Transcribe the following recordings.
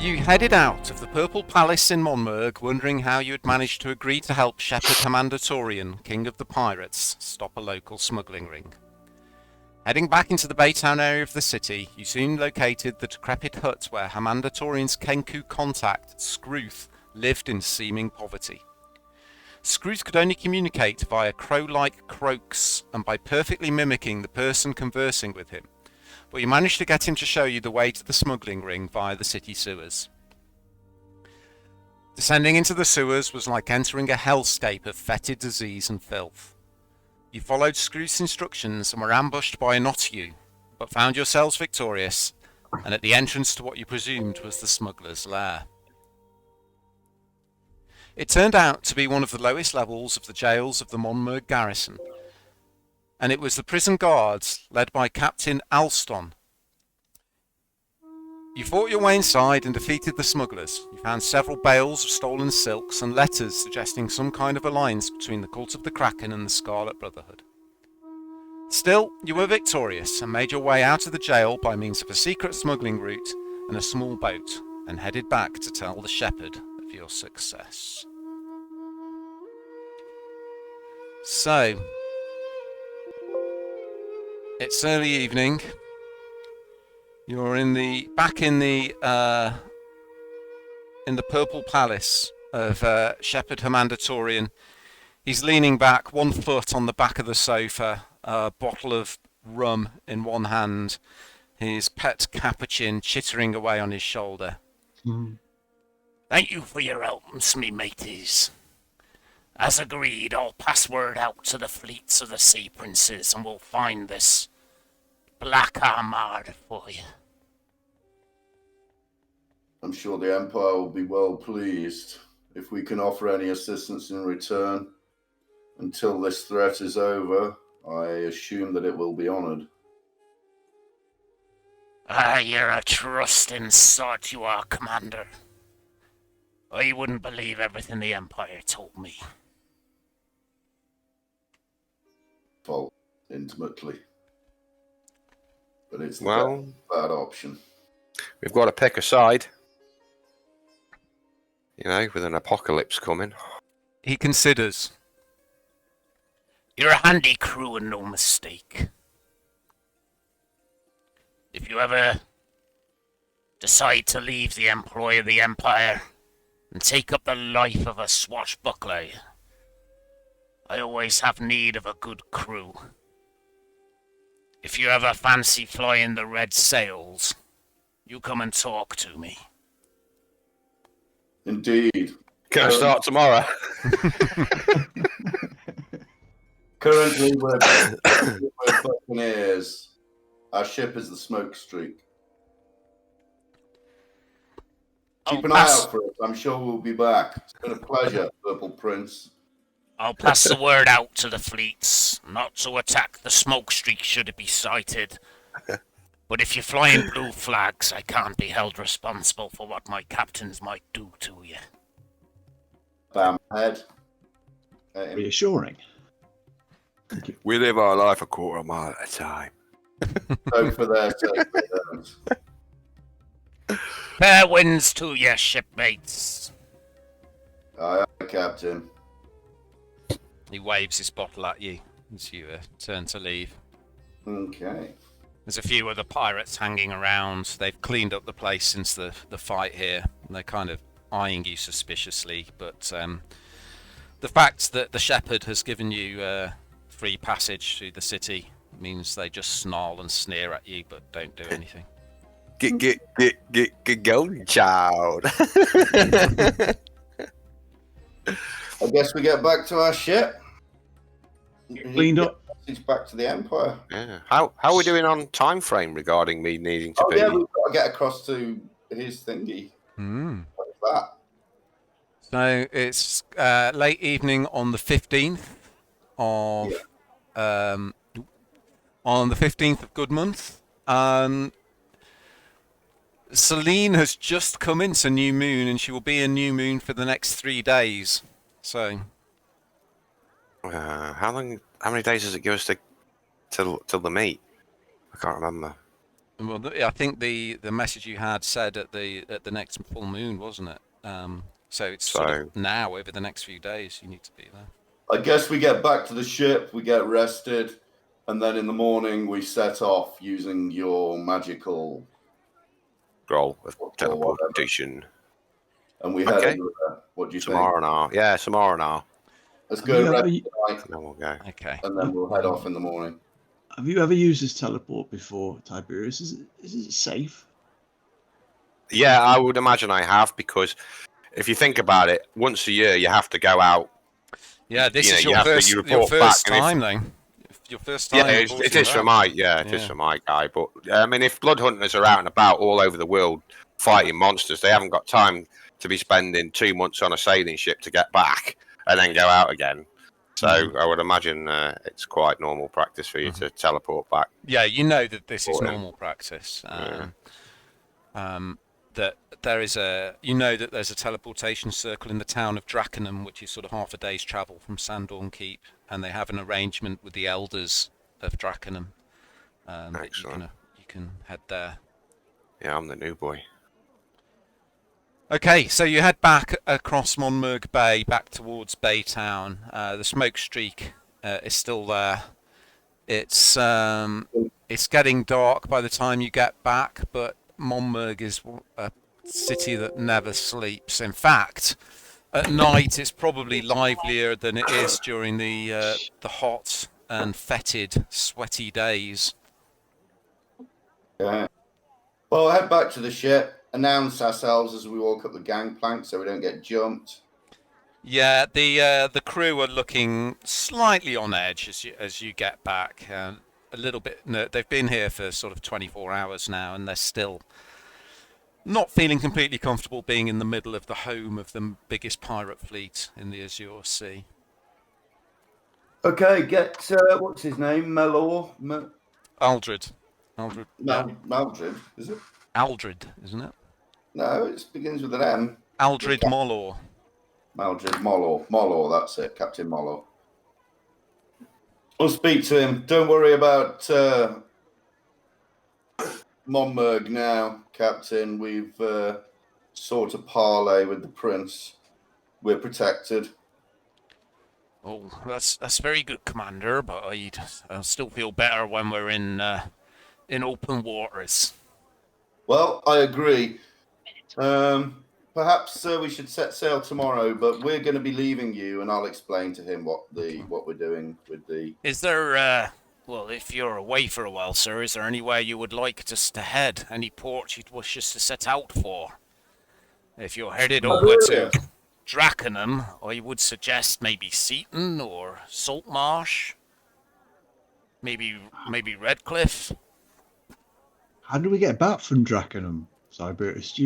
You headed out of the Purple Palace in Monmurg, wondering how you had managed to agree to help Shepherd Hamandatorian, King of the Pirates, stop a local smuggling ring. Heading back into the Baytown area of the city, you soon located the decrepit hut where Hamandatorian's Kenku contact, Scrooth, lived in seeming poverty. Scrooth could only communicate via crow-like croaks and by perfectly mimicking the person conversing with him, but you managed to get him to show you the way to the smuggling ring via the city sewers. Descending into the sewers was like entering a hellscape of fetid disease and filth. You followed Scrooth's instructions and were ambushed by a Notiu, but found yourselves victorious, and at the entrance to what you presumed was the smuggler's lair. It turned out to be one of the lowest levels of the jails of the Monmurg garrison, and it was the prison guards, led by Captain Alston. You fought your way inside and defeated the smugglers. You found several bales of stolen silks and letters suggesting some kind of alliance between the Cult of the Kraken and the Scarlet Brotherhood. Still, you were victorious and made your way out of the jail by means of a secret smuggling route and a small boat, and headed back to tell the shepherd of your success. So, it's early evening. You're back in the Purple Palace of Shepherd Hamandatorian. He's leaning back, 1 foot on the back of the sofa, a bottle of rum in one hand, his pet capuchin chittering away on his shoulder. Thank you for your help, me mateys. As agreed, I'll pass word out to the fleets of the Sea Princes and we'll find this Black Armada for you. I'm sure the Empire will be well pleased if we can offer any assistance in return. Until this threat is over, I assume that it will be honored. You're a trusting sort, you are, Commander. I wouldn't believe everything the Empire told me. Fault intimately. But it's the bad option. We've got to pick a side. You know, with an apocalypse coming. He considers. You're a handy crew and no mistake. If you ever decide to leave the employ of the Empire and take up the life of a swashbuckler, I always have need of a good crew. If you ever fancy flying the red sails, you come and talk to me. Indeed. Can I start tomorrow? Currently, we're buccaneers. Our ship is the Smokestreak. Keep an eye out for us. I'm sure we'll be back. It's been a pleasure, Purple Prince. I'll pass the word out to the fleets, not to attack the Smokestreak should it be sighted. But if you're flying blue flags, I can't be held responsible for what my captains might do to you. Bam head. Reassuring. We live our life a quarter mile at a time. So for their sake, Fair winds to you, shipmates. aye, Captain. He waves his bottle at you as you turn to leave. Okay. There's a few other pirates hanging around. They've cleaned up the place since the fight here. And they're kind of eyeing you suspiciously, but the fact that the shepherd has given you free passage through the city means they just snarl and sneer at you, but don't do anything. Get going, child. I guess we get back to our ship. Cleaned up. message back to the Empire. Yeah. How are we doing on time frame regarding me needing to be? Yeah, we've got to get across to his thingy. What's that? So it's late evening on the 15th of good month. Celine has just come into new moon, and she will be in new moon for the next 3 days. So How many days does it give us till the meet? I can't remember. well, I think the message you had said at the next full moon, wasn't it? So it's sort of now, over the next few days, you need to be there. I guess we get back to the ship, we get rested, and then in the morning we set off using your magical scroll of teleportation. And we head over there. What do you think? Tomorrow now. Let's go rest tonight. And then we'll go. Okay. And then we'll head off in the morning. Have you ever used this teleport before, Tiberius? Is it safe? Yeah, I would imagine I have, because if you think about it, once a year you have to go out. Yeah, this is your first time, then. Your first time. Yeah, it is for my guy. But I mean, if blood hunters are out and about all over the world fighting monsters, they haven't got time to be spending 2 months on a sailing ship to get back and then go out again. So I would imagine it's quite normal practice for you to teleport back. Yeah, you know that this is normal practice. That there's a teleportation circle in the town of Drakenham, which is sort of half a day's travel from Sandorn Keep, and they have an arrangement with the elders of Drakenham. Excellent. You can head there. Yeah, I'm the new boy. Okay, so you head back across Monmerg Bay, back towards Baytown. The Smokestreak is still there. It's getting dark by the time you get back, but Monmerg is a city that never sleeps. In fact, at night it's probably livelier than it is during the hot and fetid, sweaty days. Yeah. Well, head back to the ship. Announce ourselves as we walk up the gangplank so we don't get jumped. Yeah, the crew are looking slightly on edge as you get back. A little bit. No, they've been here for sort of 24 hours now, and they're still not feeling completely comfortable being in the middle of the home of the biggest pirate fleet in the Azure Sea. Okay, get what's his name? Melor. Aldred. Maldred, is it? Aldred, isn't it? No, it begins with an M. Aldred Mollor. Maldred Mollor, that's it, Captain Mollor. We'll speak to him. Don't worry about Monmerg now, Captain. We've sought a parley with the Prince. We're protected. Oh, that's very good, Commander, but I still feel better when we're in open waters. Well, I agree. Perhaps we should set sail tomorrow, but we're going to be leaving you, and I'll explain to him what we're doing with the. Is there, well, if you're away for a while, sir, is there anywhere you would like us to head? Any port you'd wish us to set out for? If you're headed over to Drakenham, I would suggest maybe Seaton or Saltmarsh. Maybe Redcliffe. How do we get back from Drakenham, Tiberius?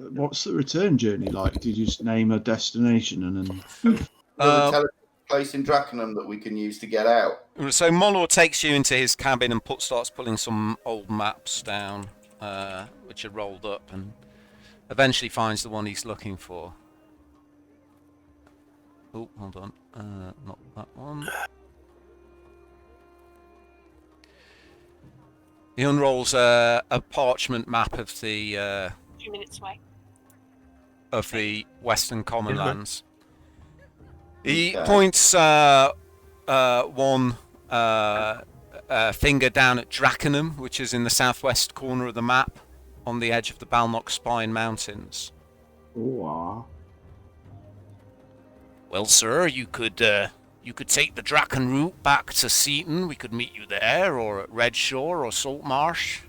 What's the return journey like? Do you just name a destination and then? There's a place in Drakenham that we can use to get out. So Mollor takes you into his cabin and starts pulling some old maps down, which are rolled up, and eventually finds the one he's looking for. Oh, hold on, not that one. He unrolls a parchment map of the 2 minutes away of the Western Commonlands. He points one finger down at Drakenham, which is in the southwest corner of the map, on the edge of the Balnock Spine Mountains. Ooh. Well, sir, you could take the Draken route back to Seaton. We could meet you there, or at Redshore or Saltmarsh.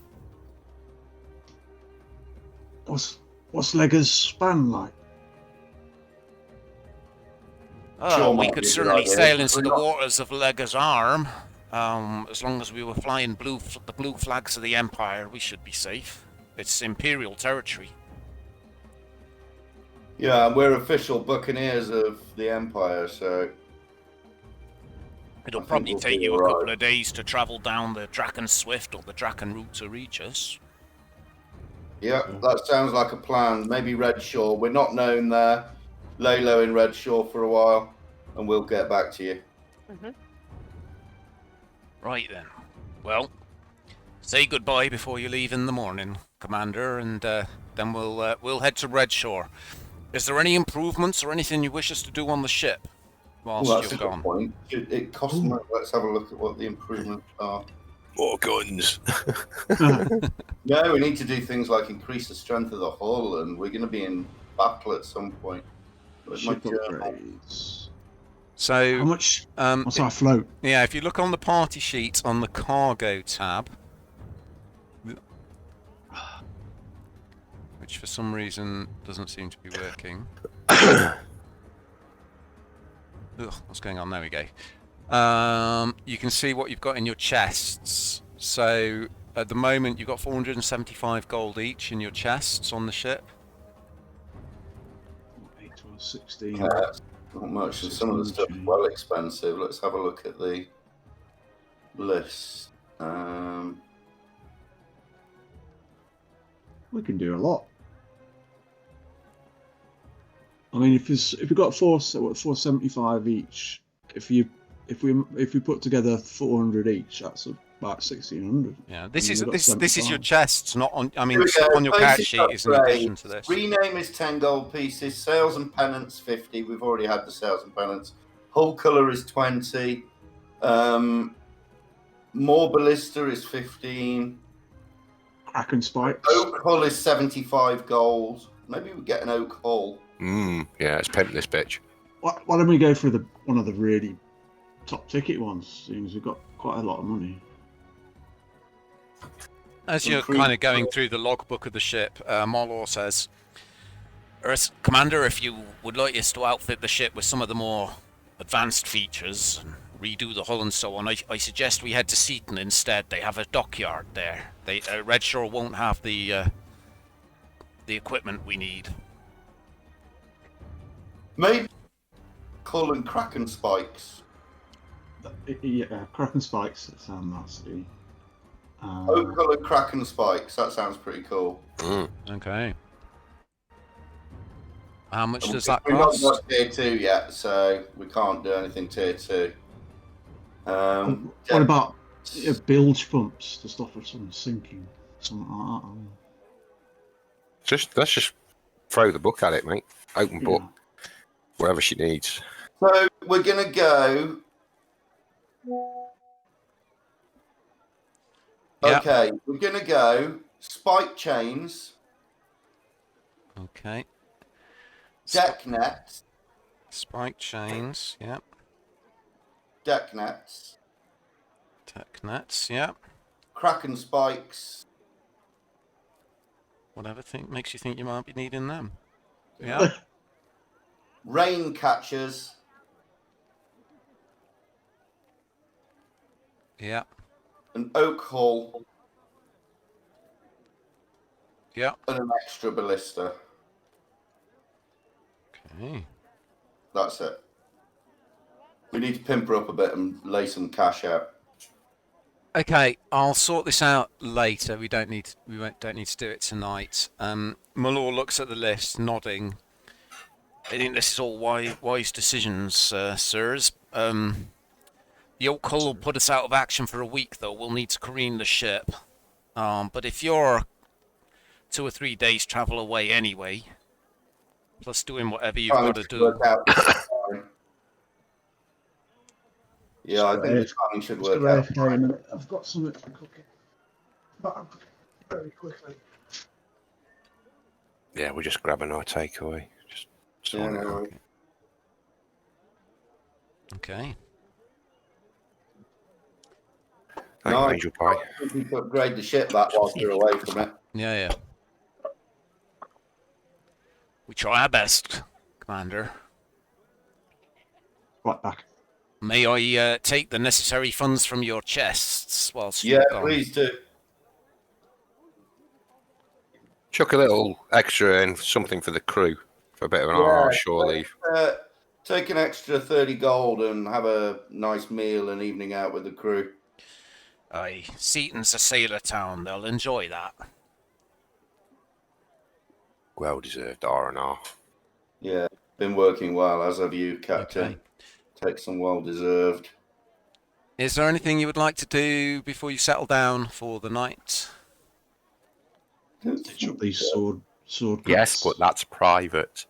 What's Leggers Span like? Oh, we could certainly sail into the waters of Leggers Arm. As long as we were flying the blue flags of the Empire, we should be safe. It's Imperial territory. Yeah, and we're official buccaneers of the Empire, so It'll I think probably we'll take be you a all couple right. of days to travel down the Draken Swift or the Draken route to reach us. Yeah, that sounds like a plan. Maybe Redshore. We're not known there. Lay low in Redshore for a while, and we'll get back to you. Right then. Well, say goodbye before you leave in the morning, Commander, and then we'll head to Redshore. Is there any improvements or anything you wish us to do on the ship whilst Well, that's a you're good gone? point. It costs money. Let's have a look at what the improvements are. More guns. No, we need to do things like increase the strength of the hull, and we're going to be in battle at some point. Where's my Ship journal? upgrades. So, How much? What's our float? yeah, if you look on the party sheet on the cargo tab, which for some reason doesn't seem to be working. Ugh, what's going on? There we go. You can see what you've got in your chests. So at the moment you've got 475 gold each in your chests on the ship. 8, 12, 16. Not much, and some of the stuff is well expensive. Let's have a look at the list. We can do a lot. I mean, if we've got 475 each, if we put together 400 each, that's about 1600. Yeah, this And is we've got this is your 75. chests, not on. I mean, Here we stuff go. on your character Basic sheet is in addition to upgrades. this. Rename is 10 gold pieces. Sails and pennants 50. We've already had the sails and pennants. Hull colour is 20. More ballista is 15. Kraken spikes. Oak hull is 75 gold. Maybe we get an oak hull. Yeah, it's pimping this bitch. Why don't we go for one of the really top ticket ones? Seeing as we've got quite a lot of money. As you're kind of going through the logbook of the ship, Molor says, Commander, if you would like us to outfit the ship with some of the more advanced features, and redo the hull and so on, I suggest we head to Seaton instead. They have a dockyard there. Redshore won't have the equipment we need. Maybe hull and kraken spikes. Yeah, Kraken spikes that sound nasty. Oak hull and kraken spikes. That sounds pretty cool. Okay. How much does that We've not cost? got tier 2 yet, so we can't do anything tier 2. What about bilge pumps to stop us from sinking? Something like that. Let's just throw the book at it, mate. Open book, Yeah. wherever she needs. So we're going to go. Yeah. Okay, we're going to go spike chains, Okay. deck nets, Spike chains, yep. deck nets, Tech nets, yep. kraken spikes, Whatever makes you think you might be needing them. Yeah. rain catchers, Yeah. an oak hull, Yeah. and an extra ballista. Okay. That's it. We need to pimp her up a bit and lay some cash out. Okay, I'll sort this out later. We don't need to do it tonight. Malor looks at the list, nodding. I think this is all wise decisions, sirs. The oak hull will put us out of action for a week, though. We'll need to careen the ship. But if you're 2 or 3 days travel away anyway, plus doing whatever you've got to do. Yeah, I think the timing should work out. I've got something for cooking. But very quickly. Yeah, we're just grabbing our takeaway. Just sorting it out. Okay. Thank you, Angel Pie. We could upgrade the ship back whilst you're away from it. Yeah. We try our best, Commander. Right back. May I take the necessary funds from your chests whilst Yeah, you're gone? please do. Chuck a little extra in, something for the crew, for a bit of an shore leave. Take an extra 30 gold and have a nice meal and evening out with the crew. Aye, Seaton's a sailor town. They'll enjoy that. Well deserved R&R. Yeah, been working well, as have you, Captain. Okay. Take some well deserved. Is there anything you would like to do before you settle down for the night? Stitch up these sword Yes, cuts. but that's private.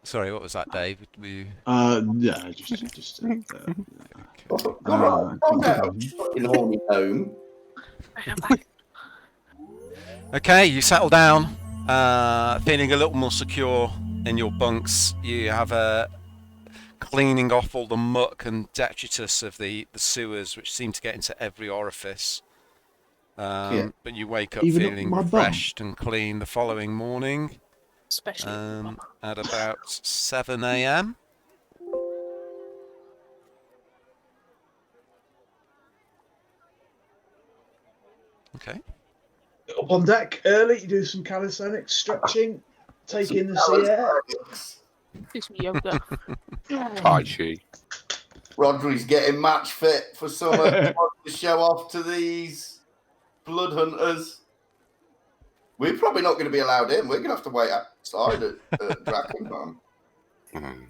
Sorry, what was that, Dave? Were you... Yeah, just. Calm down, fucking horny home. Okay, you settle down, feeling a little more secure in your bunks. You have a cleaning off all the muck and detritus of the sewers, which seem to get into every orifice. But you wake up Even up feeling my bum? refreshed and clean the following morning Especially at about 7 a.m. Okay. Up on deck early, do some calisthenics, stretching, take in the sea air. do some yoga. Tai Chi. Rodri's getting match fit for summer. He wants to show off to these blood hunters. We're probably not going to be allowed in. We're going to have to wait outside at Drakenman.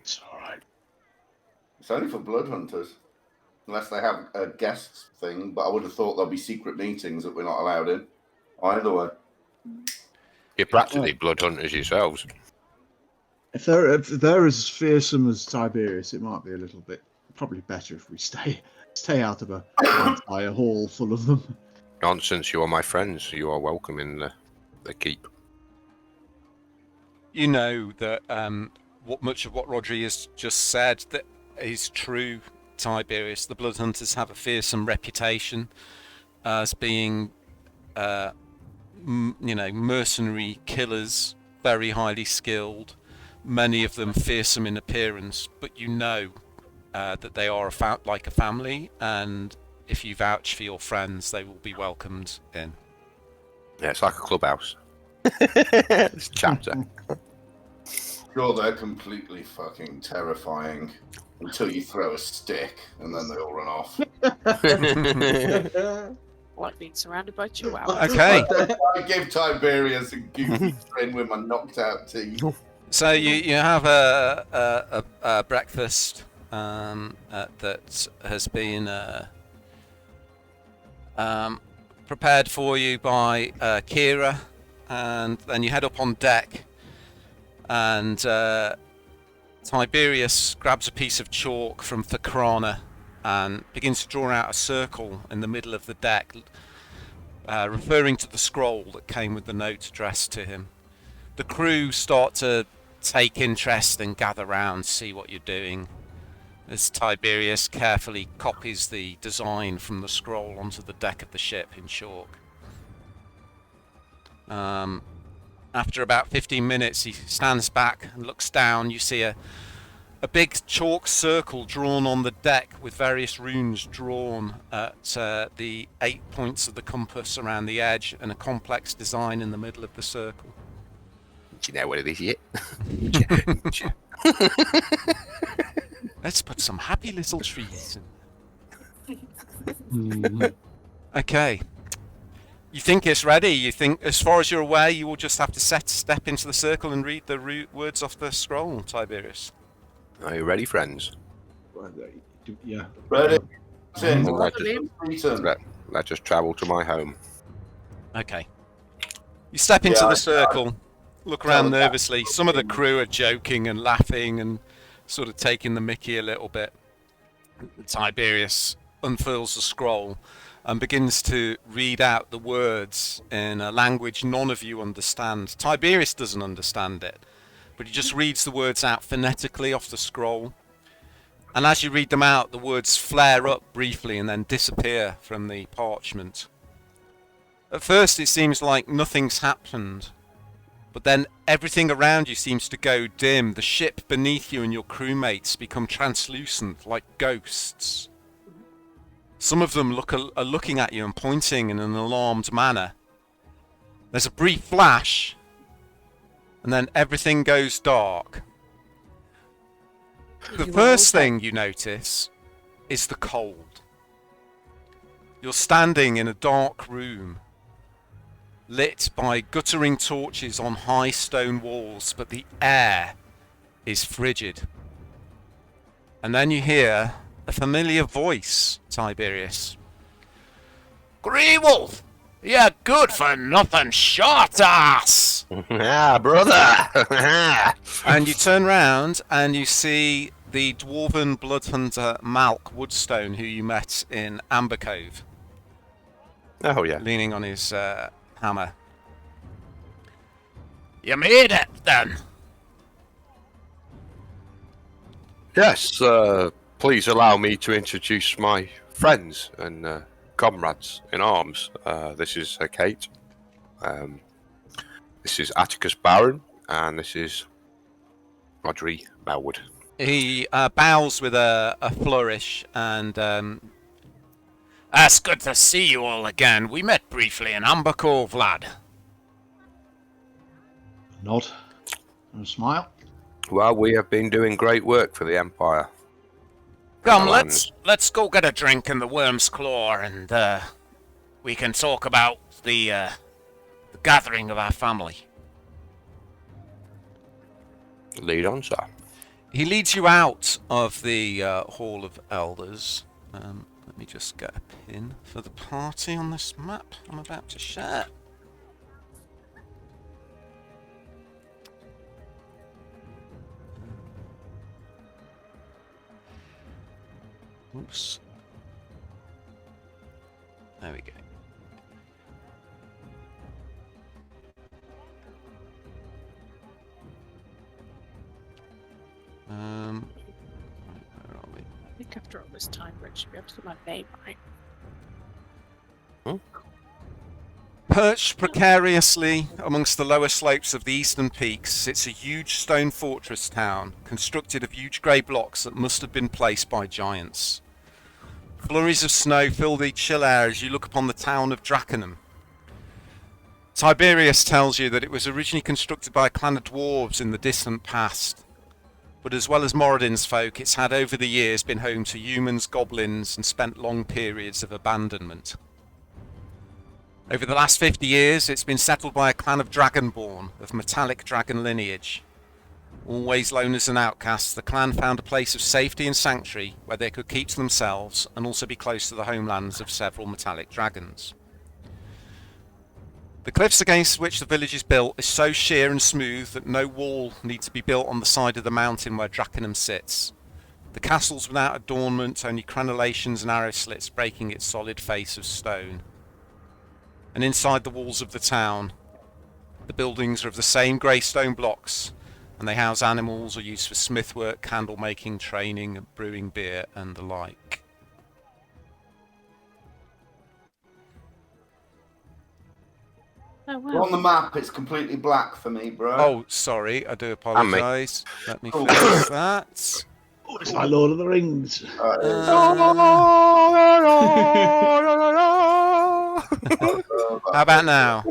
It's all right. It's only for blood hunters. Unless they have a guest thing, but I would have thought there'll be secret meetings that we're not allowed in. Either way. You're practically blood hunters yourselves. If they're as fearsome as Tiberius, it might be a little bit probably better if we stay out of an entire hall full of them. Nonsense, you are my friends. You are welcome in the keep. You know that much of what Rodri has just said that is true, Tiberius. The blood hunters have a fearsome reputation as being mercenary killers, very highly skilled, many of them fearsome in appearance, but you know that they are like a family, and if you vouch for your friends, they will be welcomed in. Yeah, it's like a clubhouse. It's a chapter. Sure, they're completely fucking terrifying until you throw a stick and then they all run off. Like being surrounded by chihuahuas. Okay. I give Tiberius a goofy grin with my knocked out teeth. So you have a breakfast that has been prepared for you by Kira, and then you head up on deck, and Tiberius grabs a piece of chalk from Thakrana and begins to draw out a circle in the middle of the deck, referring to the scroll that came with the note addressed to him. The crew start to take interest and gather round, see what you're doing, as Tiberius carefully copies the design from the scroll onto the deck of the ship in chalk. After about 15 minutes, he stands back and looks down. You see a big chalk circle drawn on the deck with various runes drawn at the 8 points of the compass around the edge, and a complex design in the middle of the circle. Do you know what it is yet? Let's put some happy little trees in. Okay. You think it's ready? You think, as far as you're aware, you will just have to step into the circle and read the words off the scroll, Tiberius. Are you ready, friends? Yeah. Ready? Let's just travel to my home. Okay. You step into the circle, look around nervously. Some of the crew are joking and laughing and sort of taking the mickey a little bit. Tiberius unfurls the scroll and begins to read out the words in a language none of you understand. Tiberius doesn't understand it, but he just reads the words out phonetically off the scroll. And as you read them out, the words flare up briefly and then disappear from the parchment. At first it seems like nothing's happened, But then everything around you seems to go dim. The ship beneath you and your crewmates become translucent, like ghosts. Some of them are looking at you and pointing in an alarmed manner. There's a brief flash, and then everything goes dark. The first thing you notice is the cold. You're standing in a dark room, lit by guttering torches on high stone walls, but the air is frigid. And then you hear a familiar voice, Tiberius. Greewolf, you're good for nothing, short ass. Yeah, brother. And you turn round and you see the dwarven bloodhunter Malk Woodstone, who you met in Amber Cove, Oh yeah. leaning on his hammer. You made it, then. Yes. Please allow me to introduce my friends and comrades in arms. This is Kate. This is Atticus Baron, and this is Rodri Melwood. He bows with a flourish and It's good to see you all again. We met briefly in Amber Cove, lad. Nod and a smile. Well, we have been doing great work for the Empire. Come, Well, let's go get a drink in the Worm's Claw, and we can talk about the gathering of our family. Lead on, sir. he leads you out of the Hall of Elders. Let me just get a pin for the party on this map I'm about to share. Oops. There we go. Right, where are we? I think after all this time, Rich should be able to get my name right. Perched precariously amongst the lower slopes of the eastern peaks sits a huge stone fortress town, constructed of huge grey blocks that must have been placed by giants. Flurries of snow fill the chill air as you look upon the town of Drakenham. Tiberius tells you that it was originally constructed by a clan of dwarves in the distant past, but as well as Moradin's folk, it's had over the years been home to humans, goblins, and spent long periods of abandonment. Over the last 50 years, it's been settled by a clan of Dragonborn, of metallic dragon lineage. Always known as an outcast, the clan found a place of safety and sanctuary where they could keep to themselves and also be close to the homelands of several metallic dragons. The cliffs against which the village is built is so sheer and smooth that no wall needs to be built on the side of the mountain where Drakenham sits. The castle's without adornment, only crenellations and arrow slits breaking its solid face of stone. And inside the walls of the town, the buildings are of the same grey stone blocks, and they house animals or used for smithwork, candle making, training, brewing beer, and the like. Oh, Well, wow. on the map, it's completely black for me, bro. Oh, sorry, I do apologise. Let me Oh. fix that. Oh, it's like Lord of the Rings. How about now?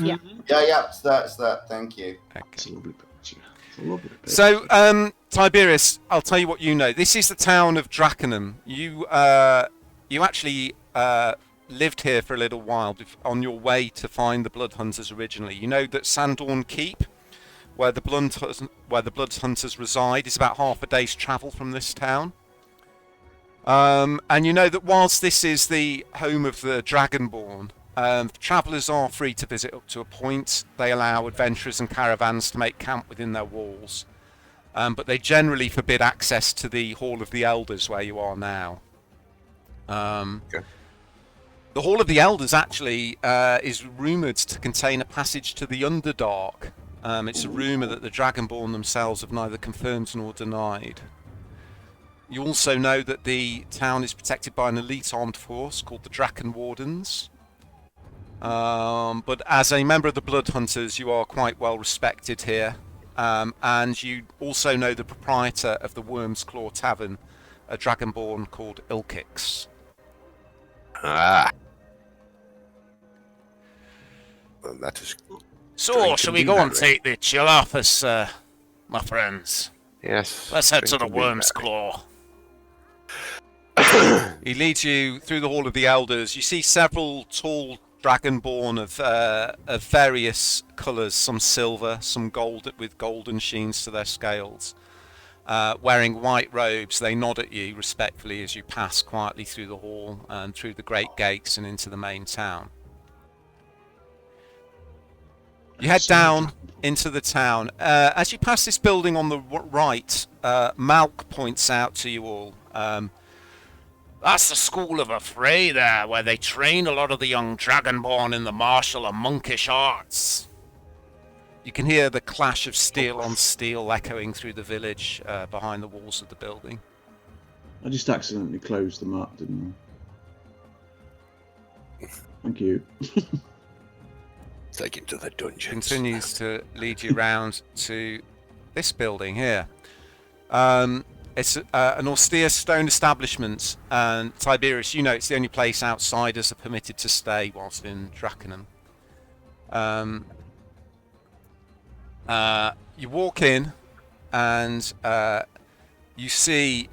Yeah, it's that. Thank you. It's a lovely picture. It's a lovely picture. So, Tiberius, I'll tell you what you know. This is the town of Drakenham. You actually lived here for a little while on your way to find the Bloodhunters originally. You know that Sandorn Keep, where the Bloodhunters reside, is about half a day's travel from this town. And you know that whilst this is the home of the Dragonborn, travellers are free to visit up to a point. They allow adventurers and caravans to make camp within their walls. But they generally forbid access to the Hall of the Elders where you are now. Okay. The Hall of the Elders actually is rumoured to contain a passage to the Underdark. It's a rumour that the Dragonborn themselves have neither confirmed nor denied. You also know that the town is protected by an elite armed force called the Draken Wardens. But as a member of the Blood Hunters, you are quite well respected here. And you also know the proprietor of the Worm's Claw Tavern, a dragonborn called Ilkix. Ah. Well, that is. So, shall we go and take the chill off us, my friends? Yes. Let's head to the drink and be Worm's merry. Claw. He leads you through the Hall of the Elders. You see several tall dragonborn of various colours, some silver, some gold with golden sheens to their scales. Wearing white robes, they nod at you respectfully as you pass quietly through the hall and through the great gates and into the main town. You head down into the town. As you pass this building on the right, Malk points out to you all. That's the school of affray there, where they train a lot of the young dragonborn in the martial and monkish arts. You can hear the clash of steel on steel echoing through the village behind the walls of the building. I just accidentally closed them up, didn't I? Thank you. Take him to the dungeons. Continues to lead you round to this building here. It's an austere stone establishment, and Tiberius, you know it's the only place outsiders are permitted to stay whilst in Drakenham. You walk in, and you see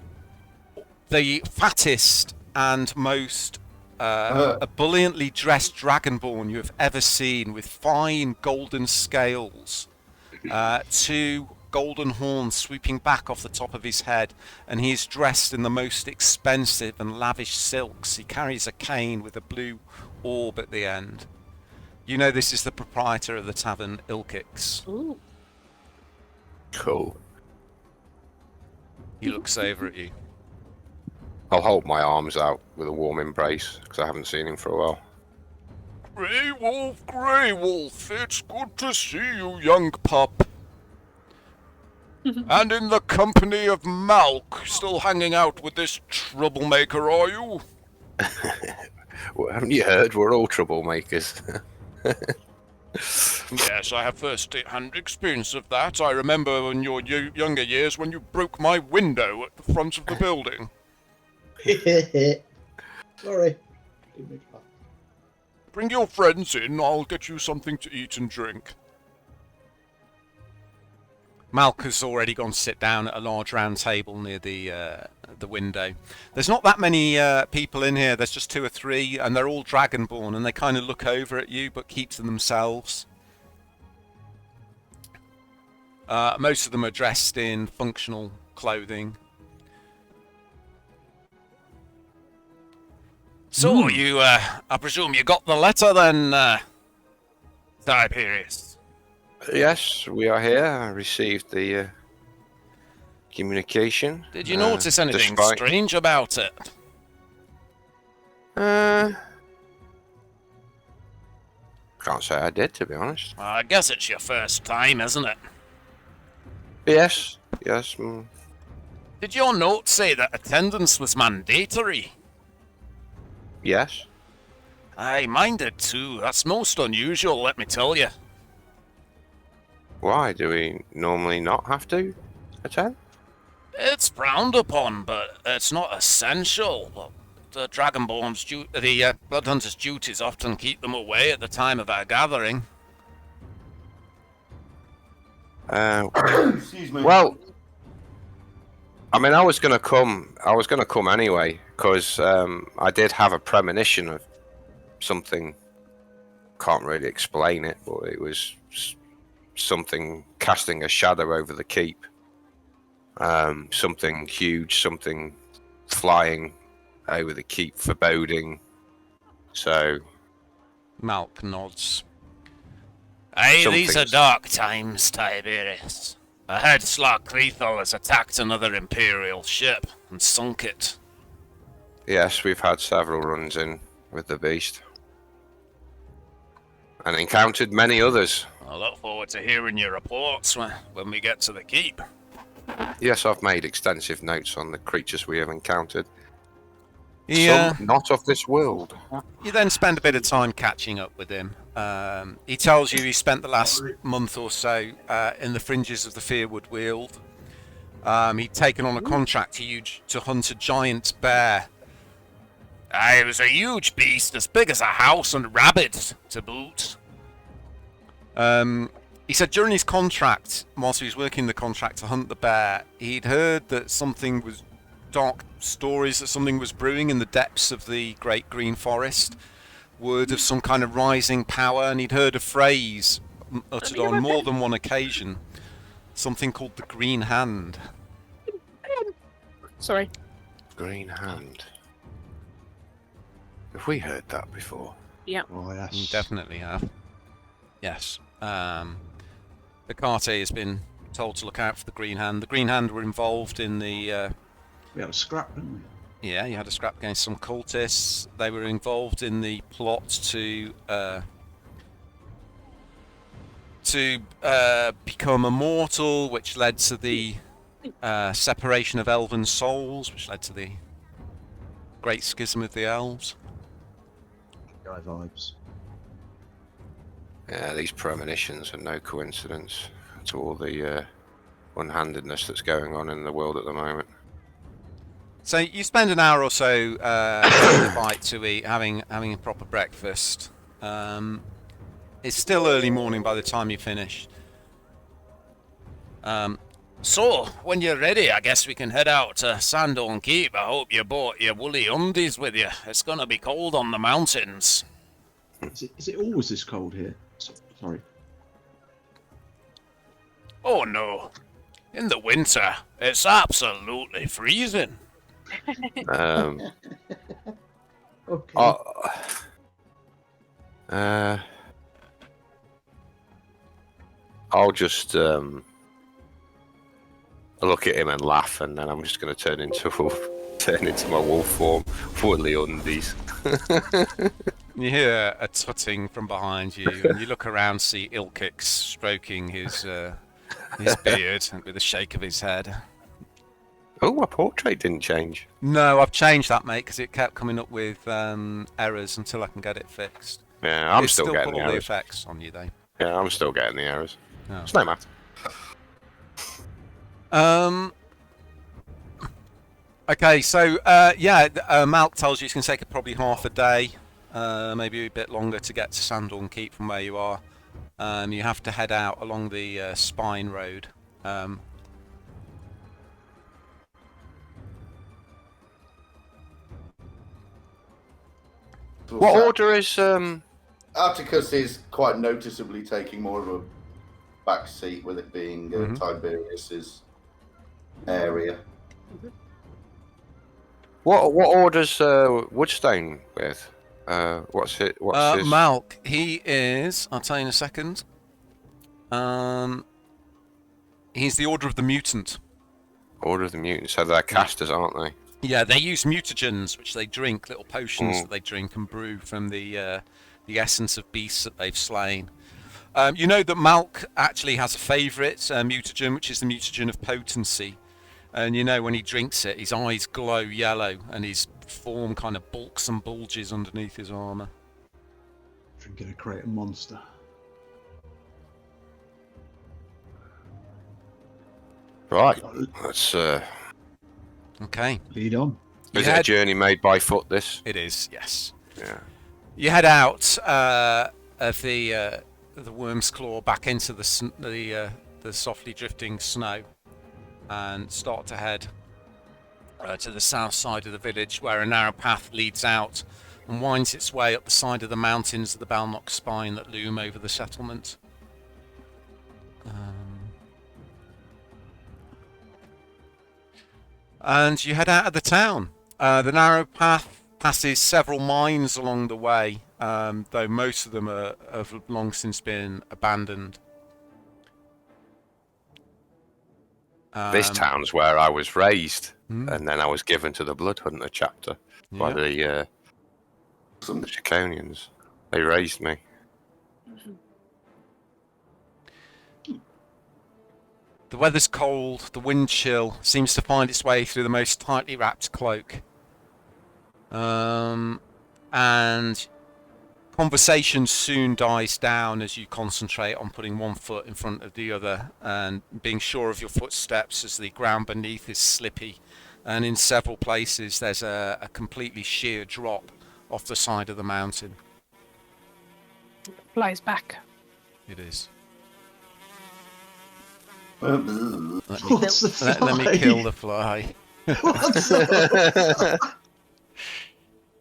the fattest and most ebulliently dressed dragonborn you have ever seen, with fine golden scales, two golden horns sweeping back off the top of his head, and he is dressed in the most expensive and lavish silks. He carries a cane with a blue orb at the end. You know this is the proprietor of the tavern, Ilkix. Ooh. Cool. He looks over at you. I'll hold my arms out with a warm embrace because I haven't seen him for a while. Grey Wolf, it's good to see you, young pup. And in the company of Malk, still hanging out with this troublemaker, are you? Well, haven't you heard? We're all troublemakers. Yes, I have first-hand experience of that. I remember in your younger years when you broke my window at the front of the building. Sorry. Bring your friends in, I'll get you something to eat and drink. Malk has already gone to sit down at a large round table near the window. There's not that many people in here, there's just 2 or 3, and they're all dragonborn, and they kind of look over at you, but keep to themselves. Most of them are dressed in functional clothing. So, you, I presume you got the letter then, Tiberius? Yes, we are here. I received the communication. Did you notice anything despite- strange about it? Can't say I did, to be honest. I guess it's your first time, isn't it? Yes. Did your note say that attendance was mandatory? Yes. Aye, mine did too. That's most unusual, let me tell you. Why? Do we normally not have to attend? It's frowned upon, but it's not essential. The Dragonborn's the Bloodhunter's duties often keep them away at the time of our gathering. Excuse me. Well, I mean, I was gonna come anyway, because I did have a premonition of something. Can't really explain it, but it was something casting a shadow over the keep. Something huge, something flying over the keep, foreboding. So, Malk nods. Aye, these are Something's- dark times, Tiberius. I heard Slark-Lethal has attacked another Imperial ship and sunk it. yes, we've had several runs in with the beast. And encountered many others. I look forward to hearing your reports when we get to the keep. Yes, I've made extensive notes on the creatures we have encountered. Yeah. Some not of this world. You then spend a bit of time catching up with him. He tells you he spent the last month or so in the fringes of the Fearwood Weald. He'd taken on a contract to hunt a giant bear. It was a huge beast, as big as a house, and rabid to boot. He said during his contract, whilst he was working the contract to hunt the bear, he'd heard that something was dark stories that something was brewing in the depths of the Great Green Forest. Word of some kind of rising power, and he'd heard a phrase uttered on more than one occasion. Something called the Green Hand. Sorry. Green Hand. Have we heard that before? Yeah. Oh, yes. You definitely have. Yes. Hecate has been told to look out for the Green Hand. The Green Hand were involved in the... We had a scrap, didn't we? Yeah, you had a scrap against some cultists. They were involved in the plot to become immortal, which led to the separation of elven souls, which led to the Great Schism of the Elves. Guy vibes. Yeah, these premonitions are no coincidence to all the unhandedness that's going on in the world at the moment. So you spend an hour or so taking a bite to eat, having a proper breakfast. It's still early morning by the time you finish. So, when you're ready, I guess we can head out to Sandorn Keep. I hope you brought your woolly undies with you. It's gonna be cold on the mountains. Is it always this cold here? Sorry. Oh no. In the winter, it's absolutely freezing. Okay. I'll just look at him and laugh, and then I'm just going to turn into my wolf form, woolly undies. You hear a tutting from behind you, and you look around, see Ilkix stroking his beard with a shake of his head. Oh, my portrait didn't change. No, I've changed that, mate, because it kept coming up with errors until I can get it fixed. Yeah, I'm It's still getting put the all the errors. effects on you, though. Yeah, I'm still getting the errors. Oh. It's no matter. Okay, so Malk tells you it's going to take probably half a day, maybe a bit longer to get to Sandorn Keep from where you are. You have to head out along the Spine Road. What order is Atticus is quite noticeably taking more of a back seat with it being Tiberius's area. what orders Woodstone with? What's his Malk, he is. I'll tell you in a second. He's the Order of the Mutant. Order of the Mutants? So they're casters, aren't they? Yeah, they use mutagens, which they drink, little potions that they drink and brew from the essence of beasts that they've slain. You know that Malk actually has a favourite mutagen, which is the mutagen of potency. And you know when he drinks it, his eyes glow yellow and his form kind of bulks and bulges underneath his armour. Drinking a crate of Monster. Right. That's Okay. Lead on. is it a journey made by foot? This. It is, yes. Yeah. You head out of the Worm's Claw back into the softly drifting snow and start to head to the south side of the village, where a narrow path leads out and winds its way up the side of the mountains of the Balnock Spine that loom over the settlement. And you head out of the town. The narrow path passes several mines along the way, though most of them have long since been abandoned. This town's where I was raised, and then I was given to the Bloodhunter chapter by the Draconians. They raised me. The weather's cold, the wind chill seems to find its way through the most tightly wrapped cloak. And conversation soon dies down as you concentrate on putting one foot in front of the other and being sure of your footsteps as the ground beneath is slippy. And in several places there's a completely sheer drop off the side of the mountain. Flies back. It is. Uh, What's the Let me fly? kill the fly. What's the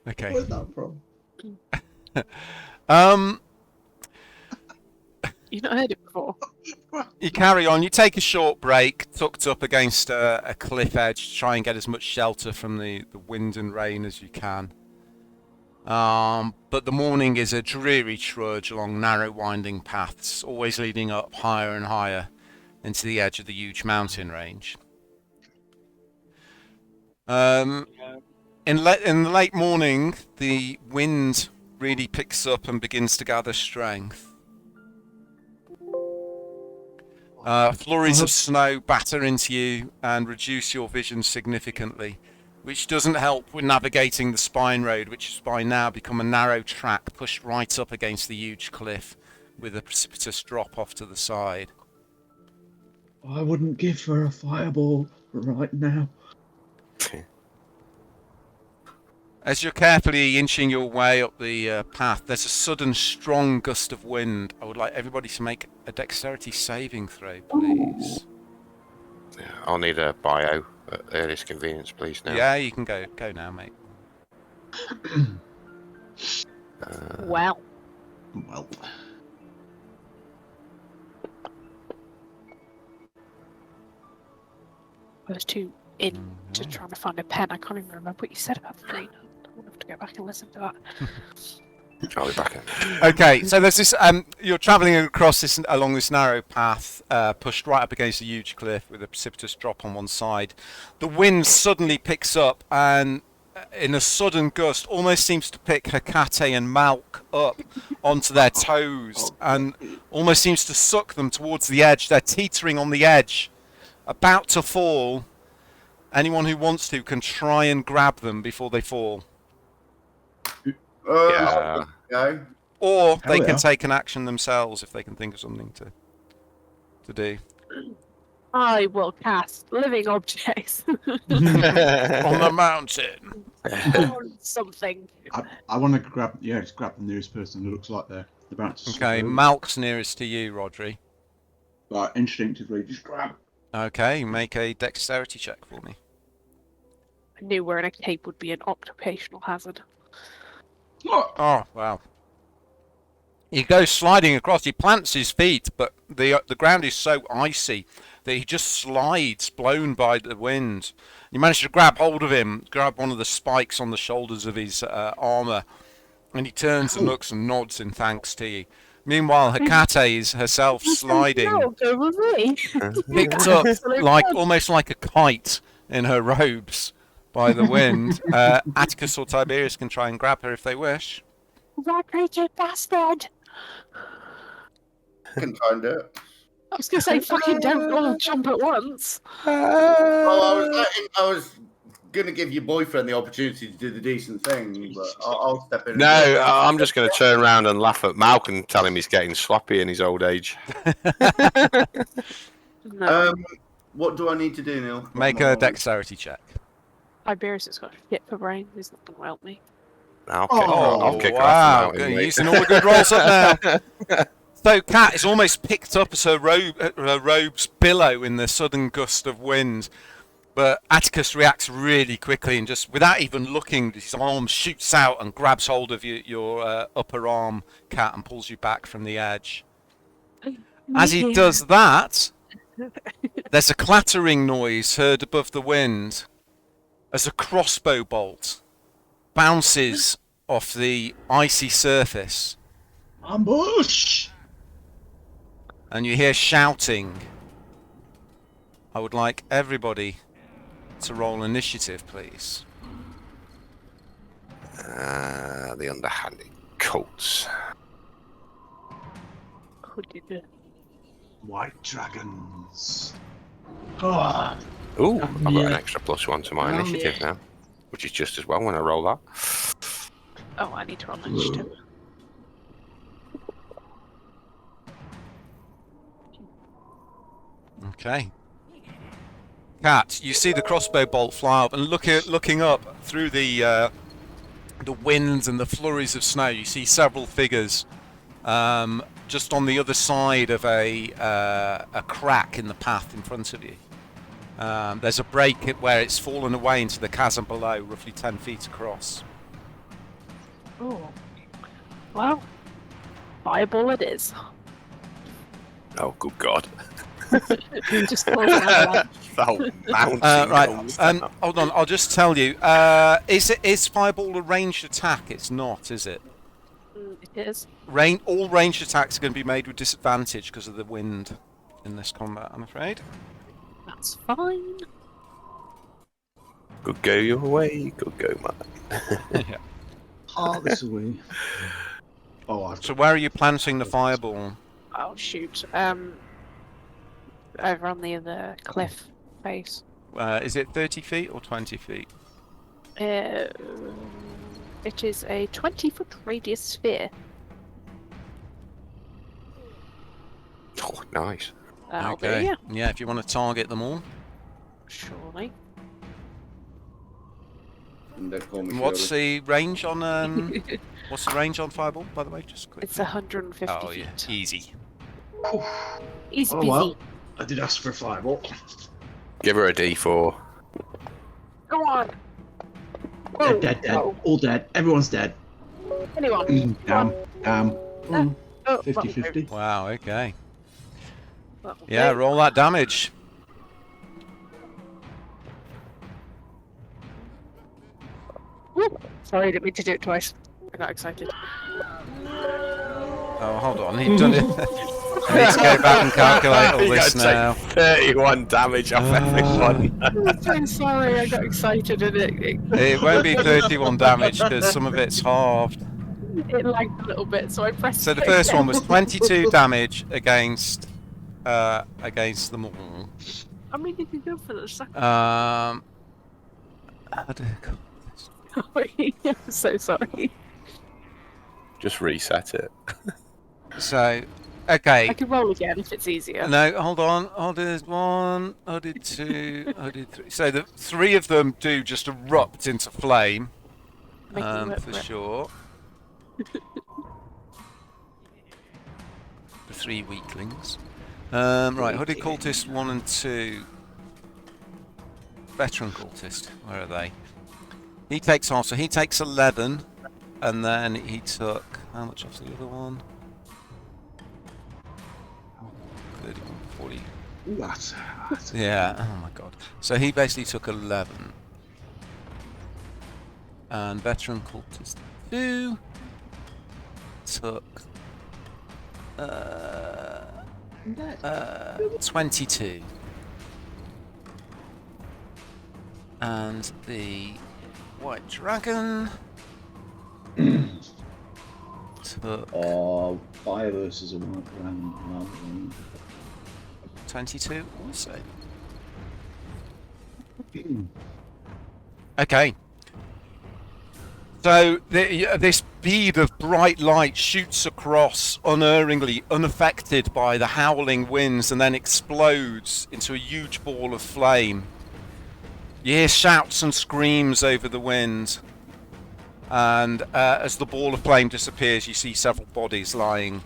Okay. Where's that from? You've not heard it before. You carry on. You take a short break, tucked up against a cliff edge, to try and get as much shelter from the wind and rain as you can. But the morning is a dreary trudge along narrow winding paths, always leading up higher and higher into the edge of the huge mountain range. In the late morning, the wind really picks up and begins to gather strength. Flurries of snow batter into you and reduce your vision significantly, which doesn't help with navigating the spine road, which has by now become a narrow track pushed right up against the huge cliff with a precipitous drop off to the side. I wouldn't give her a fireball right now. As you're carefully inching your way up the path, there's a sudden strong gust of wind. I would like everybody to make a dexterity saving throw, please. Yeah, I'll need a bio at earliest convenience, please. Now. Yeah, you can go now, mate. Well, Well, I was too into trying to find a pen. I can't even remember what you said about the green. I'll have to go back and listen to that. I'll be back. Okay, so there's this. You're travelling across along this narrow path, pushed right up against a huge cliff with a precipitous drop on one side. The wind suddenly picks up, and in a sudden gust, almost seems to pick Hecate and Malk up onto their toes, and almost seems to suck them towards the edge. They're teetering on the edge, about to fall. Anyone who wants to can try and grab them before they fall. Yeah. Okay. Or they Hell can yeah. take an action themselves if they can think of something to do. I will cast living objects On the mountain. on something. I want to grab, just grab the nearest person who looks like they're about to. Okay, slip over. Malk's nearest to you, Rodri. Right, instinctively, just grab. Okay, make a dexterity check for me. I knew wearing a cape would be an occupational hazard. Oh, wow. He goes sliding across. He plants his feet, but the ground is so icy that he just slides, blown by the wind. You manage to grab hold of him, grab one of the spikes on the shoulders of his armour, and he turns and looks and nods in thanks to you. Meanwhile, Hecate is herself sliding, No, go with me. picked up Absolute like fun. almost like a kite in her robes by the wind. Atticus or Tiberius can try and grab her if they wish. Vibrated bastard. I can try and do it. I was gonna say fucking don't all jump at once. Oh, I was going to give your boyfriend the opportunity to do the decent thing, but I'll step in. No, I'm just going to turn around and laugh at Malcolm and tell him he's getting sloppy in his old age. No, What do I need to do, Neil? Make a dexterity check. Tiberius has got shit for brains. He's not gonna help me. I'll kick her wow, off the mountain, good, mate. using all the good rolls up there. So Kat is almost picked up as her robes billow in the sudden gust of wind. But Atticus reacts really quickly and just, without even looking, his arm shoots out and grabs hold of your upper arm, Kat, and pulls you back from the edge. As he does that, there's a clattering noise heard above the wind as a crossbow bolt bounces off the icy surface. Ambush! And you hear shouting. I would like everybody to roll initiative, please. The underhanded colts. White dragons. Oh, Ooh, I've got an Yeah. extra +1 to my initiative now. which is just as well when I roll that. Oh, I need to roll initiative. Okay. Cat, you see the crossbow bolt fly up, and looking up through the winds and the flurries of snow, you see several figures just on the other side of a crack in the path in front of you. There's a break where it's fallen away into the chasm below, roughly 10 feet across. Oh. Well, fireball it is. Oh, good God. Just close my Oh, mountain Right, comes down. hold on, I'll just tell you. Is fireball a ranged attack? It's not, is it? It is. All ranged attacks are going to be made with disadvantage because of the wind in this combat, I'm afraid. That's fine. Good go your way, good go mine. Yeah. Oh, this away. Oh, I've So where are you planting the fireball? Oh shoot. Over on the other cliff face. Is it 30 feet or 20 feet? It is a 20-foot radius sphere. Oh, nice. That'll Okay. be, yeah. Yeah, if you want to target them all. Surely. And they call me And what's Shirley. the range on what's the range on fireball, by the way? Just quick. It's 150 Oh yeah, feet. easy. He's Oh busy. well, I did ask for a fireball. Give her a D4. Go on. Dead, dead. Oh, All dead. Everyone's dead. anyone. Damn. Oh, 50-50. Wow. Okay. well, Yeah, roll that damage. Whoop. Sorry, I didn't mean to do it twice. I got excited. Oh, hold on. He's done it. I need to go back and calculate all You this gotta take now. 31 damage off everyone. I'm so sorry, I got excited and It won't be 31 damage because some of it's halved. it lagged a little bit, so I pressed So the it first again. one was 22 damage against them all. I mean, you can go for the second. How do I call this? I'm so sorry. Just reset it. So, okay. I can roll again if it's easier. No, hold on. I did one, I did two, I did three. So the three of them do just erupt into flame, Make it work for for it. sure. The three weaklings. Right, hooded cultist 1 and 2. Veteran cultist, where are they? He takes half, so he takes 11, and then he took how much off the other one? 31, 40. Ooh, that's Yeah, oh my god. So he basically took 11. And veteran cultist 2 took 22. And the white dragon took fire versus a white round. 22 also. Okay. So this bead of bright light shoots across unerringly, unaffected by the howling winds, and then explodes into a huge ball of flame. You hear shouts and screams over the wind, and as the ball of flame disappears, you see several bodies lying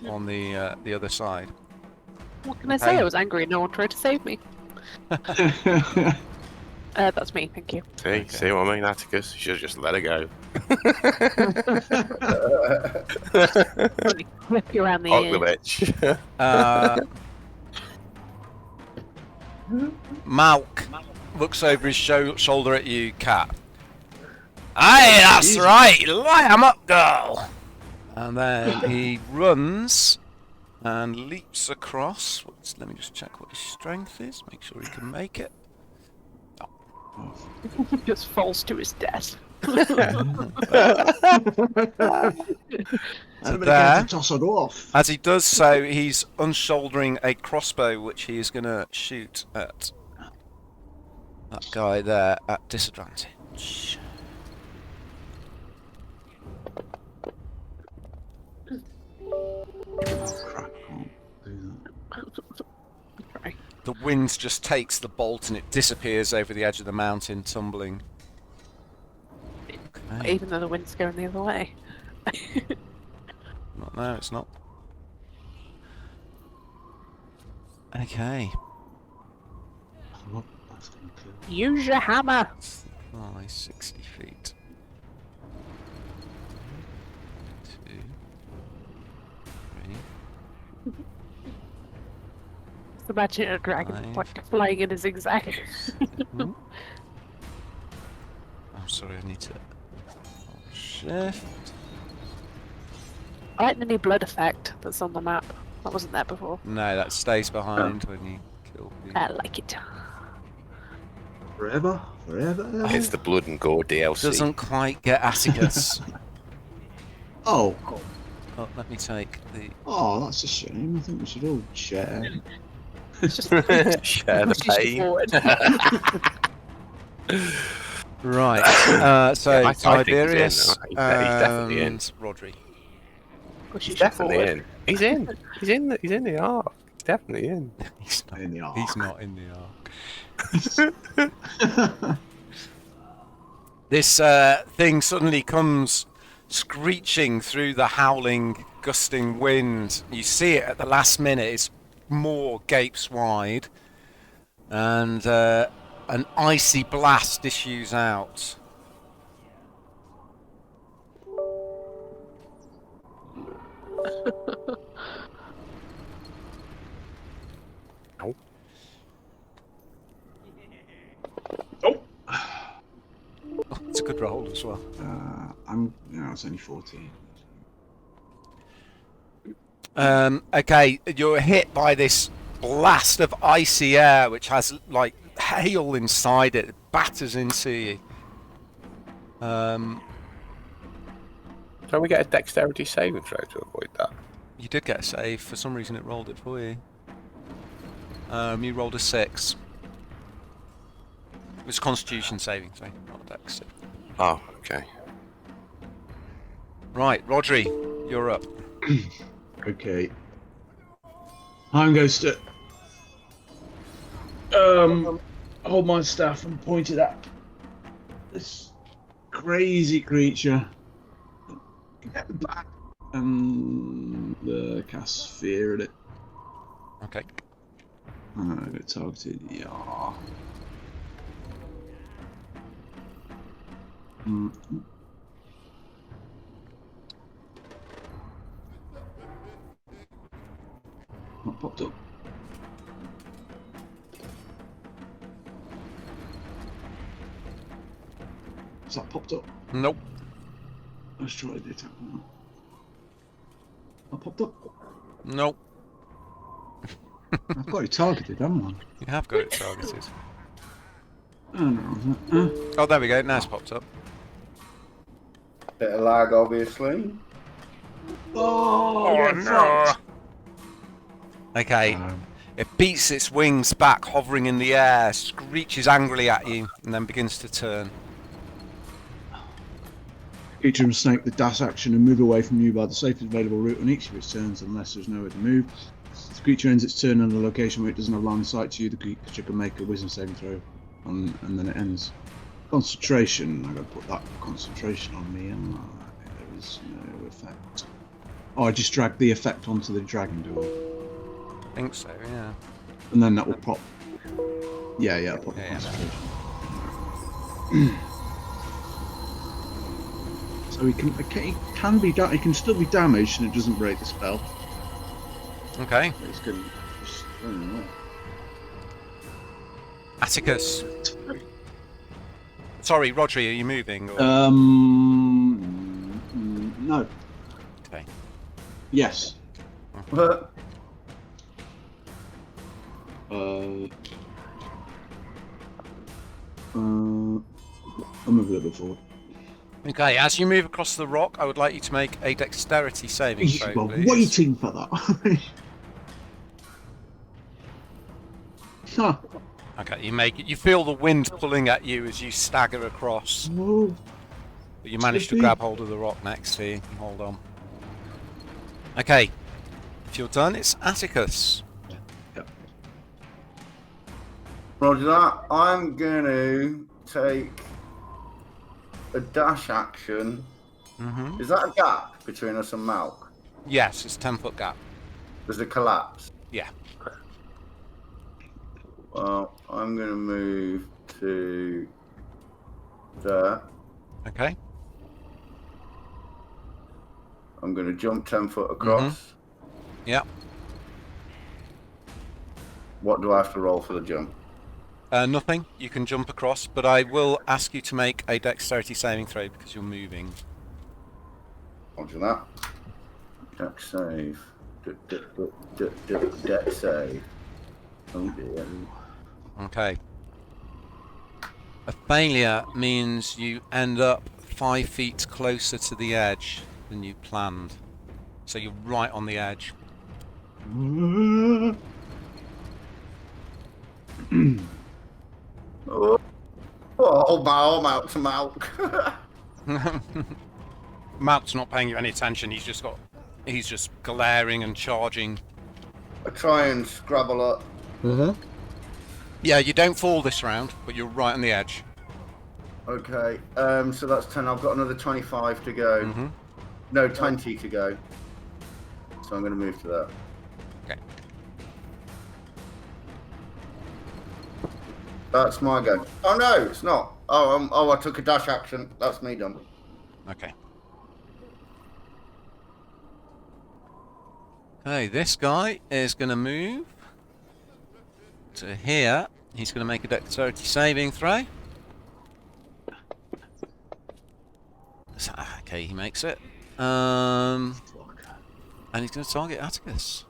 on the other side. What can I say? I was angry and no one tried to save me. That's me, thank you. See what I mean, Atticus? You should have just let it go. Let me whip you around the Fuck ear. the bitch. Malk looks over his shoulder at you, Cat. Aye, that's right. Light 'em up, girl. And then he runs and leaps across. Let me just check what his strength is. Make sure he can make it. He just falls to his death. And there. to toss it off. As he does so, he's unshouldering a crossbow, which he is going to shoot at that guy there at disadvantage. Ouch. Oh crap! Can't do that. Sorry. The wind just takes the bolt and it disappears over the edge of the mountain, tumbling. Okay. Even though the wind's going the other way. Not now, it's not. Okay. What? That's gonna kill. Use your hammer. Fly 60 feet. 2, 3. Just imagine a dragon 5. like flying in a zigzag. I'm sorry, I need to shift. I like the new blood effect that's on the map. That wasn't there before. No, that stays behind when you kill people. I like it. Forever, forever. It's the Blood and Gore DLC. Doesn't quite get Atticus. Oh, Oh, let me take the. oh, that's a shame. I think we should all share. It's just Share the pushes you pain. forward. Right. So Yeah, I think Tiberius he's in, though. He's definitely in. and Rodri. Pushes He's you definitely forward. in. He's in. He's in the arc. He's definitely in. He's not In the arc. He's not in the arc. This thing suddenly comes screeching through the howling, gusting wind. You see it at the last minute. It's more gapes wide, and an icy blast issues out. Oh, it's a good roll as well. It's only 14. Okay, you're hit by this blast of icy air, which has like hail inside it. It batters into you. Can we get a dexterity saving throw to avoid that? You did get a save. For some reason, it rolled it for you. You rolled a 6. It was Constitution saving, sorry, not a Dex. Oh, okay. Right, Rodri, you're up. Okay. I'm going to hold my staff and point it at this crazy creature. Get back and cast fear at it. Okay. Get targeted. Yeah. Not popped up. Has that popped up? Nope. Let's try the attack now. That popped up. Nope. I've got it targeted, haven't I? You have got it targeted. Oh no. Oh, there we go. Now it's popped up. Bit of lag, obviously. Oh no! Okay. It beats its wings back, hovering in the air, screeches angrily at you, and then begins to turn. Creature must take the dash action and move away from you by the safest available route on each of its turns unless there's nowhere to move. If the creature ends its turn on a location where it doesn't have line of sight to you, the creature can make a wisdom saving throw, and then it ends. Concentration. I gotta put that concentration on me, and there is no effect. Oh, I just drag the effect onto the dragon, do I? I think so, yeah. And then that will pop. Yeah, I'll pop the Yeah. concentration. So he can still be damaged and it doesn't break the spell. Okay. It's gonna just, I don't know. Atticus. Sorry, Rodri, are you moving? Or... No. Okay. Yes. I'll move a little bit forward. Okay, as you move across the rock, I would like you to make a dexterity saving You throw, were please. waiting for that. Huh. Okay, you feel the wind pulling at you as you stagger across. Whoa. But you manage to Slippy. grab hold of the rock next to you. Hold on. Okay. If you're done, it's Atticus. Roger that. I'm going to take a dash action. Mm-hmm. Is that a gap between us and Malk? Yes, it's 10-foot gap. There's a collapse. Yeah. Well, I'm going to move to there. Okay. I'm going to jump 10 foot across. Yeah. What do I have to roll for the jump? Nothing. You can jump across, but I will ask you to make a dexterity saving throw because you're moving. Roger that. Dex save. Dex save. Oh dear. Okay. A failure means you end up 5 feet closer to the edge than you planned. So you're right on the edge. Oh, my arm out to Malk. Matt's not paying you any attention. He's just glaring and charging. I try and scrabble up. Yeah, you don't fall this round, but you're right on the edge. Okay, so that's 10. I've got another 25 to go. Mm-hmm. No, 20 to go. So I'm going to move to that. Okay. That's my go. Oh no, it's not. Oh, I took a dash action. That's me done. Okay. Okay, this guy is going to move to here. He's going to make a dexterity saving throw. Okay, he makes it. And he's going to target Atticus.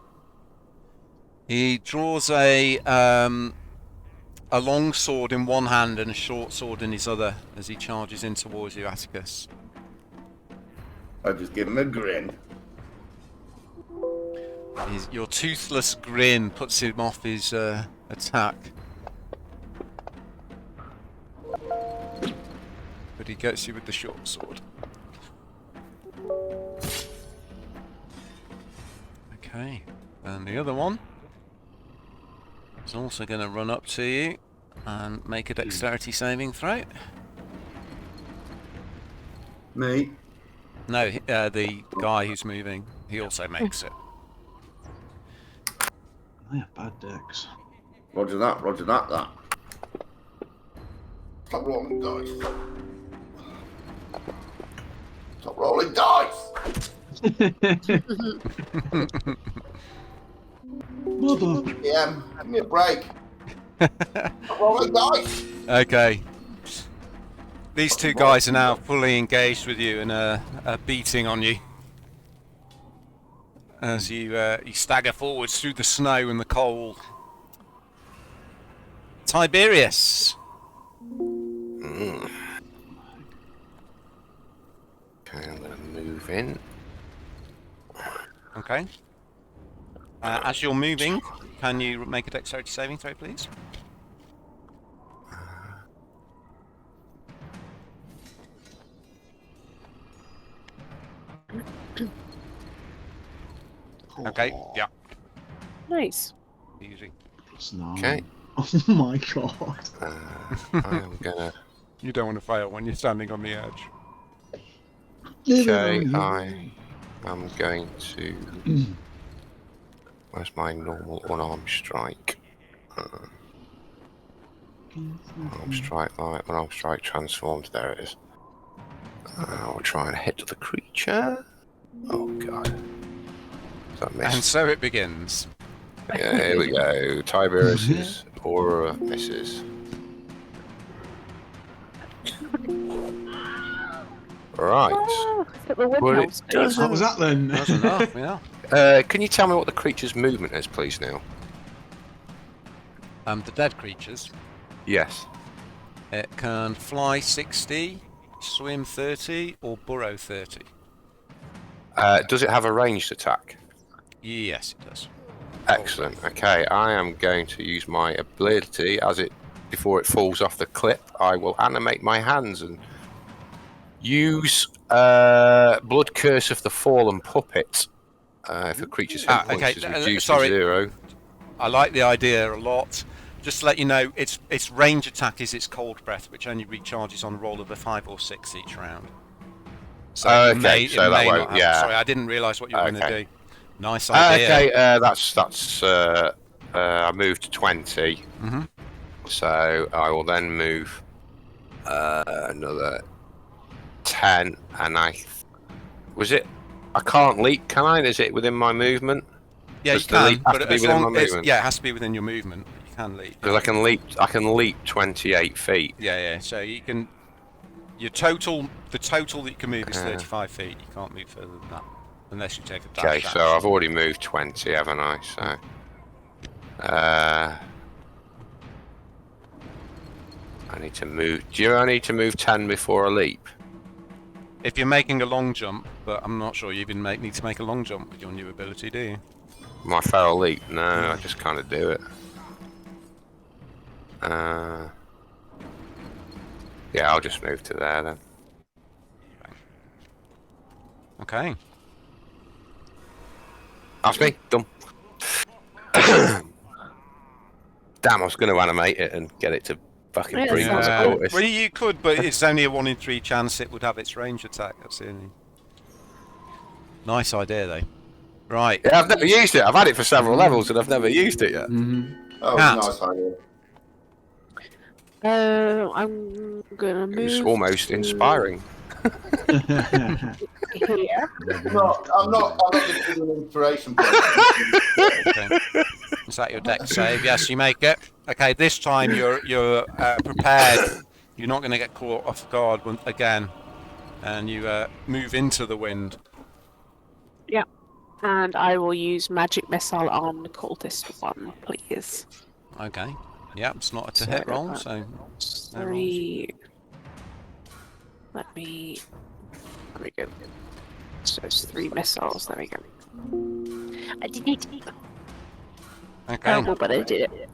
He draws a long sword in one hand and a short sword in his other as he charges in towards you, Atticus. I just give him a grin. Your toothless grin puts him off his attack. But he gets you with the short sword. Okay, and the other one is also going to run up to you and make a dexterity saving throw. Me? No, the guy who's moving, he also makes it. I have bad decks. Roger that, that. Stop rolling dice. Stop rolling dice! Mother. Yeah, give me a break. Stop rolling dice! Okay. These two guys are now fully engaged with you and are beating on you. As you stagger forwards through the snow and the cold. Tiberius. Okay, I'm going to move in. Okay. As you're moving, can you make a dexterity saving throw, please? Okay, yeah. Nice. Easy. Plus 9. Okay. Oh my god. I am going to... You don't want to fail when you're standing on the edge. Okay, I am going to... Where's my normal unarmed strike? Unarmed strike light, unarmed strike transformed, there it is. I'll try and hit the creature. Oh god. Is that miss? And so it begins. Yeah, here we go. Tiberius's aura misses. Right. Hit the wind Well, it helps, but doesn't- What was that then? That's enough, yeah. Can you tell me what the creature's movement is, please, Neil? The dead creatures. Yes. It can fly 60, swim 30, or burrow 30. Does it have a ranged attack? Yes, it does. Excellent. Okay, I am going to use my ability before it falls off the clip. I will animate my hands and use Blood Curse of the Fallen Puppet. If a creature's hit points okay, is reduced to sorry. 0. I like the idea a lot. Just to let you know, its range attack is its cold breath, which only recharges on a roll of a 5 or 6 each round. So Okay, it may so that not won't- happen. yeah. Sorry, I didn't realise what you were going to Okay. do. Nice idea. Okay, that's I moved 20. Mm-hmm. So I will then move another 10, and I can't leap, can I? Is it within my movement? Yeah, Does you the can, leap have but to be as within long my as movement? it has to be within your movement. But you can leap. Because I can leap 28 feet. Yeah. So you can. The total that you can move is 35 feet. You can't move further than that unless you take a dash Okay, action. so I've already moved 20, haven't I? So I need to move. Do I need to move 10 before I leap? If you're making a long jump, but I'm not sure you even need to make a long jump with your new ability, do you? My feral leap? No, I just kind of do it. Yeah, I'll just move to there then. Okay. That's me. Done. Damn, I was going to animate it and get it to fucking Yeah, breathe on sounds the good. tortoise. Well, you could, but it's only a 1 in 3 chance it would have its range attack. That's the only. Nice idea, though. Right. Yeah, I've never used it. I've had it for several levels and I've never used it yet. Oh, Cat. nice idea. I'm gonna move. It's almost inspiring. Here. I'm not going to do an inspiration point. Okay. Is that your deck save? Yes, you make it. Okay, this time you're prepared. You're not going to get caught off guard again, and you move into the wind. Yeah. And I will use magic missile on the cultist one, please. Okay. Yeah, it's not a to hit roll, so. no 3. There we go. So it's 3 missiles. There we go. I did it. Okay. Terrible, but I did it.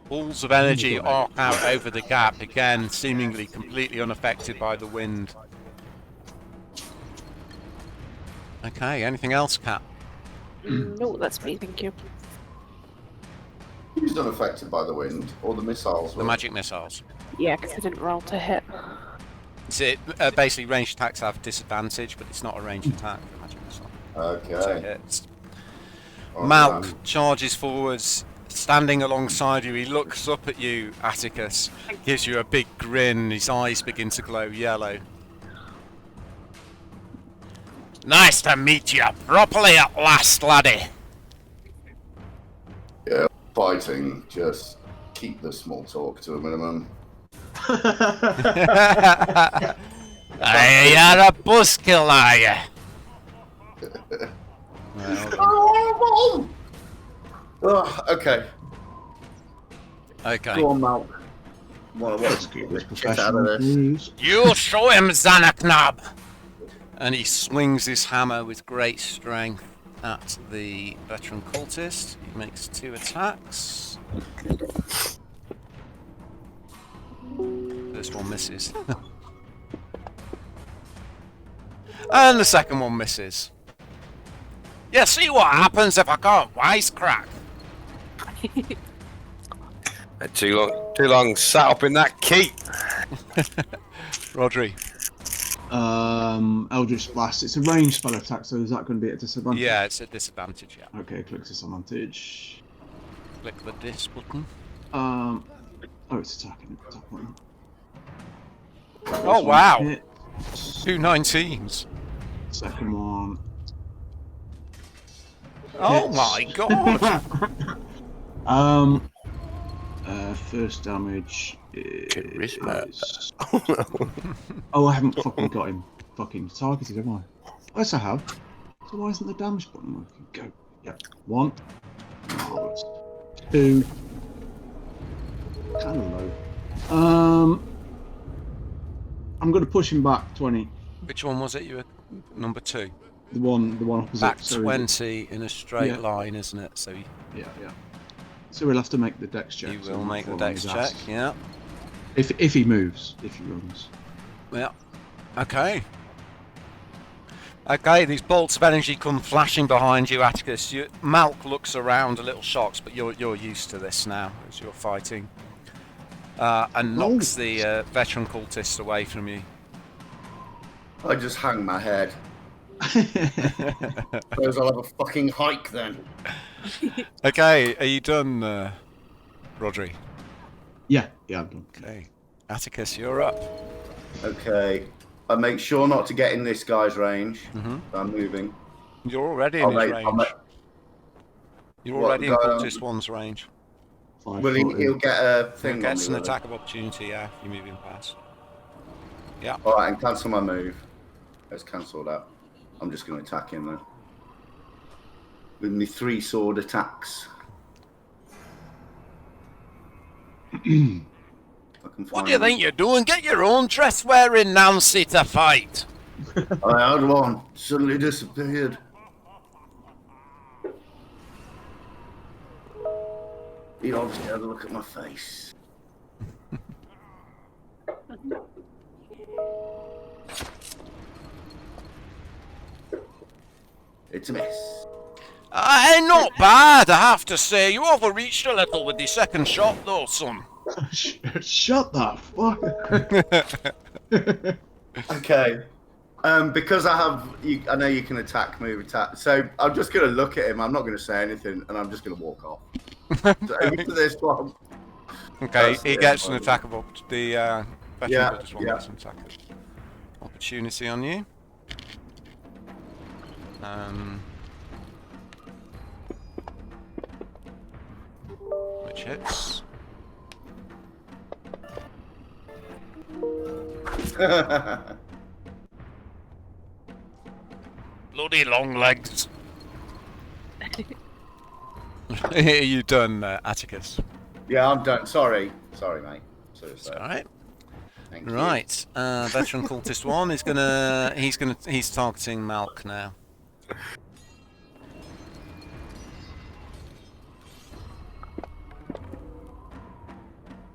Balls of energy arc out over the gap again, seemingly completely unaffected by the wind. Okay. Anything else, Cat? No, that's me. Thank you. Who's unaffected by the wind or the missiles? The magic missiles. Yeah, because I didn't roll to hit. So basically, ranged attacks have disadvantage, but it's not a ranged attack. The magic missile. So it Okay. hits. Oh, Malk man. charges forwards, standing alongside you. He looks up at you, Atticus, gives you a big grin. His eyes begin to glow yellow. Nice to meet you properly at last, laddie. Yeah, fighting. Just keep the small talk to a minimum. Aye, you're a buzzkill, are you? Okay. Okay. Go on, Malk. Let's keep this Get out of professional, this. please. You show him, Xanaknob. And he swings his hammer with great strength at the veteran cultist. He makes 2 attacks. First one misses. And the second one misses. You see what happens if I can't wisecrack? Too long sat up in that keep. Rodri. Eldritch Blast. It's a ranged spell attack, so is that going to be at disadvantage? Yeah, it's a disadvantage, yeah. Okay, click disadvantage. Click the dis button. Oh, it's attacking. Attack button. Oh, wow. Hit. 2 19s. Second one. Oh Hits. my god. First damage Charisma. is... Oh, I haven't fucking got him fucking targeted, have I? Yes, I have. So why isn't the damage button working? Go. Yep. 1. Oh, it's 2. Kind of low. I'm going to push him back 20. Which one was it? You were number 2. The one opposite. Back Sorry. 20 in a straight Yeah. line, isn't it? So Yeah. So we'll have to make the dex check. you so will we're not make the following dex his check. ass. Yeah. If he moves, if he runs. Yeah. Okay. Okay, these bolts of energy come flashing behind you, Atticus. Malk looks around a little shocked, but you're used to this now as you're fighting. And knocks the veteran cultist away from you. I just hang my head. Suppose I'll have a fucking hike then. Okay, are you done, Rodri? Yeah, I'm done. Okay. Atticus, you're up. Okay. I make sure not to get in this guy's range. Mm-hmm. I'm moving. You're already in his range. You're What, already in guy cultist one's range. 5 Will foot. he'll get a He thing on gets me, an will he? attack of opportunity, yeah, if you're moving past. Yeah. Alright, and cancel my move. Let's cancel that. I'm just going to attack him then. With me 3 sword attacks. What do you think you're doing? Get your own dress-wearing Nancy to fight. I had one. Suddenly disappeared. He obviously had a look at my face. It's a miss. Not bad, I have to say. You overreached a little with the second shot, though, son. Shut that fuck. Okay. Because I know you can attack, move, attack. So I'm just going to look at him. I'm not going to say anything, and I'm just going to walk off. So over to this one. Okay, That's he it, gets an right. attack of the veteran Yeah, cultist one yeah. gets an attack of opportunity on you. Which hits. Bloody long legs. Are you done, Atticus? Yeah, I'm done. Sorry, mate. Seriously. Alright. Thank you. Right. Veteran cultist one is he's targeting Malk now.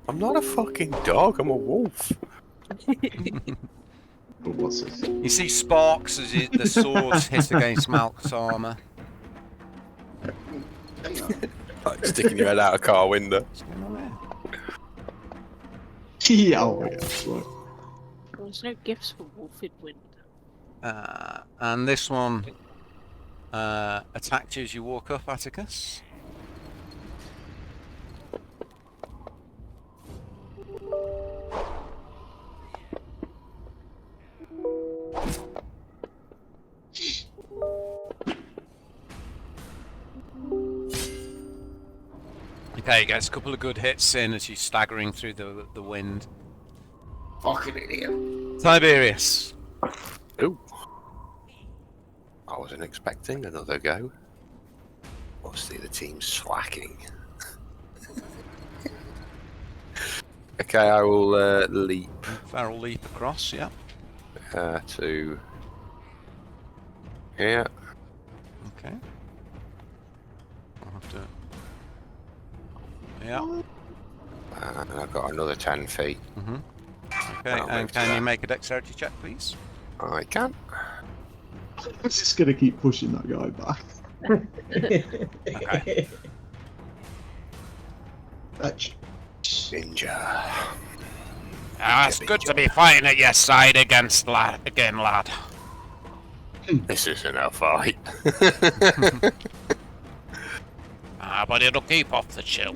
I'm not a fucking dog, I'm a wolf. But what's this? You see sparks as the swords hit against Malk's armour. Hang on. Like sticking your head out a car window. Yeah, oh yeah, that's right. There's no gifts for Wolfid Wind. And this one attacked you as you walk up, Atticus. Okay, gets a couple of good hits in as you're staggering through the wind. Fucking idiot. Tiberius. Ooh. I wasn't expecting another go. Mostly the team's slacking. Okay, I will leap Feral leap across, yeah. to here. Okay. I'll have to... Yeah. And I've got another 10 feet. Okay, I'll and move to can you that. make a dexterity check, please? I can. I'm just gonna keep pushing that guy back. Okay. Fetch. Ninja. It's good to be fighting at your side again, lad. This isn't a fight. But it'll keep off the chill.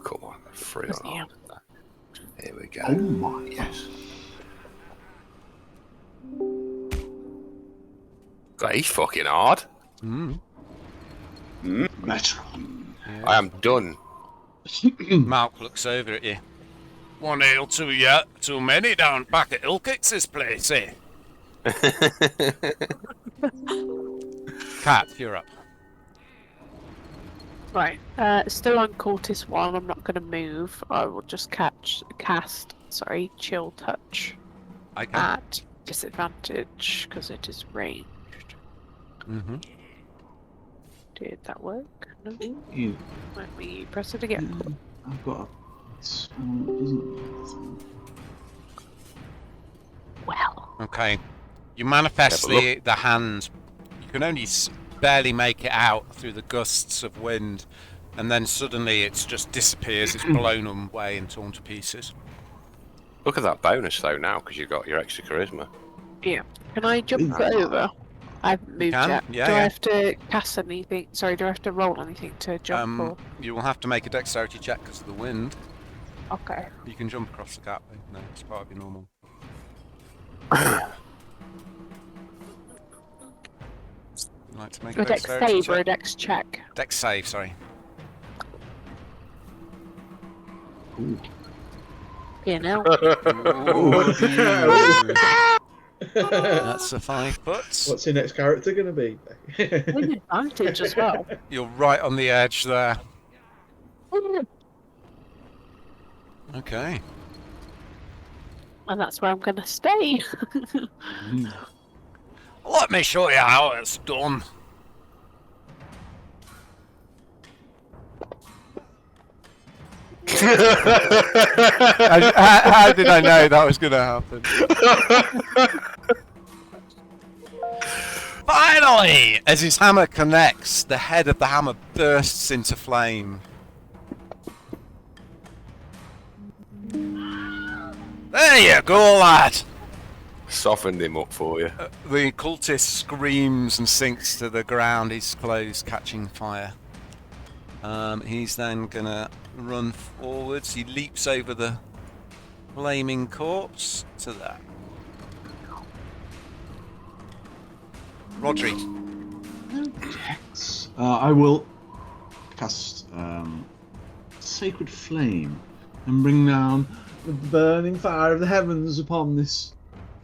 Come on, free on. Here we go. Oh my. Yes. God, he's fucking hard. Veteran. I am done. Malk looks over at you. One ale too yet. Too many down back at Ilkix's place, eh? Cat, you're up. Right. Still on Cultist 1. I'm not going to move. I will just cast. Sorry, Chill Touch Okay. at disadvantage because it is ranged. Mm-hmm. Did that work? No. You, Let me press it again. I've got a small. It doesn't. Well. Okay. You manifest Yeah, but the hand. You can only barely make it out through the gusts of wind, and then suddenly it just disappears. It's blown away and torn to pieces. Look at that bonus though now because you've got your extra charisma. Yeah. Can I jump over? I haven't moved can, yet. yeah, do I yeah. have to cast anything? Sorry, do I have to roll anything to jump? Or... You will have to make a dexterity check because of the wind. Okay. You can jump across the gap, though. No, it's part of your normal. You'd like to make a A dex dexterity save or a check? dex check? Dex save, sorry. Ooh. Yeah, now. That's a 5 foot. What's your next character going to be? With advantage as well. You're right on the edge there. Okay. And that's where I'm going to stay. Let me show you how it's done. How did I know that was going to happen? Finally! As his hammer connects, the head of the hammer bursts into flame. There you go, lad! Softened him up for you. The cultist screams and sinks to the ground, his clothes catching fire. He's then gonna run forwards. He leaps over the flaming corpse to that. Rodri. I will cast Sacred Flame and bring down the burning fire of the heavens upon this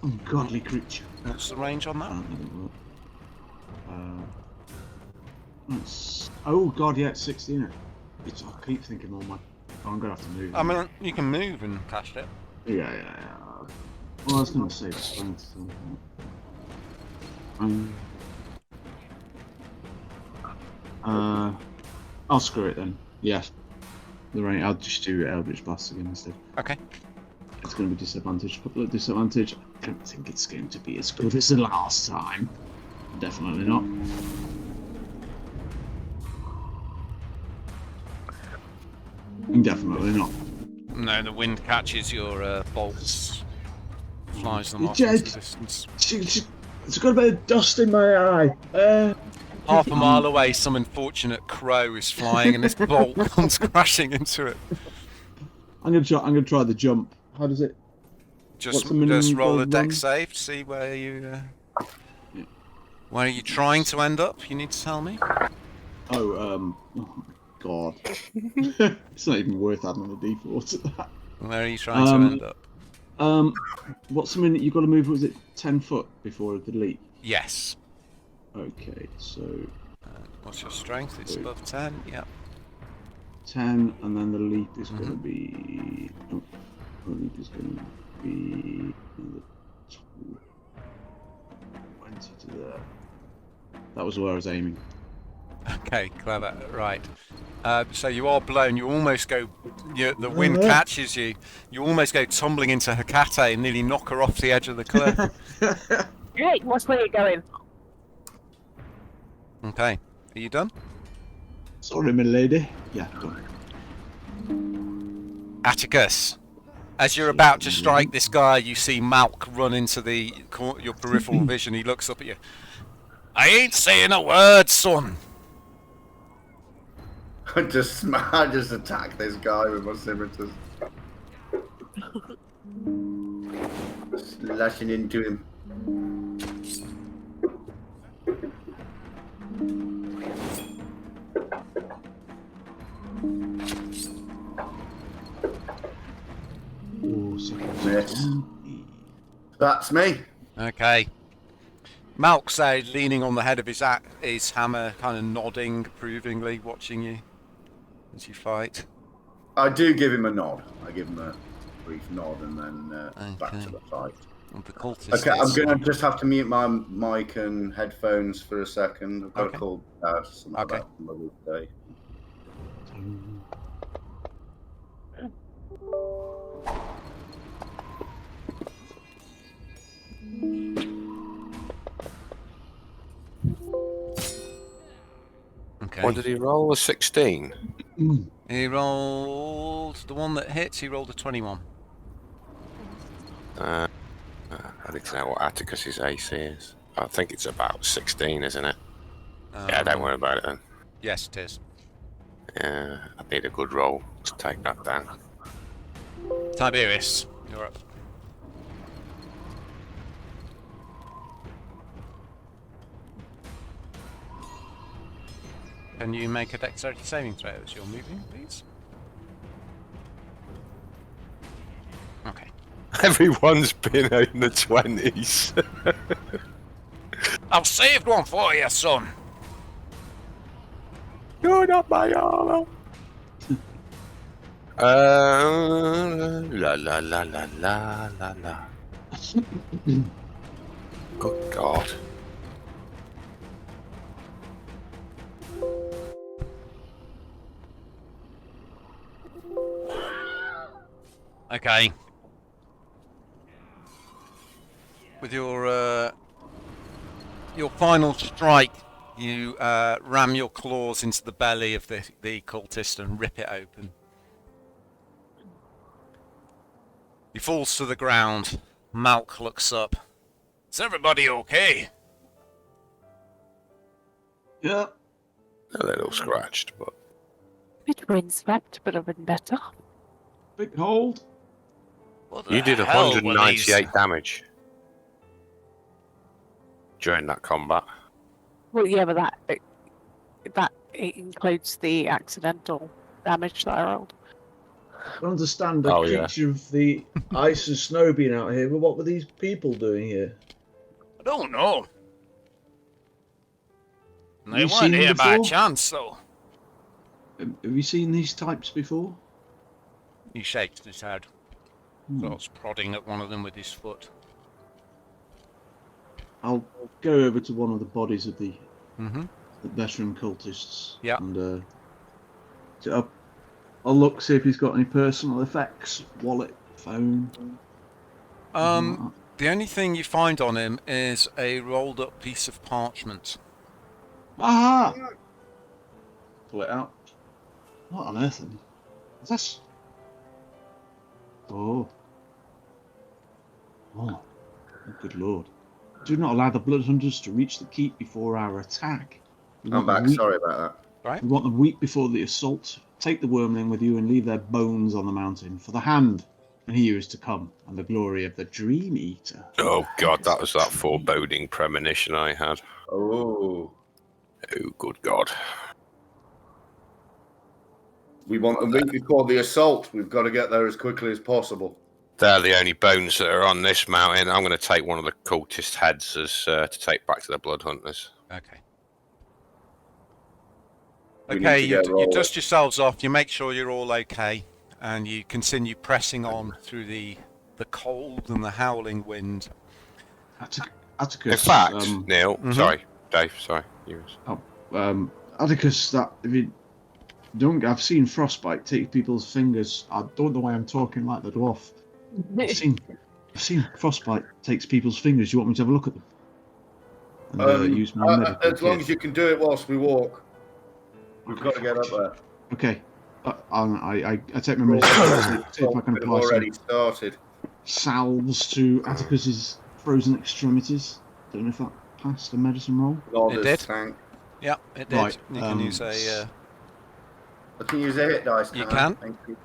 ungodly creature. What's the range on that? Oh god, yeah, it's 16. I keep thinking, oh my, I'm gonna have to move. I mean, you can move and cast it. Yeah. Well, I was gonna say strength. I'll screw it then. Yeah. The range. I'll just do Eldritch Blast again instead. Okay. It's going to be disadvantage. Couple of disadvantage. I don't think it's going to be as good as the last time. Definitely not. Definitely not. No, the wind catches your bolts, flies them You off into just- the distance. It's got a bit of dust in my eye. Half a mile away, some unfortunate crow is flying, and this bolt comes crashing into it. I'm gonna try the jump. How does it? Just What's the minimum roll a gold dex one? save to see where you. Where are you trying to end up? You need to tell me. Oh my god. It's not even worth adding a d4 to that. Where are you trying to end up? What's the minute you got to move? Was it 10 foot before the leap? Yes. Okay, so What's your strength? It's above 10. Yep. 10, and then the leap is going to be. Oh, the leap is going to be another 20 to there. That was where I was aiming. Okay, clever. Right. So you are blown. You almost go. The wind catches you. You almost go tumbling into Hecate and nearly knock her off the edge of the cliff. Hey, what's where you're going? Okay. Are you done? Sorry, my lady. Yeah, done. Atticus. As you're about to strike this guy, you see Malk run into your peripheral vision. He looks up at you. I ain't saying a word, son. I just attack this guy with my scimitars. Slashing into him. Oh, Yes. That's me. Okay. Malk's leaning on the head of his hammer, kind of nodding approvingly, watching you. as you fight. I do give him a nod. I give him a brief nod and then back to the fight. And the cultist Okay, I'm is- going to just have to mute my mic and headphones for a second. I've got Okay. a call something Okay. about Mother's Day. Okay. What did he roll? A 16? He rolled the one that hits. He rolled a 21. I need to know what Atticus's AC is. I think it's about 16, isn't it? Yeah, don't worry about it then. Yes, it is. Yeah, I need a good roll to take that down. Tiberius, you're up. Can you make a dexterity saving throw as you're moving, please? Okay. Everyone's been in the 20s. I've saved one for you, son. You're not my armor. La la la la la la la. Good God. Okay. With your final strike, you ram your claws into the belly of the cultist and rip it open. He falls to the ground. Malk looks up. Is everybody okay? Yeah. A little scratched, but Bit windswept, but I've been better. Big hold. What you the did hell were 198 these- damage during that combat. Well, yeah, but that it includes the accidental damage that I rolled. I understand the Oh, yeah. creature of the ice and snow being out here, but what were these people doing here? I don't know. They you weren't seen them here by before? chance, though. Have you seen these types before? He shakes his head. Starts prodding at one of them with his foot. I'll go over to one of the bodies of the Mm-hmm. veteran cultists. Yeah. And I'll look, see if he's got any personal effects, wallet, phone. The only thing you find on him is a rolled up piece of parchment. Aha! Pull it out. What on earth? Is this? Oh. Oh. Good lord. Do not allow the Bloodhunters to reach the keep before our attack. I'm back. Sorry about Right? We want them weak before the assault. Take the wormling with you and leave their bones on the mountain for the hand and he who is to come, and the glory of the Dream Eater. Oh God, that was that foreboding premonition I had. that. Oh. Oh, good God. We want them week before the assault. We've got to get there as quickly as possible. They're the only bones that are on this mountain. I'm going to take one of the cultist heads as to take back to the Bloodhunters. Okay. We need Okay, to you get rolling. dust yourselves off, you make sure you're all okay, and you continue pressing on through the cold and the howling wind. Atticus. In fact, Neil, Mhm. sorry, Dave, sorry. Atticus, that if you don't, I've seen frostbite take people's fingers. I don't know why I'm talking like the dwarf. I've seen frostbite takes people's fingers. You want me to have a look at them? And use my medical as long kit? as you can do it whilst we walk. We've got to get up there. Okay. I take my medicine. See if I can We've apply already some started. salves to Atticus's frozen extremities. Don't know if that passed the medicine roll. Lord did. Tank. Yeah, it did. Right, You can use a... I can use a hit dice. You I? can. Thank you.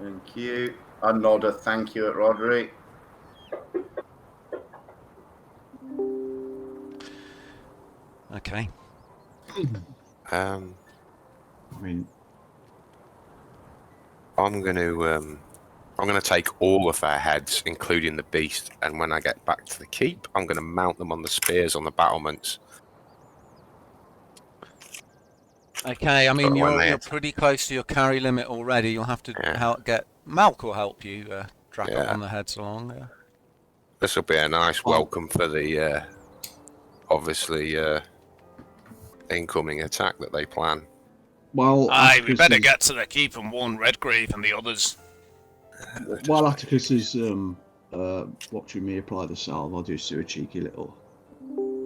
Thank you. I nod a thank you at Rodri. Okay. I mean, I'm going to take all of their heads, including the beast, and when I get back to the keep, I'm going to mount them on the spears on the battlements. Okay, I mean, But when you're they- pretty close to your carry limit already. You'll have to Yeah. Malk will help you drag up Yeah. on the heads along. This will be a nice welcome for the obviously incoming attack that they plan. While Aye, we better Atticus get to the keep and warn Redgrave and the others. while Atticus is watching me apply the salve, I'll just do a cheeky little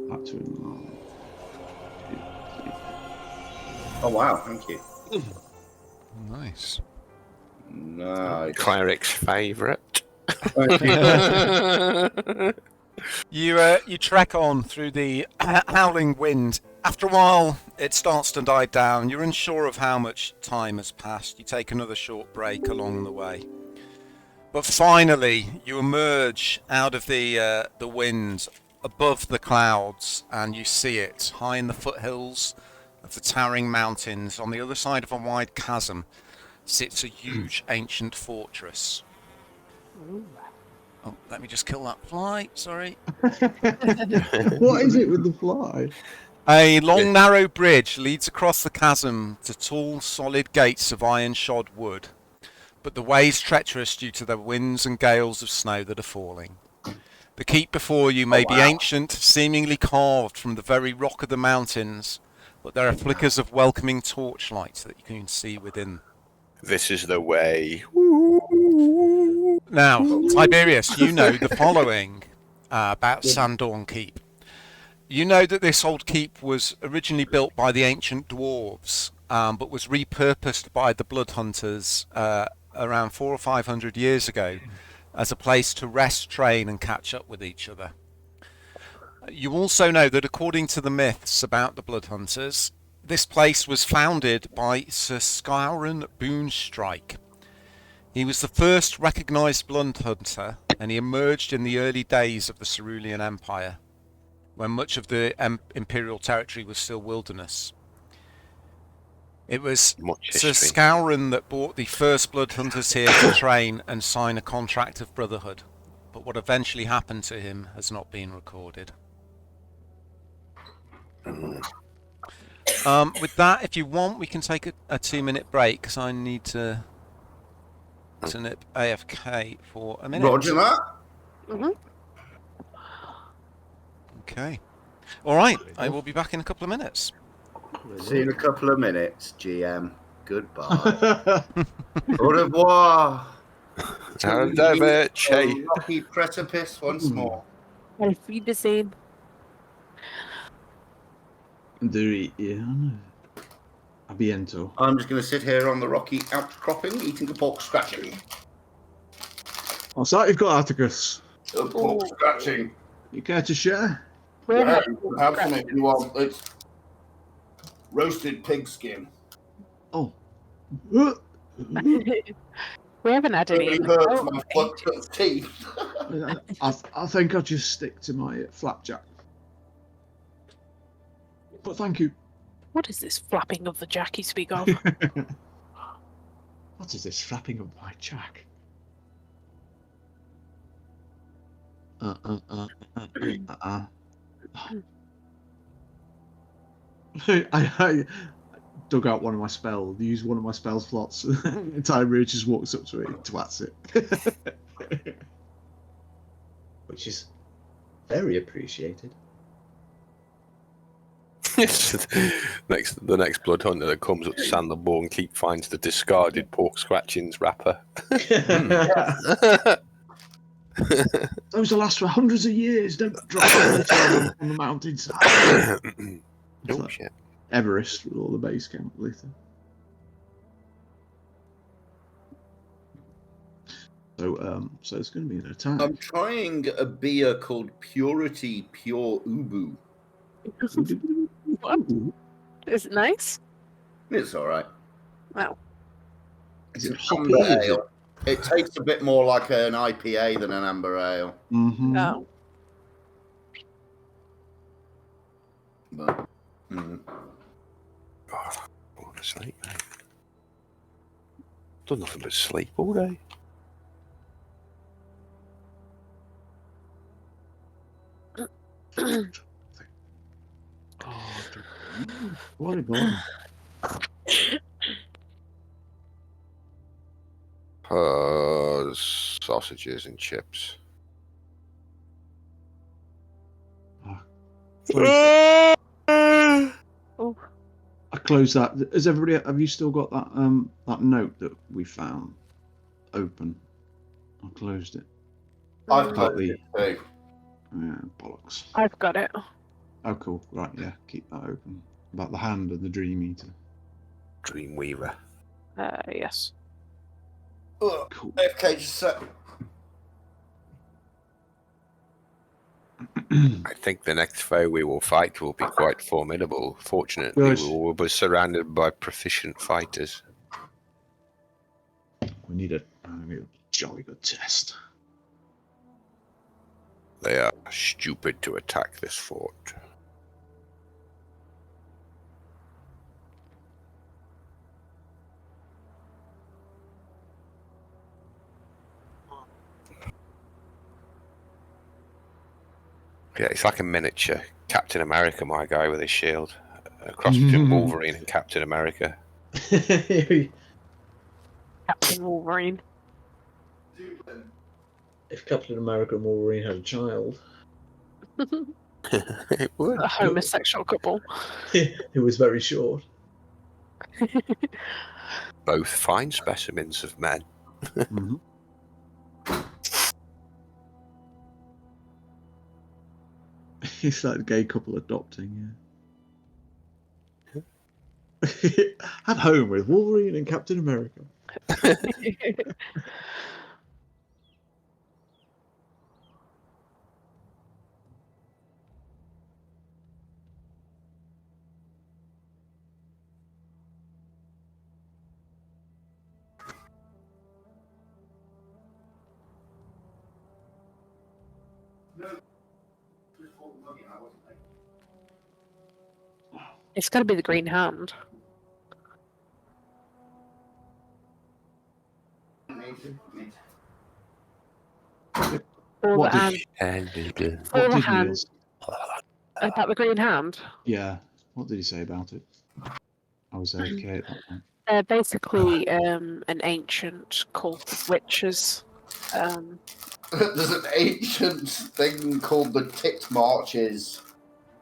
back to him. 1, 2, 3. Oh wow, thank you. Nice. Nice. Cleric's favourite. You trek on through the howling wind. After a while, it starts to die down. You're unsure of how much time has passed. You take another short break along the way. But finally, you emerge out of the wind above the clouds, and you see it high in the foothills of the towering mountains. On the other side of a wide chasm sits a huge ancient fortress. Oh, let me just kill that fly. Sorry. What is it with the fly? A long, narrow bridge leads across the chasm to tall, solid gates of iron-shod wood, but the way is treacherous due to the winds and gales of snow that are falling. The keep before you may be ancient, seemingly carved from the very rock of the mountains, but there are flickers of welcoming torchlight that you can see within. This is the way. Now, Tiberius, you know the following about Sandorn Keep. You know that this old keep was originally built by the ancient dwarves, but was repurposed by the blood hunters around 400 or 500 years ago as a place to rest, train, and catch up with each other. You also know that according to the myths about the blood hunters, this place was founded by Sir Skowron Boonstrike. He was the first recognised blood hunter, and he emerged in the early days of the Cerulean Empire, when much of the imperial territory was still wilderness. It was Much Sir history. Skowron that brought the first blood hunters here to train and sign a contract of brotherhood, but what eventually happened to him has not been recorded. With that, if you want, we can take a 2-minute break, because I need to nip AFK for a minute. Roger that. Okay. All right, I will be back in a couple of minutes. See you in a couple of minutes, GM. Goodbye. Au revoir. Arrivederci. Rocky precipice once more. Auf Wiedersehen. A biento. I'm just going to sit here on the rocky outcropping, eating a pork scratching. Oh, so you've got Atticus. A pork scratching. You care to share? Yeah, you can have some if you want. It's roasted pig skin. Oh. We haven't had any. Really hurts my fucked up teeth. I think I'll just stick to my flapjack. But thank you. What is this flapping of the jack you speak of? What is this flapping of my jack? I dug out one of my spells, used one of my spell slots, and Tiberius just walks up to it and twats it. Which is very appreciated. The next blood hunter that comes up to Sandorn Keep finds the discarded pork scratchings wrapper. Those will last for hundreds of years. Don't drop them on the mountainside. Oh shit. Everest with all the base camp later. So it's going to be an attack. I'm trying a beer called Purity Pure Ubu. What? Is it nice? It's all right. Wow. Is it It's hoppy? amber ale. It tastes a bit more like an IPA than an amber ale. Mm-hmm. Oh. But, Going to sleep, mate. Done nothing but sleep all day. What a god. Sausages and chips. Close, Oh, I closed that. Has everybody? Have you still got that that note that we found open? I closed it. I've About closed the it too. bollocks. I've got it. Oh, cool. Right, yeah, keep that open. About the hand of the Dream Eater. Dreamweaver. Yes. Ugh, Cool. AFK just set. I think the next foe we will fight will be quite formidable. Fortunately, Good. we will be surrounded by proficient fighters. We need a jolly good test. They are stupid to attack this fort. Yeah, it's like a miniature Captain America, my guy with his shield. A cross between Wolverine and Captain America. Captain Wolverine. If Captain America and Wolverine had a child, It would. A homosexual couple. it was very short. Both fine specimens of men. Mm-hmm. It's like a gay couple adopting, yeah. At home with Wolverine and Captain America. It's got to be the Green Hand. Or What the did- hand. What Or the did hand. Niels? About the Green Hand. Yeah. What did he say about it? I was okay at that point. They're basically an ancient cult of witches. There's an ancient thing called the Tit Marches,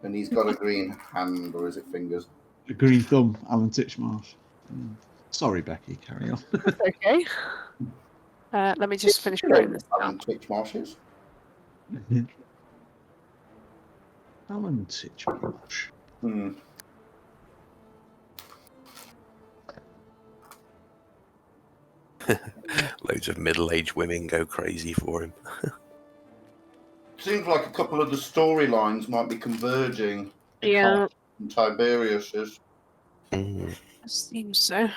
and he's got a green hand, or is it fingers? A green thumb, Alan Titchmarsh. Sorry, Becky, carry on. That's okay. Let me just finish writing this down. Alan Titchmarshes. Alan Titchmarsh. Hmm. Loads of middle-aged women go crazy for him. Seems like a couple of the storylines might be converging. Yeah, And Tiberius is. Mm. it seems so.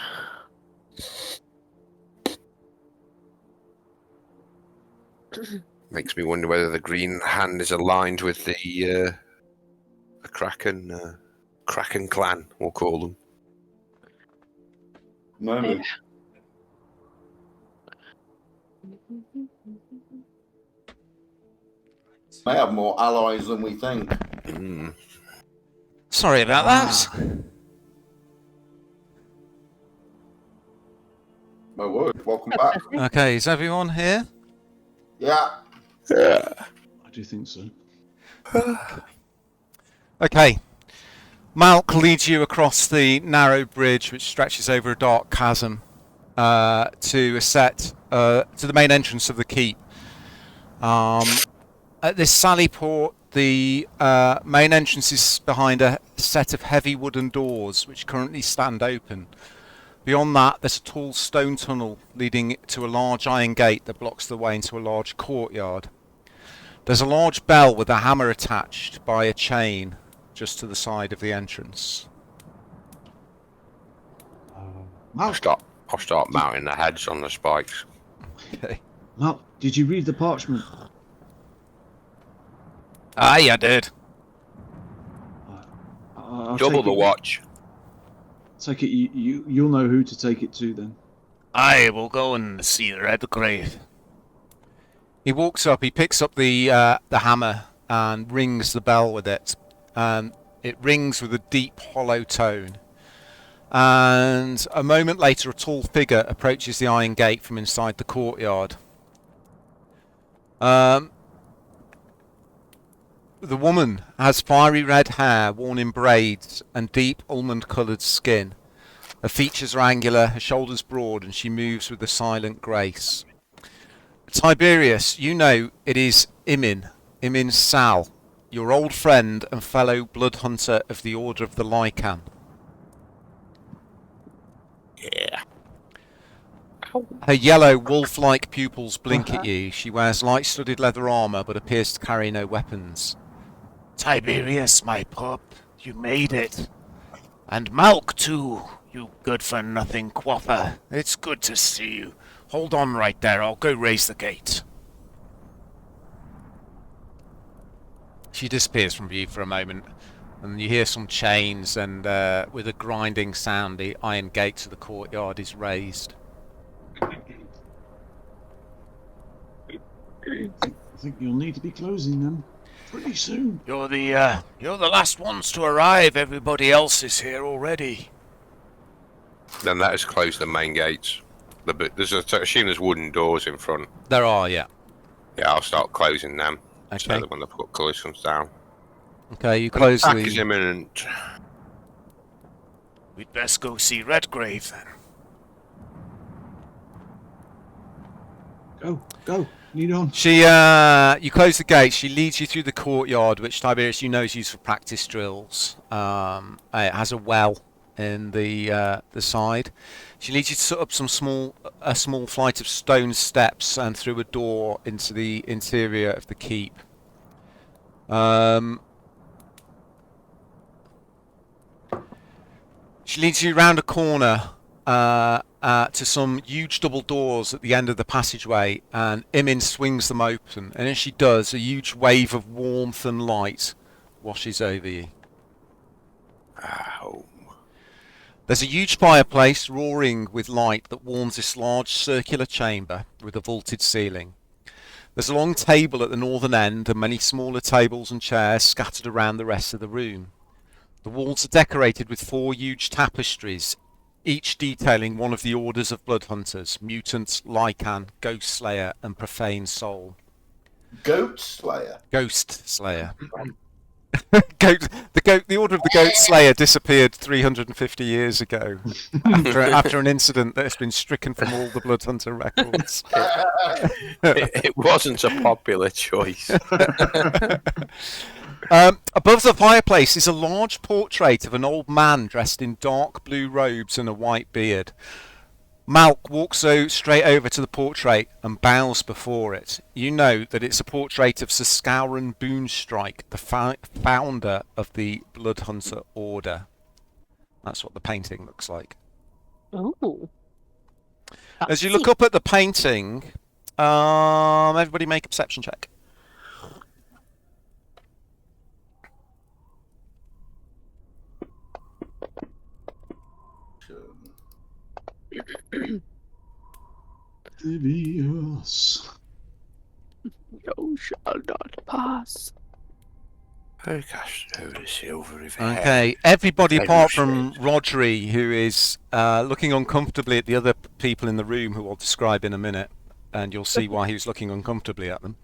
Makes me wonder whether the Green Hand is aligned with the Kraken clan, we'll call them. Maybe. May have more allies than we think. Mm. Sorry about that. No worries. Welcome back. Okay, is everyone here? Yeah. I do think so. Okay. Malk leads you across the narrow bridge which stretches over a dark chasm to the main entrance of the keep. At this sally port, the main entrance is behind a set of heavy wooden doors which currently stand open. Beyond that, there's a tall stone tunnel leading to a large iron gate that blocks the way into a large courtyard. There's a large bell with a hammer attached by a chain just to the side of the entrance. I'll start mounting the heads on the spikes. Okay. Mal, did you read the parchment? Aye, I did. I'll Double take the it- watch. Take it. You'll know who to take it to then. I will go and see the Red Grave. He walks up, he picks up the hammer and rings the bell with it. It rings with a deep, hollow tone. And a moment later, a tall figure approaches the iron gate from inside the courtyard. The woman has fiery red hair worn in braids and deep almond-coloured skin. Her features are angular, her shoulders broad, and she moves with a silent grace. Tiberius, you know it is Imin Sal, your old friend and fellow blood hunter of the Order of the Lycan. Yeah. Her yellow, wolf-like pupils blink at you. She wears light-studded leather armour, but appears to carry no weapons. Tiberius, my pup, you made it. And Malk, too, you good-for-nothing quaffer. It's good to see you. Hold on right there, I'll go raise the gate. She disappears from view for a moment, and you hear some chains, and with a grinding sound, the iron gate to the courtyard is raised. I think you'll need to be closing them pretty soon. You're the last ones to arrive. Everybody else is here already. Then let us close the main gates. There's I assume there's wooden doors in front. There are, yeah. Yeah, I'll start closing them. Okay. So that when the colours comes down. Okay, you close Attack is the... imminent. We'd best go see Redgrave then. Go. Lead on. You close the gate. She leads you through the courtyard, which Tiberius, you know, is used for practice drills. It has a well in the side. She leads you to up a small flight of stone steps and through a door into the interior of the keep. She leads you round a corner to some huge double doors at the end of the passageway, and Imin swings them open, and as she does, a huge wave of warmth and light washes over you. Ow. There's a huge fireplace roaring with light that warms this large circular chamber with a vaulted ceiling. There's a long table at the northern end and many smaller tables and chairs scattered around the rest of the room. The walls are decorated with 4 huge tapestries, each detailing one of the orders of blood hunters: Mutant, Lycan, Ghost Slayer, and Profane Soul. Goat Slayer? Ghost Slayer. The Order of the Goat Slayer disappeared 350 years ago after an incident that has been stricken from all the blood hunter records. It wasn't a popular choice. Above the fireplace is a large portrait of an old man dressed in dark blue robes and a white beard. Malk walks straight over to the portrait and bows before it. You know that it's a portrait of Sir Scouran Boonstrike, the founder of the Blood Hunter Order. That's what the painting looks like. Ooh. As you look up at the painting, everybody make a perception check. Tiberius. You shall not pass. Okay, everybody apart from Rodri, who is looking uncomfortably at the other people in the room, who I'll describe in a minute, and you'll see why he was looking uncomfortably at them.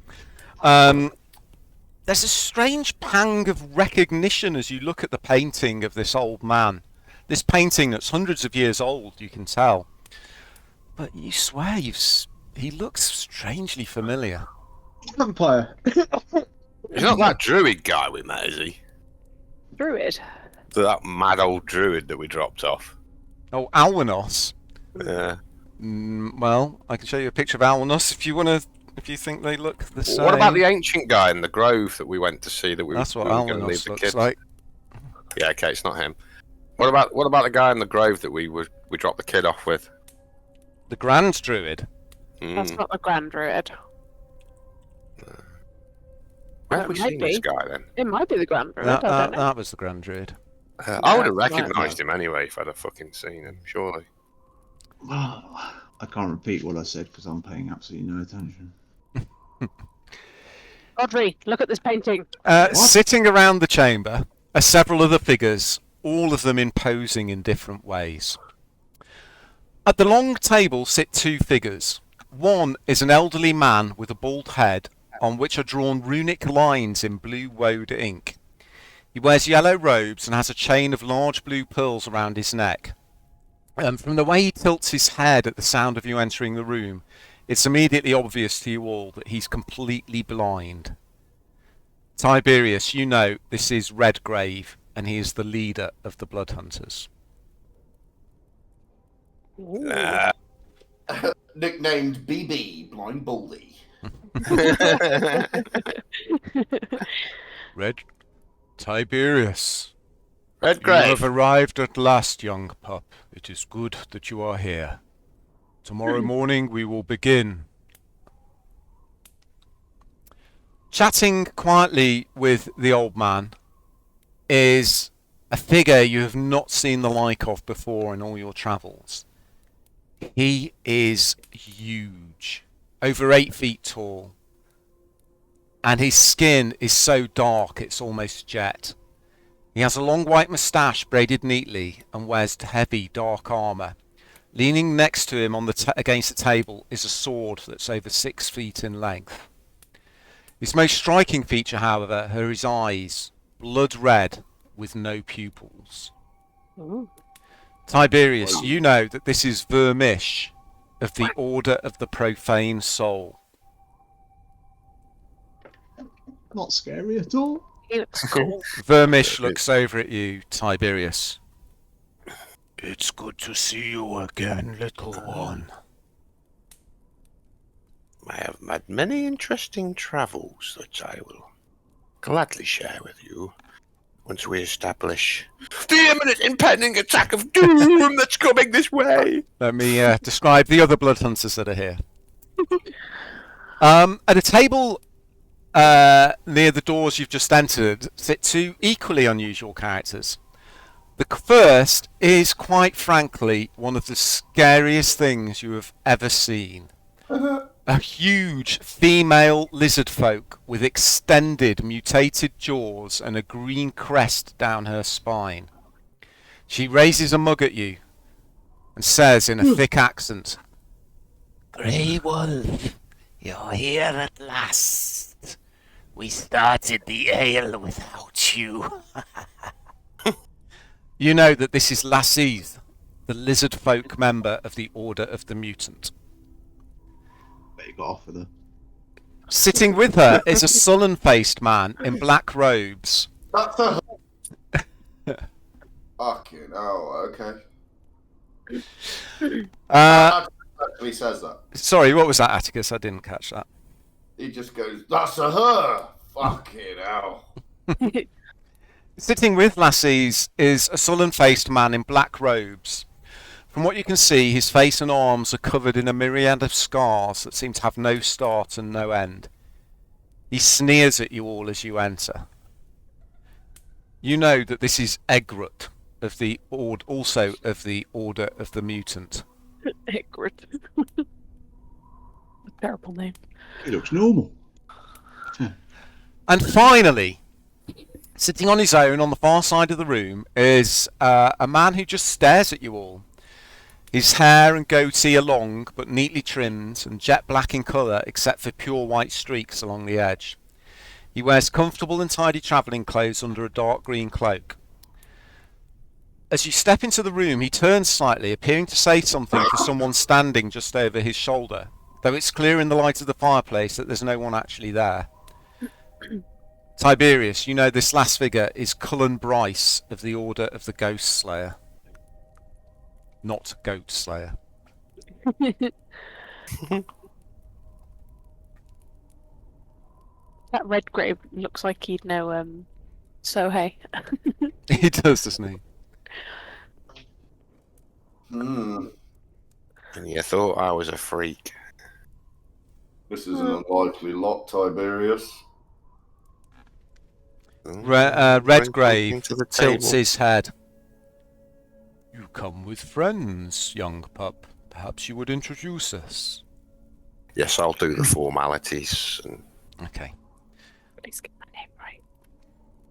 There's a strange pang of recognition as you look at the painting of this old man. This painting that's hundreds of years old, you can tell. But you swear he looks strangely familiar. Vampire. He's not that druid guy we met, is he? Druid. That mad old druid that we dropped off. Oh, Alwanos. Yeah. Well, I can show you a picture of Alwanos if you think they look the same. What about the ancient guy in the grove that we went to see? That's what Alwanos Alwanos looks like. Yeah, okay, it's not him. What about the guy in the grove that we dropped the kid off with? The Grand Druid. That's not the Grand Druid. Where have we It might seen this be. guy then? It might be the Grand Druid. I don't know. That was the Grand Druid. I would have That's right. recognised him anyway if I'd have fucking seen him, surely. Well, I can't repeat what I said because I'm paying absolutely no attention. Audrey, look at this painting. Sitting around the chamber are several other figures, all of them imposing in different ways. At the long table sit two figures. One is an elderly man with a bald head on which are drawn runic lines in blue woad ink. He wears yellow robes and has a chain of large blue pearls around his neck. From the way he tilts his head at the sound of you entering the room, it's immediately obvious to you all that he's completely blind. Tiberius, you know this is Redgrave, and he is the leader of the Blood Hunters. Nicknamed BB, Blind Baldy. Tiberius. Redgrave. You have arrived at last, young pup. It is good that you are here. Tomorrow morning we will begin. Chatting quietly with the old man is a figure you have not seen the like of before in all your travels. He is huge, over 8 feet tall, and his skin is so dark it's almost jet. He has a long white moustache braided neatly and wears heavy dark armour. Leaning next to him on against the table is a sword that's over 6 feet in length. His most striking feature, however, are his eyes, blood red with no pupils. Ooh. Tiberius, you know that this is Vermish of the Order of the Profane Soul. Not scary at all. He looks cool. Vermish looks over at you, Tiberius. It's good to see you again, little one. I have had many interesting travels that I will gladly share with you once we establish the imminent impending attack of doom that's coming this way. Let me describe the other blood hunters that are here. At a table near the doors you've just entered sit two equally unusual characters. The first is, quite frankly, one of the scariest things you have ever seen. A huge female lizard folk with extended mutated jaws and a green crest down her spine. She raises a mug at you and says in a thick accent, Grey Wolf, you're here at last. We started the ale without you. you know that this is Lassith, the lizard folk member of the Order of the Mutant. Bet you got off with her. Sitting with her is a sullen-faced man in black robes. That's a... Fucking hell, okay. He says that. Sorry, what was that, Atticus? I didn't catch that. He just goes, that's a her! Fucking hell. Sitting with Lassie's is a sullen-faced man in black robes. From what you can see, his face and arms are covered in a myriad of scars that seem to have no start and no end. He sneers at you all as you enter. You know that this is Egrut, also of the Order of the Mutant. Egbert. Terrible name. He looks normal. And finally, sitting on his own on the far side of the room is a man who just stares at you all. His hair and goatee are long but neatly trimmed and jet black in colour except for pure white streaks along the edge. He wears comfortable and tidy travelling clothes under a dark green cloak. As you step into the room, he turns slightly, appearing to say something to someone standing just over his shoulder, though it's clear in the light of the fireplace that there's no one actually there. Tiberius, you know this last figure is Cullen Bryce of the Order of the Ghost Slayer. Not Goat Slayer. That Redgrave looks like he'd know, so hey. He does, doesn't he? Hmm. And you thought I was a freak. This is an unlikely lot, Tiberius. Redgrave To the tilts table. his head. You come with friends, young pup. Perhaps you would introduce us. Yes, I'll do the formalities. And Okay. Please get my name right.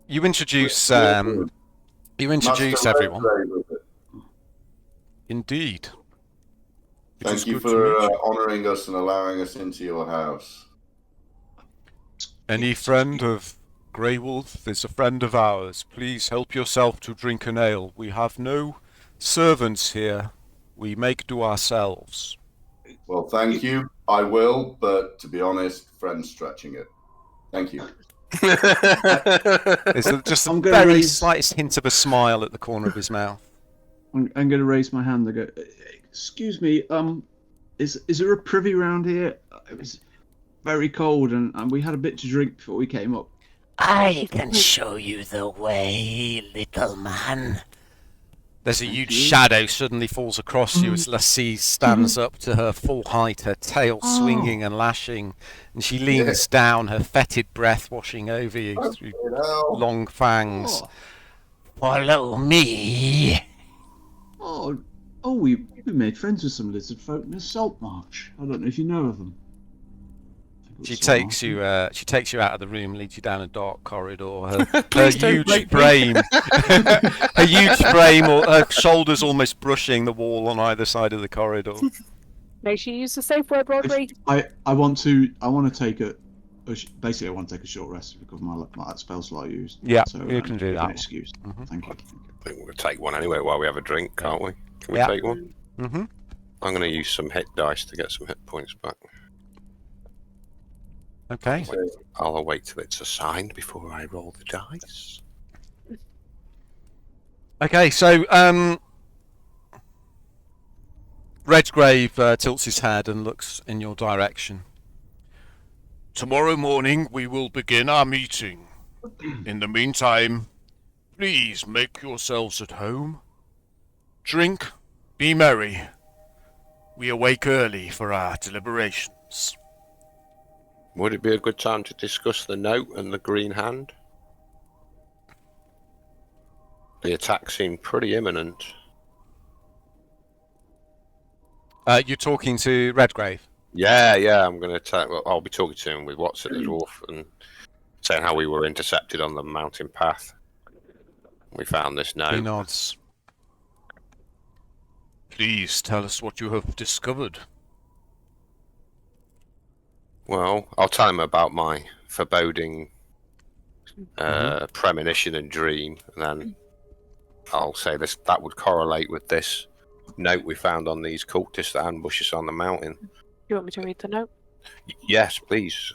You introduce You introduce Master everyone. Redgrave, Indeed. It is thank you good to for meet you. honouring us and allowing us into your house. Any friend of Grey Wolf is a friend of ours. Please help yourself to drink an ale. We have no servants here. We make do ourselves. Well, thank you. I will, but to be honest, friend's stretching it. Thank you. There's just a I'm gonna very raise- slightest hint of a smile at the corner of his mouth. I'm going to raise my hand and go, excuse me, is there a privy round here? It was very cold and we had a bit to drink before we came up. I can show you the way, little man. There's a Thank huge you. shadow suddenly falls across you as Lassie stands up to her full height, her tail swinging and lashing, and she leans down, her fetid breath washing over you through long fangs. Follow me. We made friends with some lizard folk in the salt marsh. I don't know if you know of them. She takes you out of the room, leads you down a dark corridor. Her Please don't huge rape me. frame, her huge frame, or her shoulders almost brushing the wall on either side of the corridor. Make sure you use the safe word, Rodri. I want to take basically I want to take a short rest to recover my spell slot I used. Yeah, so, you can do if that. an excuse. Mhm. Thank you. I think we'll take one anyway while we have a drink, can't we? Can we Yeah. take one? Mm-hmm. I'm going to use some hit dice to get some hit points back. Okay. I'll wait till it's assigned before I roll the dice. Okay, so Redgrave tilts his head and looks in your direction. Tomorrow morning we will begin our meeting. In the meantime, please make yourselves at home. Drink, be merry. We awake early for our deliberations. Would it be a good time to discuss the note and the green hand? The attack seemed pretty imminent. You're talking to Redgrave? Yeah, I'm going to attack. Well, I'll be talking to him with what's at the dwarf and saying how we were intercepted on the mountain path. We found this He note. nods. Please tell us what you have discovered. Well, I'll tell him about my foreboding premonition and dream, and then I'll say that would correlate with this note we found on these cultists that ambush us on the mountain. You want me to read the note? Yes, please.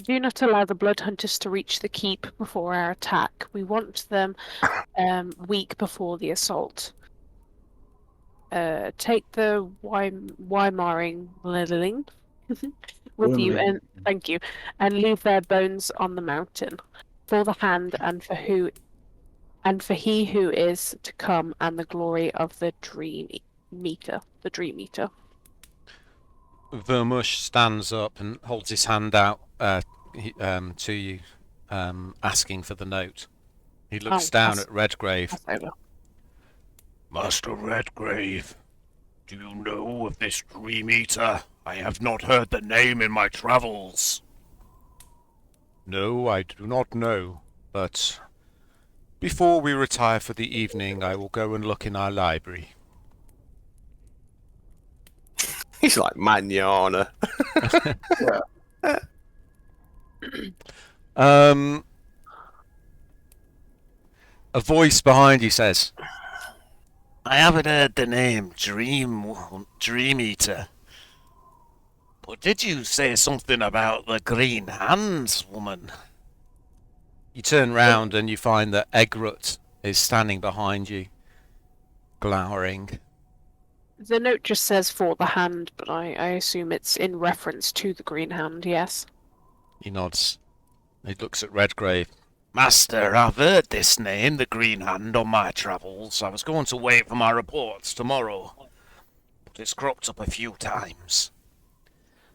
Do not allow the blood hunters to reach the keep before our attack. We want them weak before the assault. Take the Weimaring with you, and thank you, and leave their bones on the mountain for the hand and for he who is to come, and the glory of the Dream Eater. Vermush stands up and holds his hand out to you, asking for the note. He looks down at Redgrave. Master Redgrave, do you know of this Dream Eater? I have not heard the name in my travels. No, I do not know, but before we retire for the evening, I will go and look in our library. He's like manana. A voice behind you says, I haven't heard the name Dream Eater. But did you say something about the green hands, woman? You turn round and you find that Egrut is standing behind you, glowering. The note just says for the hand, but I assume it's in reference to the green hand, yes? He nods. He looks at Redgrave. Master, I've heard this name, the Green Hand, on my travels. I was going to wait for my reports tomorrow, but it's cropped up a few times.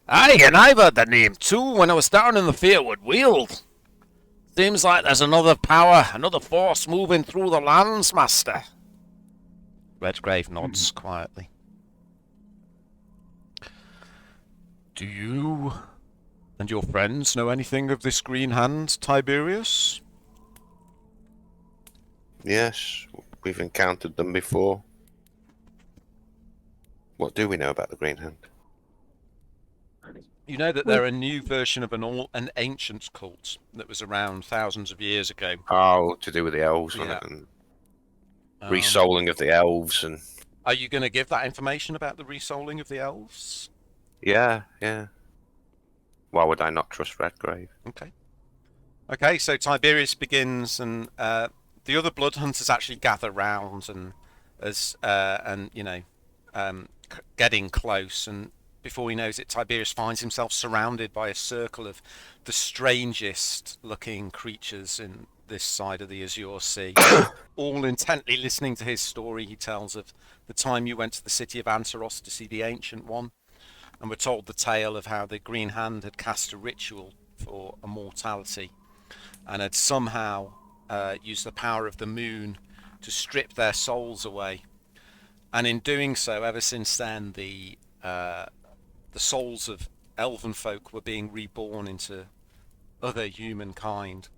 Aye, and I've heard the name too when I was down in the Fairwood Weald. Seems like there's another power, another force moving through the lands, Master. Redgrave nods quietly. Do you and your friends know anything of this green hand, Tiberius? Yes, we've encountered them before. What do we know about the Green Hand? You know that they're a new version of an ancient cult that was around thousands of years ago. Oh, to do with the elves, Yeah. wasn't it? And resouling of the elves, and Are you going to give that information about the resouling of the elves? yeah. Why would I not trust Redgrave? Okay, so Tiberius begins, and the other blood hunters actually gather round, and getting close, and before he knows it, Tiberius finds himself surrounded by a circle of the strangest looking creatures in this side of the Azure Sea, all intently listening to his story. He tells of the time you went to the city of Antaros to see the Ancient One, and were told the tale of how the Green Hand had cast a ritual for immortality, and had somehow used the power of the moon to strip their souls away. And in doing so, ever since then, the souls of elven folk were being reborn into other humankind.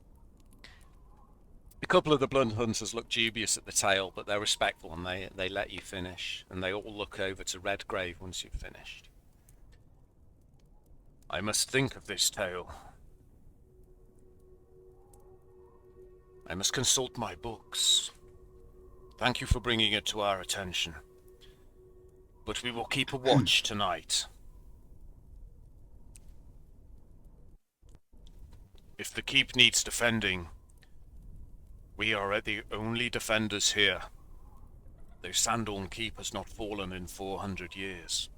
A couple of the blood hunters look dubious at the tale, but they're respectful, and they let you finish, and they all look over to Redgrave once you've finished. I must think of this tale. I must consult my books. Thank you for bringing it to our attention. But we will keep a watch tonight. If the keep needs defending, we are the only defenders here. Though Sandorn Keep has not fallen in 400 years.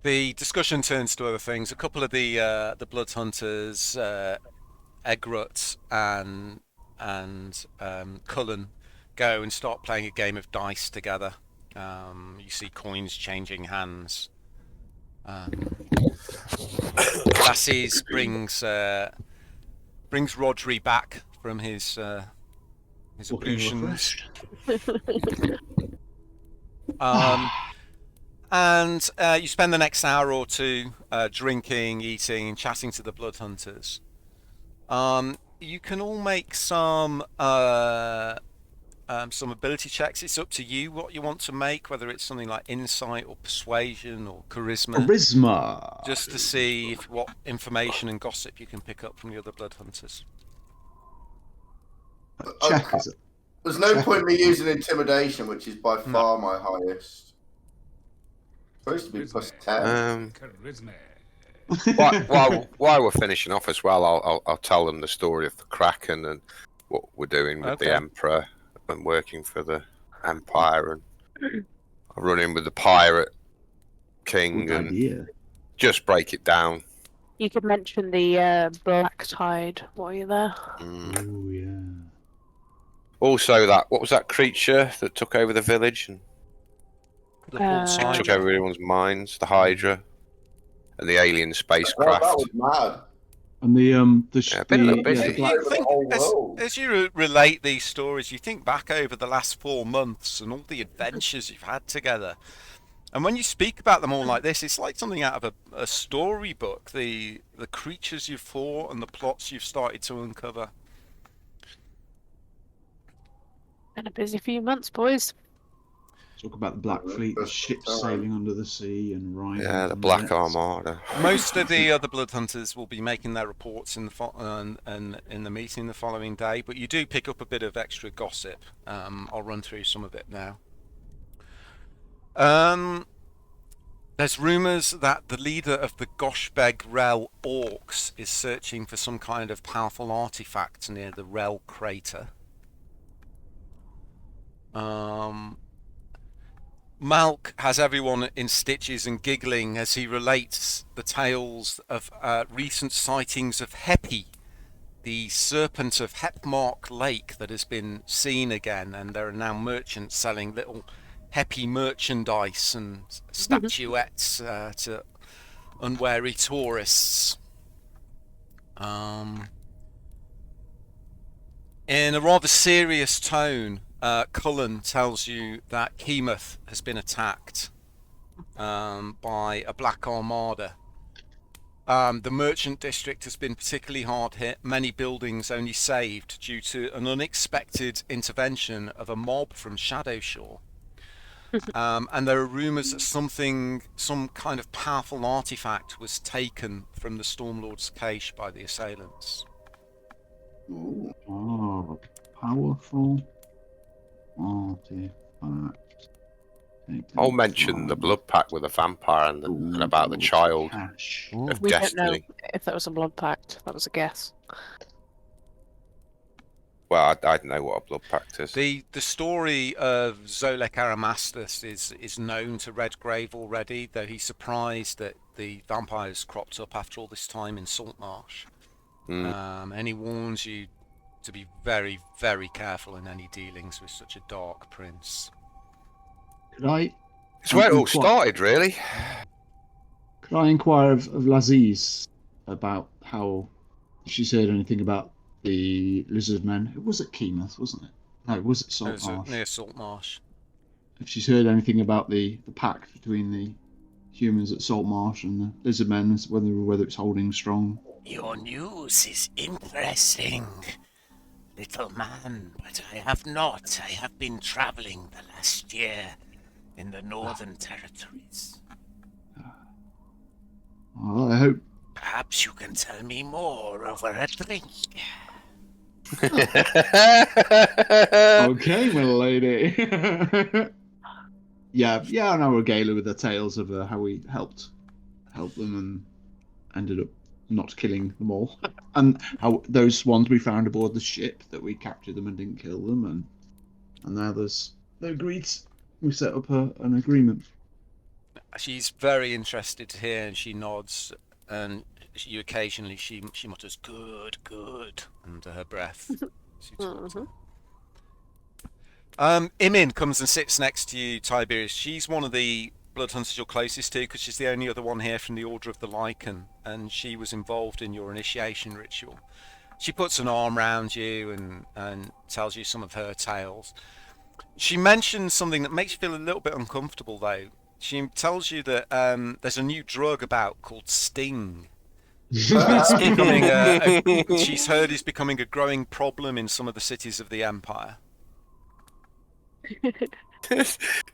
The discussion turns to other things. A couple of the blood hunters, Egrut and Cullen, go and start playing a game of dice together. You see coins changing hands. Lasses brings Rodri back from his ablutions. And you spend the next hour or two drinking, eating, and chatting to the blood hunters. You can all make some ability checks. It's up to you what you want to make, whether it's something like insight or persuasion or charisma. Just to see what information and gossip you can pick up from the other blood hunters. Check, is it? There's no point in me using intimidation, which is by far my highest. Supposed to be plus 10. While we're finishing off as well, I'll tell them the story of the Kraken and what we're doing with the Emperor and working for the Empire, and I'll run in with the Pirate King and just break it down. You could mention the Black Tide while you're there. Oh yeah. Also, what was that creature that took over the village and took over everyone's minds? The Hydra and the alien spacecraft. That was mad. And as you relate these stories, you think back over the last 4 months and all the adventures you've had together. And when you speak about them all like this, it's like something out of a storybook. The creatures you've fought and the plots you've started to uncover. Been a busy few months, boys. Talk about the Black Fleet, the ships sailing under the sea and rising. Yeah, the Black Armada. Most of the other blood hunters will be making their reports in the meeting the following day, but you do pick up a bit of extra gossip. I'll run through some of it now. There's rumours that the leader of the Goshbeg Rel Orcs is searching for some kind of powerful artifact near the Rel crater. Malk has everyone in stitches and giggling as he relates the tales of recent sightings of Hepi, the serpent of Hepmark Lake that has been seen again, and there are now merchants selling little Hepi merchandise and statuettes to unwary tourists. In a rather serious tone, Cullen tells you that Kemoth has been attacked by a Black Armada, The merchant district has been particularly hard hit. Many buildings only saved due to an unexpected intervention of a mob from Shadowshore. And there are rumours that some kind of powerful artifact was taken from the Stormlord's cache by the assailants. Ooh. Oh, powerful artifact. I'll mention the blood pact with a vampire and about the child Cash. of We don't know destiny. if that was a blood pact. That was a guess. Well, I don't know what a blood pact is. The story of Zolek Aramastus is known to Redgrave already, though he's surprised that the vampires cropped up after all this time in Saltmarsh. And he warns you to be very, very careful in any dealings with such a dark prince. Could I? It's where it all started, really. Could I inquire of Laziz about how she's heard anything about the lizard men? It was at Keymouth, wasn't it? No, was it Saltmarsh? Near Saltmarsh. If she's heard anything about the pact between the humans at Saltmarsh and the lizard men, whether it's holding strong. Your news is interesting, little man, but I have not. I have been traveling the last year in the Northern Territories. Well, I hope. Perhaps you can tell me more over a drink. Okay, my lady. yeah, and I regale her with the tales of how we helped them and ended up not killing them all, and how those ones we found aboard the ship that we captured them and didn't kill them, and now they agreed. We set up an agreement. She's very interested to hear, and she nods, and she mutters good under her breath. Imin comes and sits next to you, Tiberius. She's one of the blood hunters you're closest to because she's the only other one here from the Order of the Lycan, and she was involved in your initiation ritual. She puts an arm round you and tells you some of her tales. She mentions something that makes you feel a little bit uncomfortable, though. She tells you that there's a new drug about called Sting. It's becoming she's heard is becoming a growing problem in some of the cities of the Empire.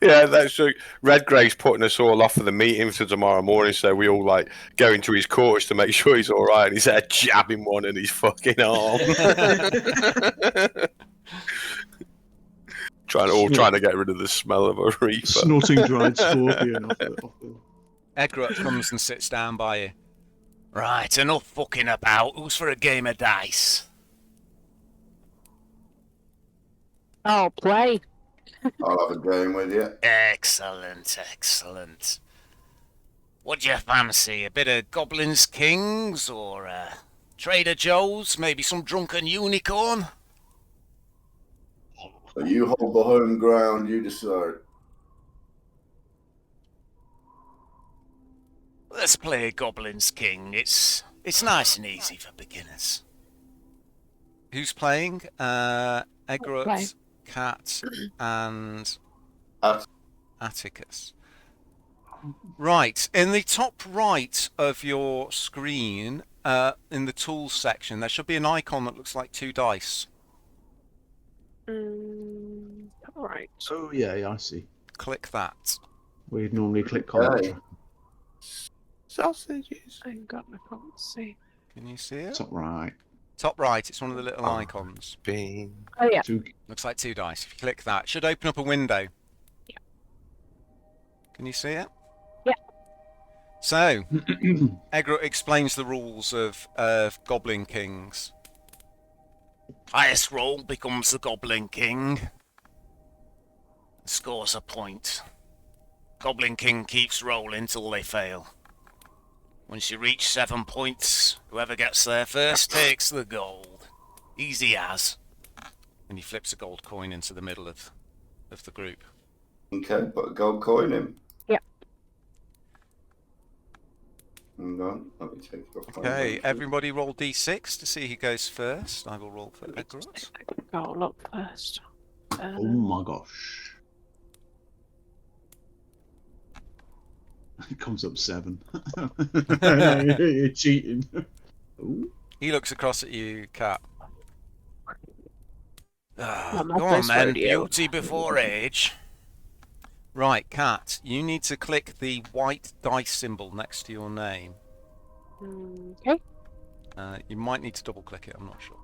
Yeah, that's true. Redgrave's putting us all off for the meeting for tomorrow morning, so we all like go into his quarters to make sure he's all right. And he's there jabbing one in his fucking arm, trying to get rid of the smell of a reaper. Snorting dried scorpion off the... Egrot comes and sits down by you. Right, enough fucking about. Who's for a game of dice? Oh, play. I'll have a game with you. Excellent. What do you fancy? A bit of Goblins Kings or Trader Joe's? Maybe some drunken unicorn? You hold the home ground, you decide. Let's play Goblins King. It's nice and easy for beginners. Who's playing? Egrot, Play. Cat, and At- Atticus. Right, in the top right of your screen, in the tools section, there should be an icon that looks like 2 dice. Right. Oh yeah, I see. Click that. We'd normally click comment. Okay. Sausages. I can't see. Can you see it? Top right. Top right, it's one of the little icons. Bean. Oh yeah. Looks like 2 dice. If you click that, it should open up a window. Yeah. Can you see it? Yeah. So, Egrot explains the rules of Goblin Kings. Highest roll becomes the Goblin King. Scores a point. Goblin King keeps rolling till they fail. Once you reach 7 points, whoever gets there first takes the gold. Easy as. And he flips a gold coin into the middle of the group. Okay, put a gold coin in. Yep. Hang on, let me take it off. Okay, everybody roll d6 to see who goes first. I will roll for Egrot. Oh, look first. Oh my gosh. It comes up 7. No, you're cheating. Ooh. He looks across at you, Cat. Not my Go on, first then. rodeo. Beauty before age. Right, Cat. You need to click the white dice symbol next to your name. Okay. You might need to double click it. I'm not sure.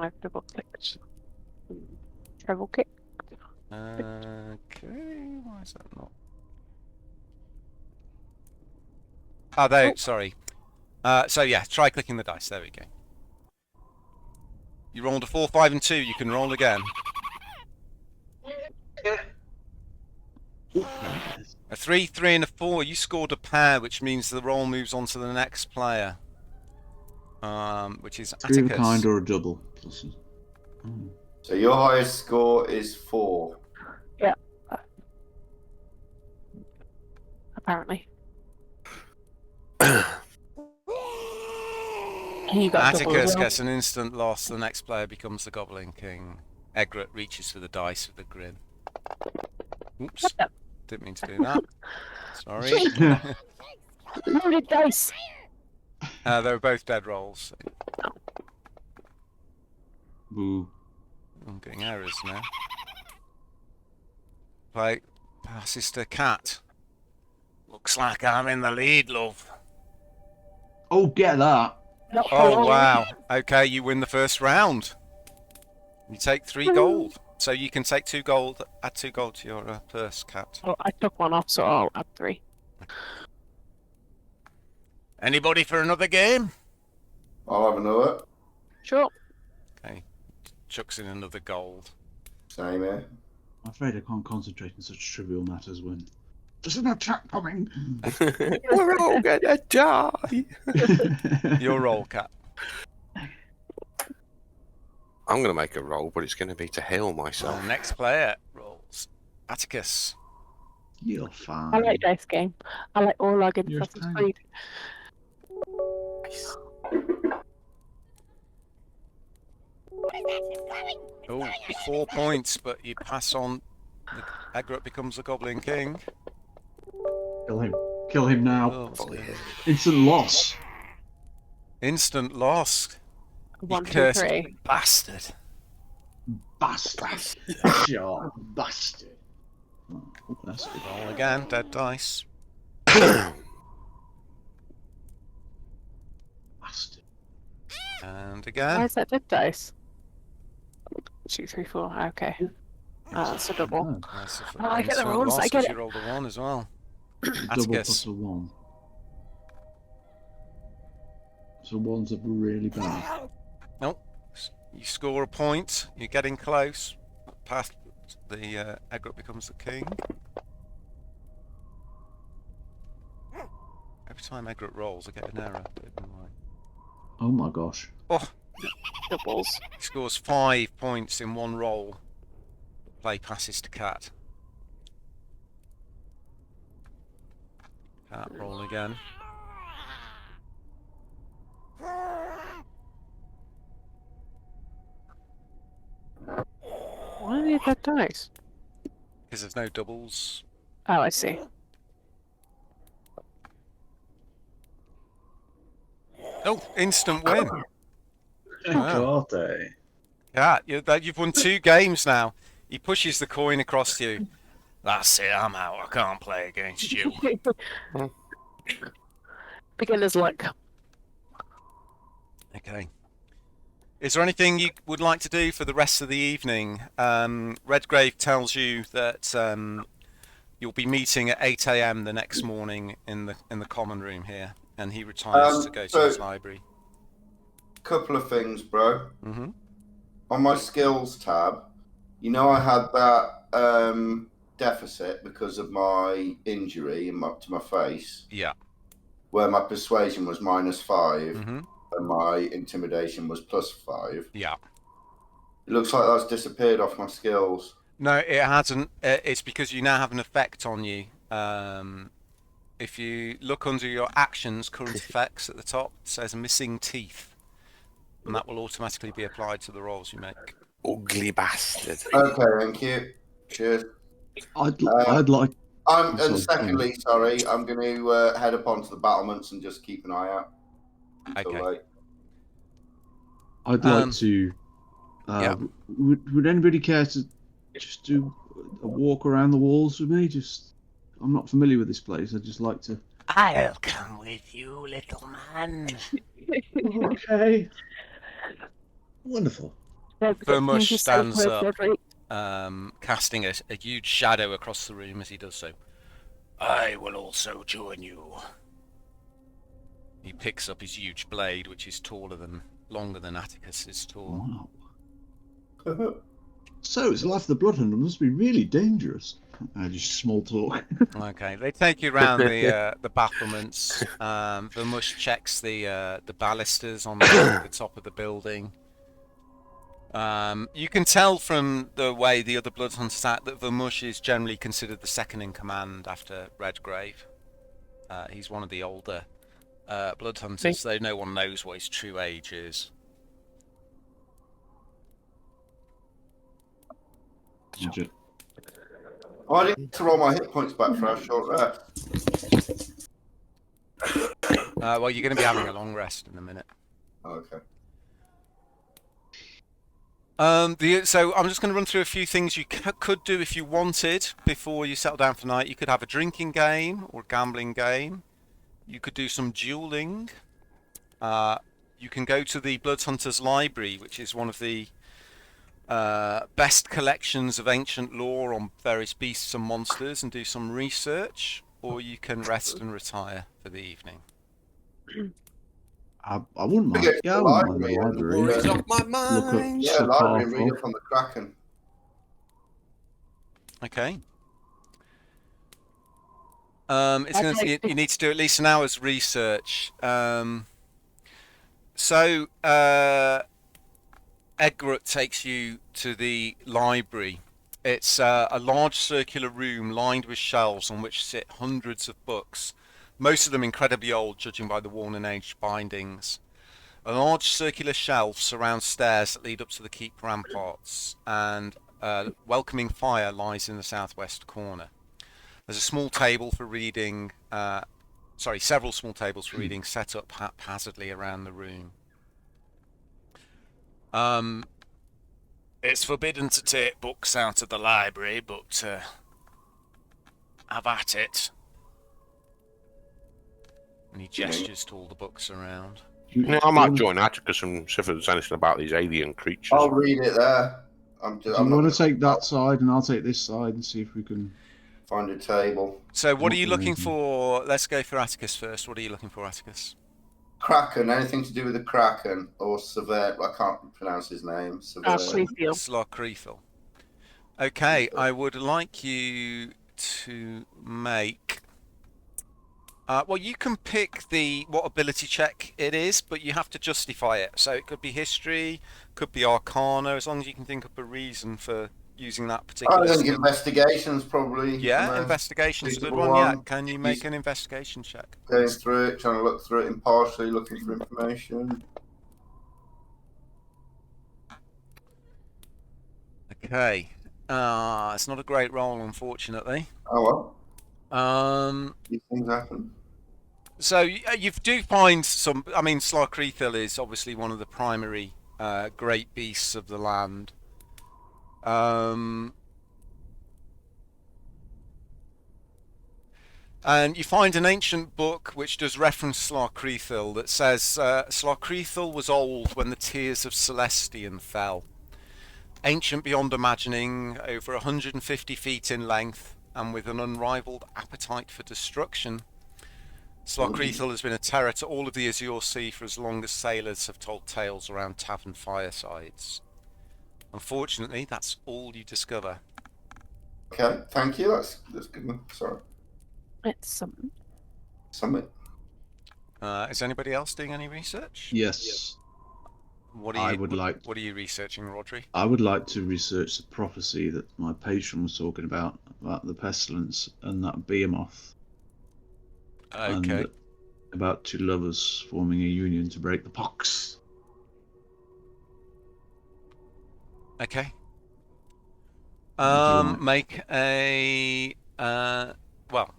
I've double clicked. Treble kick. Okay. Why is that not? Oh, there. Sorry. So yeah, try clicking the dice. There we go. You rolled a 4, 5, and 2. You can roll again. A 3, 3, and a 4. You scored a pair, which means the roll moves on to the next player. Which is 3 of a Atticus. kind or a double. So your highest score is 4. Yeah. Apparently. You got double as Atticus well. gets an instant loss. The next player becomes the Goblin King. Egret reaches for the dice with a grin. Oops. Didn't mean to do that. Sorry. Loaded dice. They were both dead rolls. Boo. I'm getting errors now. Play passes to Cat. Looks like I'm in the lead, love. Oh, get that. Not for Oh long. wow. Okay, you win the first round. You take 3 gold. So you can take 2 gold, add 2 gold to your purse, Cat. Oh, I took one off, so I'll add 3. Anybody for another game? I'll have another. Sure. Okay. Chucks in another gold. Same here. I'm afraid I can't concentrate on such trivial matters when there's an attack coming. We're all gonna die. Your roll, Cat. I'm gonna make a roll, but it's gonna be to heal myself. Next player rolls. Atticus. You're fine. I like dice game. I like all log in You're Assassin's fine. Creed. Oh, 4 points, but you pass on. Egret becomes the Goblin King. Kill him. Kill him now. Oh, what's going on? Instant loss. Instant loss. 1, 2, cursed 3. Bastard. Bastard. Sure. Bastard. Oh, that's good. Roll again, dead dice. Bastard. And Why again. is that dead dice? 2, 3, 4. Okay. That's a double. Oh, That's a Oh, I get the instant rolls, loss I get 'cause it. you rolled a 1 as well. double Atticus. plus a 1. So 1's are really bad. Nope. You score a point. You're getting close. Past the Egret becomes the king. Every time Egret rolls, I get an error. Don't know why. Oh my gosh. Oh, Doubles. he scores 5 points in 1 roll. Play passes to Cat. Cat, roll again. Why do you have dice? Because there's no doubles. Oh, I see. Oh, instant win. Wow. God, eh? Cat, you've won 2 games now. He pushes the coin across to you. That's it, I'm out. I can't play against you. Beginner's luck. Okay. Is there anything you would like to do for the rest of the evening? Redgrave tells you that you'll be meeting at 8 AM the next morning in the common room here, and he retires to go to his library. Couple of things, bro. Mm-hmm. On my skills tab, you know I had that deficit because of my injury to my face, Yeah. where my persuasion was -5 Mm-hmm. and my intimidation was +5. Yeah. It looks like that's disappeared off my skills. No, it hasn't. It's because you now have an effect on you. If you look under your actions, current effects at the top, it says missing teeth. And that will automatically be applied to the rolls you make. Ugly bastard. Okay, thank you. Cheers. I'd like. And secondly, sorry, I'm going to head up onto the battlements and just keep an eye out until Okay. late. I'd like to. Yeah. Would anybody care to just do a walk around the walls with me? I'm not familiar with this place. I'd just like to. I'll come with you, little man. Okay. Wonderful. Vermush stands up, casting a huge shadow across the room as he does so. I will also join you. He picks up his huge blade, which is longer than Atticus is tall. Wow. So it's the life of the Bloodhunter. It must be really dangerous. Just small talk. Okay, they take you around the battlements. Vermush checks the balusters on the top of the building. You can tell from the way the other Bloodhunters act that Vermush is generally considered the second in command after Redgrave. He's one of the older Bloodhunters, though no one knows what his true age is. I didn't to roll my hit points back for our short rest. Well, you're going to be having a long rest in a minute. Okay. So I'm just going to run through a few things you could do if you wanted before you settle down for the night. You could have a drinking game or a gambling game. You could do some dueling. You can go to the Bloodhunters Library, which is one of the best collections of ancient lore on various beasts and monsters, and do some research. Or you can rest and retire for the evening. I wouldn't mind. Yeah, I wouldn't mind the library. Worries off my mind. Yeah, library and read up on the Kraken. Okay. It's going to. You need to do at least an hour's research. So Edgarut takes you to the library. It's a large circular room lined with shelves on which sit hundreds of books, most of them incredibly old, judging by the worn and aged bindings. A large circular shelf surrounds stairs that lead up to the keep ramparts, and a welcoming fire lies in the southwest corner. There's a small table for reading, several small tables for reading set up haphazardly around the room. It's forbidden to take books out of the library, but have at it. And he gestures to all the books around. Yeah, I might join Atticus and see if there's anything about these alien creatures. I'll read it there. Do you want to take that side and I'll take this side and see if we can find a table? So what are you looking for? Let's go for Atticus first. What are you looking for, Atticus? Kraken, anything to do with the Kraken or Sever? I can't pronounce his name. Slocrethel. Okay, I would like you to make. Well, you can pick what ability check it is, but you have to justify it. So it could be history, could be arcana, as long as you can think up a reason for using that particular. I think investigation's probably. Yeah, investigation's a good one. Yeah, can you make an investigation check? Going through it, trying to look through it impartially, looking for information. Okay. It's not a great roll, unfortunately. Oh well. These things happen. So you do find some. I mean, Slocrethel is obviously one of the primary great beasts of the land. And you find an ancient book which does reference Slocrethel that says Slocrethel was old when the tears of Celestian fell. Ancient beyond imagining, over 150 feet in length, and with an unrivaled appetite for destruction. Slocrethel has been a terror to all of the Azure Sea for as long as sailors have told tales around tavern firesides. Unfortunately, that's all you discover. Okay, thank you. That's good. Sorry. It's something. Something. Is anybody else doing any research? Yes. What are you researching, Rodri? I would like to research the prophecy that my patron was talking about the pestilence and that behemoth. Okay. And about two lovers forming a union to break the pox. Okay. Make a well,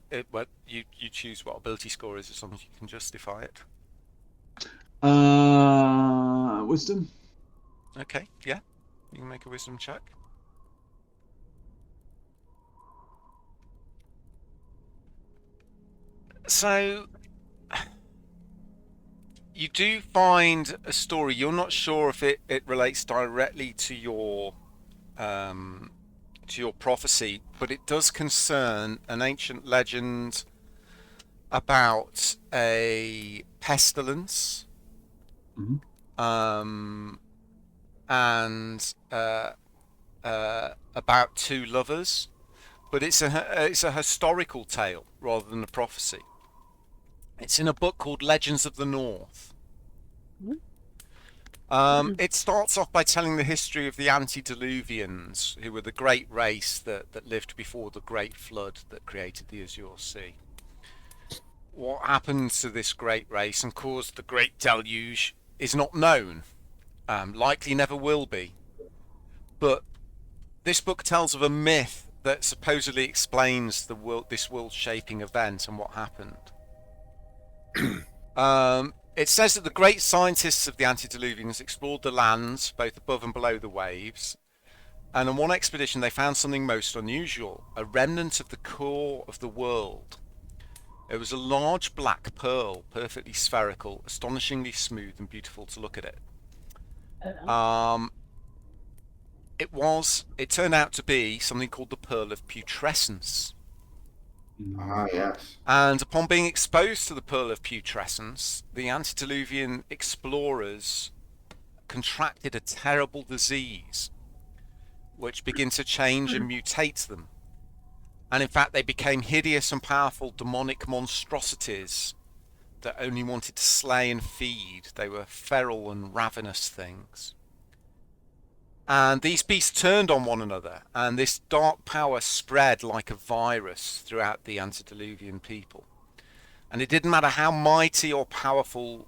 you choose what ability score is as long as you can justify it. Wisdom. Okay, yeah. You can make a wisdom check. So, you do find a story. You're not sure if it relates directly to your prophecy, but it does concern an ancient legend about a pestilence, and about two lovers. But it's a historical tale rather than a prophecy. It's in a book called Legends of the North. It starts off by telling the history of the antediluvians, who were the great race that lived before the great flood that created the Azure Sea. What happened to this great race and caused the great deluge is not known. Likely never will be. But this book tells of a myth that supposedly explains this world-shaping event and what happened. It says that the great scientists of the antediluvians explored the lands, both above and below the waves, and on one expedition they found something most unusual, a remnant of the core of the world. It was a large black pearl, perfectly spherical, astonishingly smooth and beautiful to look at it. It turned out to be something called the Pearl of Putrescence. Ah, yes. And upon being exposed to the Pearl of Putrescence, the antediluvian explorers contracted a terrible disease which began to change and mutate them. And in fact, they became hideous and powerful demonic monstrosities that only wanted to slay and feed. They were feral and ravenous things. And these beasts turned on one another, and this dark power spread like a virus throughout the antediluvian people. And it didn't matter how mighty or powerful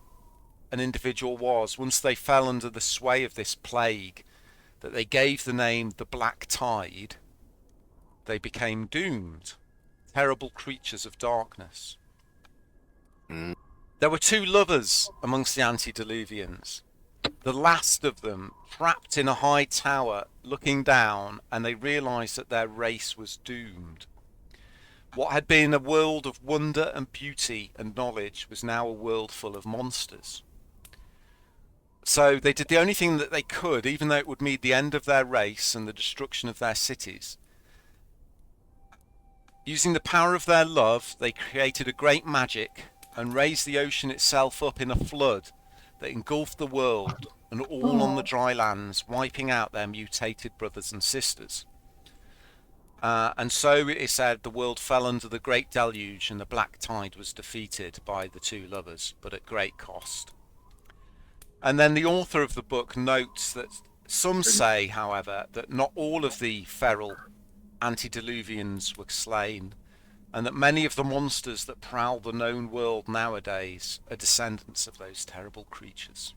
an individual was, once they fell under the sway of this plague that they gave the name the Black Tide, they became doomed, terrible creatures of darkness. There were two lovers amongst the antediluvians. The last of them trapped in a high tower looking down, and they realized that their race was doomed. What had been a world of wonder and beauty and knowledge was now a world full of monsters. So they did the only thing that they could, even though it would mean the end of their race and the destruction of their cities. Using the power of their love, they created a great magic and raised the ocean itself up in a flood that engulfed the world and all on the dry lands, wiping out their mutated brothers and sisters. And so it is said the world fell under the great deluge and the black tide was defeated by the two lovers, but at great cost. And then the author of the book notes that some say, however, that not all of the feral antediluvians were slain, and that many of the monsters that prowl the known world nowadays are descendants of those terrible creatures.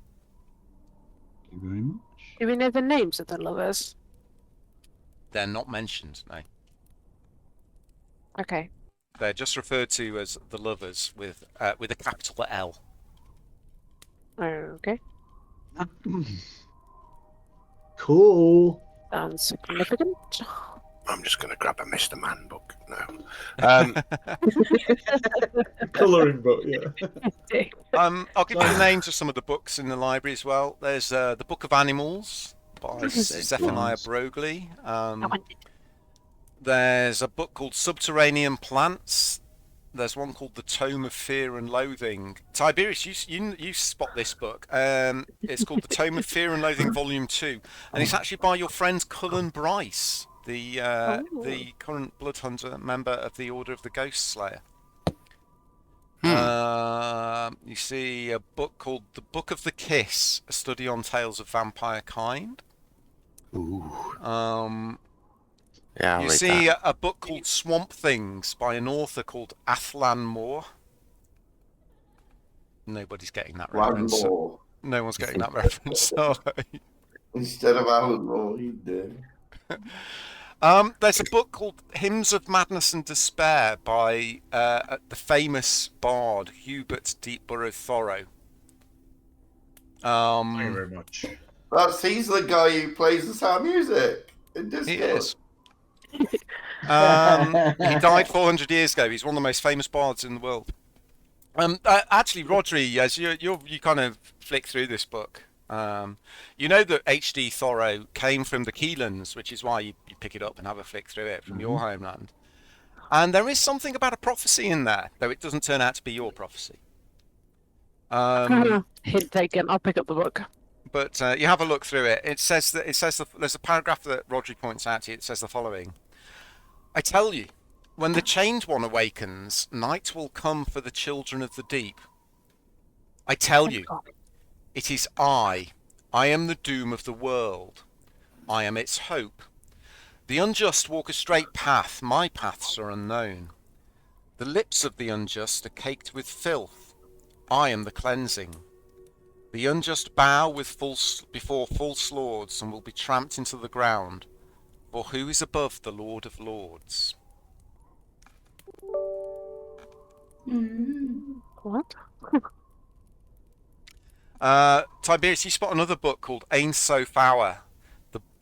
Thank you very much. Do we know the names of the lovers? They're not mentioned, no. Okay. They're just referred to as the lovers with a capital L. Okay. Cool. Sounds significant. I'm just going to grab a Mr. Man book now. Colouring book, yeah. I'll give you the names of some of the books in the library as well. There's the Book of Animals by Zephaniah Brogley. There's a book called Subterranean Plants. There's one called The Tome of Fear and Loathing. Tiberius, you spot this book. It's called The Tome of Fear and Loathing, Volume 2. And it's actually by your friend Cullen Bryce, the current Bloodhunter member of the Order of the Ghost Slayer. You see a book called The Book of the Kiss, a study on tales of vampire kind. Ooh. Yeah, you see a book called Swamp Things by an author called Athlan Moore. Nobody's getting that reference. No one's getting that reference. Sorry. Instead of Alan Moore, he did. There's a book called Hymns of Madness and Despair by the famous bard Hubert Deepborough Thoreau. Thank you very much. He's the guy who plays the sound music in Discord. He is. He died 400 years ago. He's one of the most famous bards in the world. Actually, Rodri, as you kind of flick through this book, you know that H.D. Thoreau came from the Keelans, which is why you pick it up and have a flick through it from your homeland. And there is something about a prophecy in there, though it doesn't turn out to be your prophecy. Hint taken. I'll pick up the book. But you have a look through it. It says there's a paragraph that Rodri points out to you. It says the following: I tell you, when the chained one awakens, night will come for the children of the deep. I tell you, it is I. I am the doom of the world. I am its hope. The unjust walk a straight path. My paths are unknown. The lips of the unjust are caked with filth. I am the cleansing. The unjust bow before false lords and will be tramped into the ground. For who is above the Lord of Lords? What? Tiberius, you spot another book called Ain So Fower,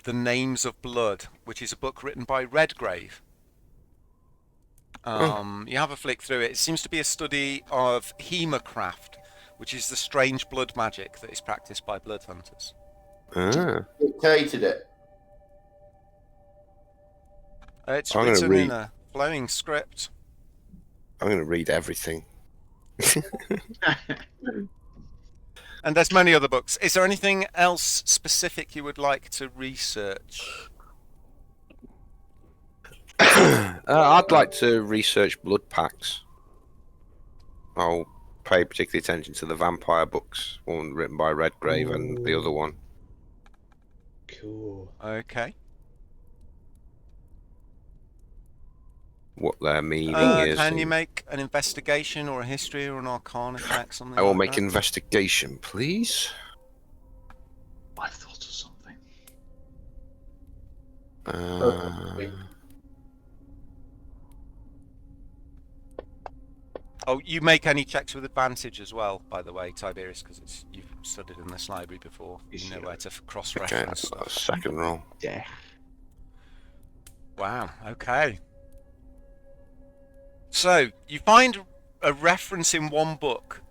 the Names of Blood, which is a book written by Redgrave. You have a flick through it. It seems to be a study of Hemocraft, which is the strange blood magic that is practiced by blood hunters. Dictated it. It's written in a flowing script. I'm going to read everything. And there's many other books. Is there anything else specific you would like to research? I'd like to research blood pacts. I'll pay particular attention to the vampire books, one written by Redgrave and the other one. Cool. Okay. What their meaning is. Can you make an investigation or a history or an arcana check? Something I will like make that? investigation, please. I've thought of something. Oh, you make any checks with advantage as well, by the way, Tiberius, because you've studied in this library before. You know where to Okay, cross-reference. that's a second roll. Yeah. Wow, okay. So, you find a reference in one book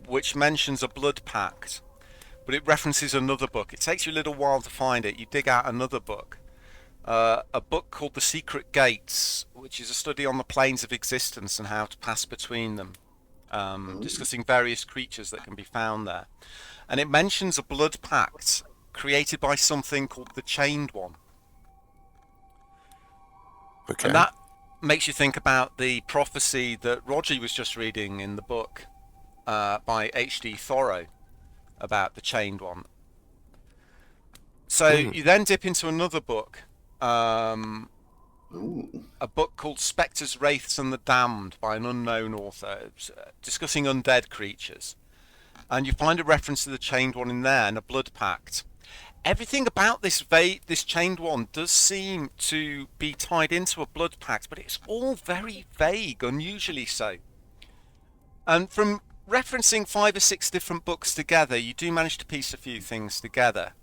which mentions a blood pact, but it references another book. It takes you a little while to find it. You dig out another book. A book called The Secret Gates, which is a study on the planes of existence and how to pass between them, discussing various creatures that can be found there. And it mentions a blood pact created by something called the Chained One. Okay. And that makes you think about the prophecy that Roger was just reading in the book by H.D. Thoreau about the Chained One. So you then dip into another book, a book called Spectres, Wraiths and the Damned by an unknown author, discussing undead creatures. And you find a reference to the Chained One in there and a blood pact. Everything about this Chained One does seem to be tied into a blood pact, but it's all very vague, unusually so. And from referencing 5 or 6 different books together, you do manage to piece a few things together.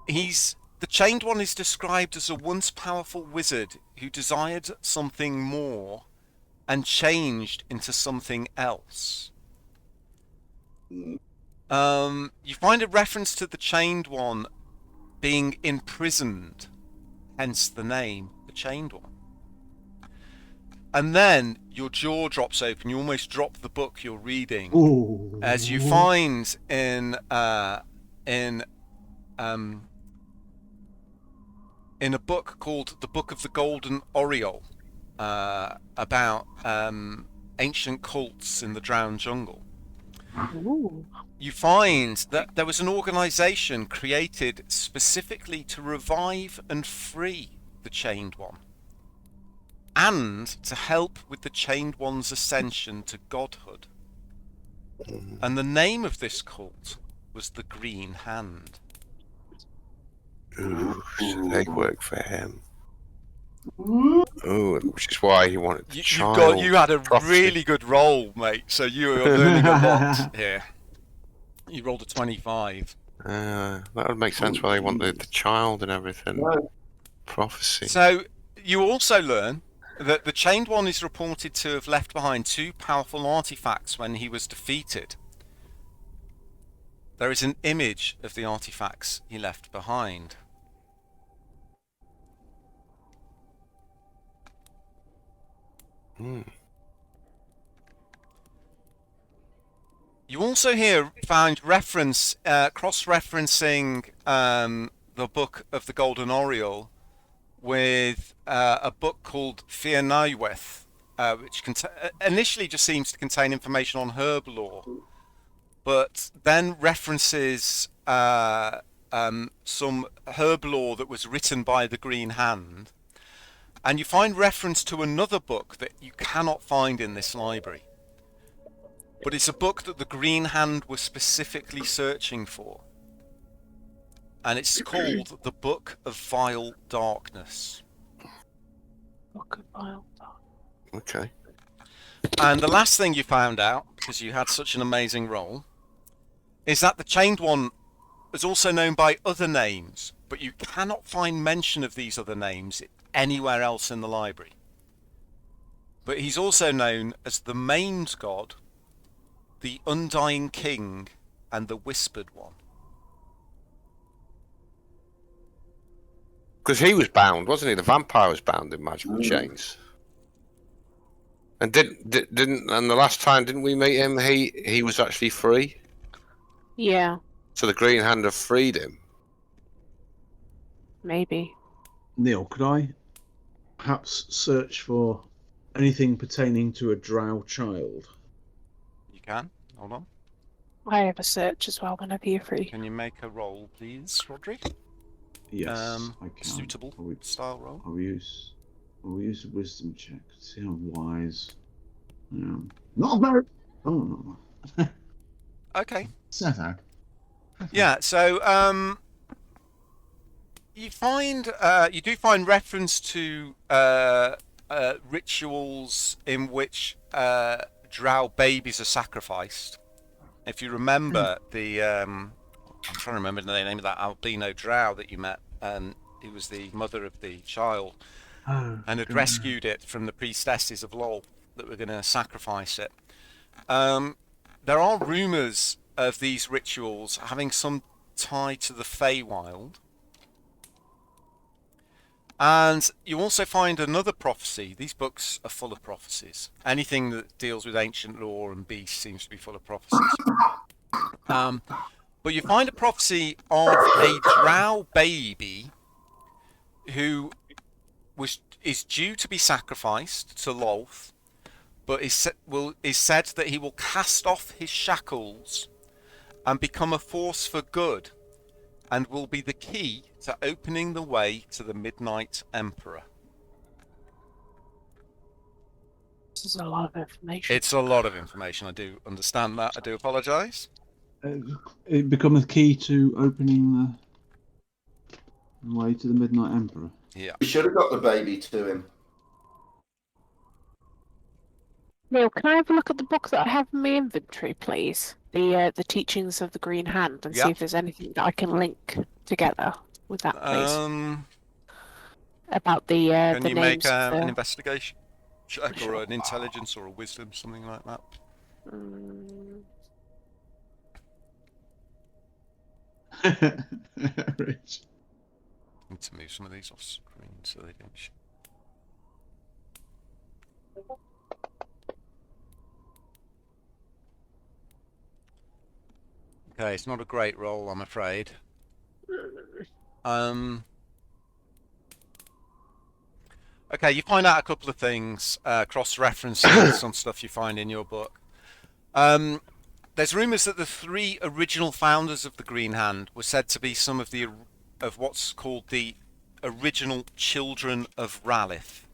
The Chained One is described as a once powerful wizard who desired something more and changed into something else. You find a reference to the Chained One being imprisoned, hence the name, the Chained One. And then your jaw drops open. You almost drop the book you're reading, as you find in a book called The Book of the Golden Oriole, about ancient cults in the Drowned Jungle. Ooh. You find that there was an organization created specifically to revive and free the Chained One, and to help with the Chained One's ascension to godhood. And the name of this cult was the Green Hand. Ooh, so they work for him. Oh, which is why he wanted the You had a prophecy. really good roll, mate. So you are learning a lot here. You rolled a 25. That would make sense why they want the child and everything. No. Prophecy. So you also learn that the Chained One is reported to have left behind 2 powerful artifacts when he was defeated. There is an image of the artifacts he left behind. You also here found reference, cross-referencing the Book of the Golden Oriole with a book called Fianaiweth, which initially just seems to contain information on herb lore, but then references some herb lore that was written by the Green Hand. And you find reference to another book that you cannot find in this library. But it's a book that the Green Hand was specifically searching for. And it's called The Book of Vile Darkness. Book of Vile Darkness. Okay. And the last thing you found out, because you had such an amazing roll, is that the Chained One is also known by other names, but you cannot find mention of these other names anywhere else in the library. But he's also known as the Maimed God, the Undying King, and the Whispered One. Because he was bound, wasn't he? The vampire was bound in magical chains. And didn't and the last time didn't we meet him? He was actually free. Yeah, So the Green Hand have freed him. maybe. Neil, could I perhaps search for anything pertaining to a drow child? You can. Hold on. I have a search as well whenever you're free. Can you make a roll, please, Rodri? Yes, I can. Suitable style roll. I'll use a wisdom check to see how wise I am. Not very. Oh no. Okay. 7. Yeah. So you do find reference to rituals in which drow babies are sacrificed. If you remember I'm trying to remember the name of that albino drow that you met, and he was the mother of the child, and had rescued it from the priestesses of Lol that were going to sacrifice it. There are rumours of these rituals having some tie to the Feywild. And you also find another prophecy. These books are full of prophecies. Anything that deals with ancient lore and beasts seems to be full of prophecies. But you find a prophecy of a drow baby who is due to be sacrificed to Lolth, but is said that he will cast off his shackles and become a force for good, and will be the key to opening the way to the Midnight Emperor. This is a lot of information. It's a lot of information. I do understand that. I do apologise. It become a key to opening the way to the Midnight Emperor. Yeah. We should have got the baby to him. Neil, can I have a look at the book that I have in my inventory, please? The Teachings of the Green Hand, and see if there's anything that I can link together with that, please. About the Can you names make of an investigation check or an intelligence or a wisdom, something like that? Rich. Need to move some of these off screen so they don't show. Okay, it's not a great roll, I'm afraid. Okay, you find out a couple of things, cross-referencing some stuff you find in your book. There's rumours that the 3 original founders of the Green Hand were said to be some of what's called the original children of Ralith.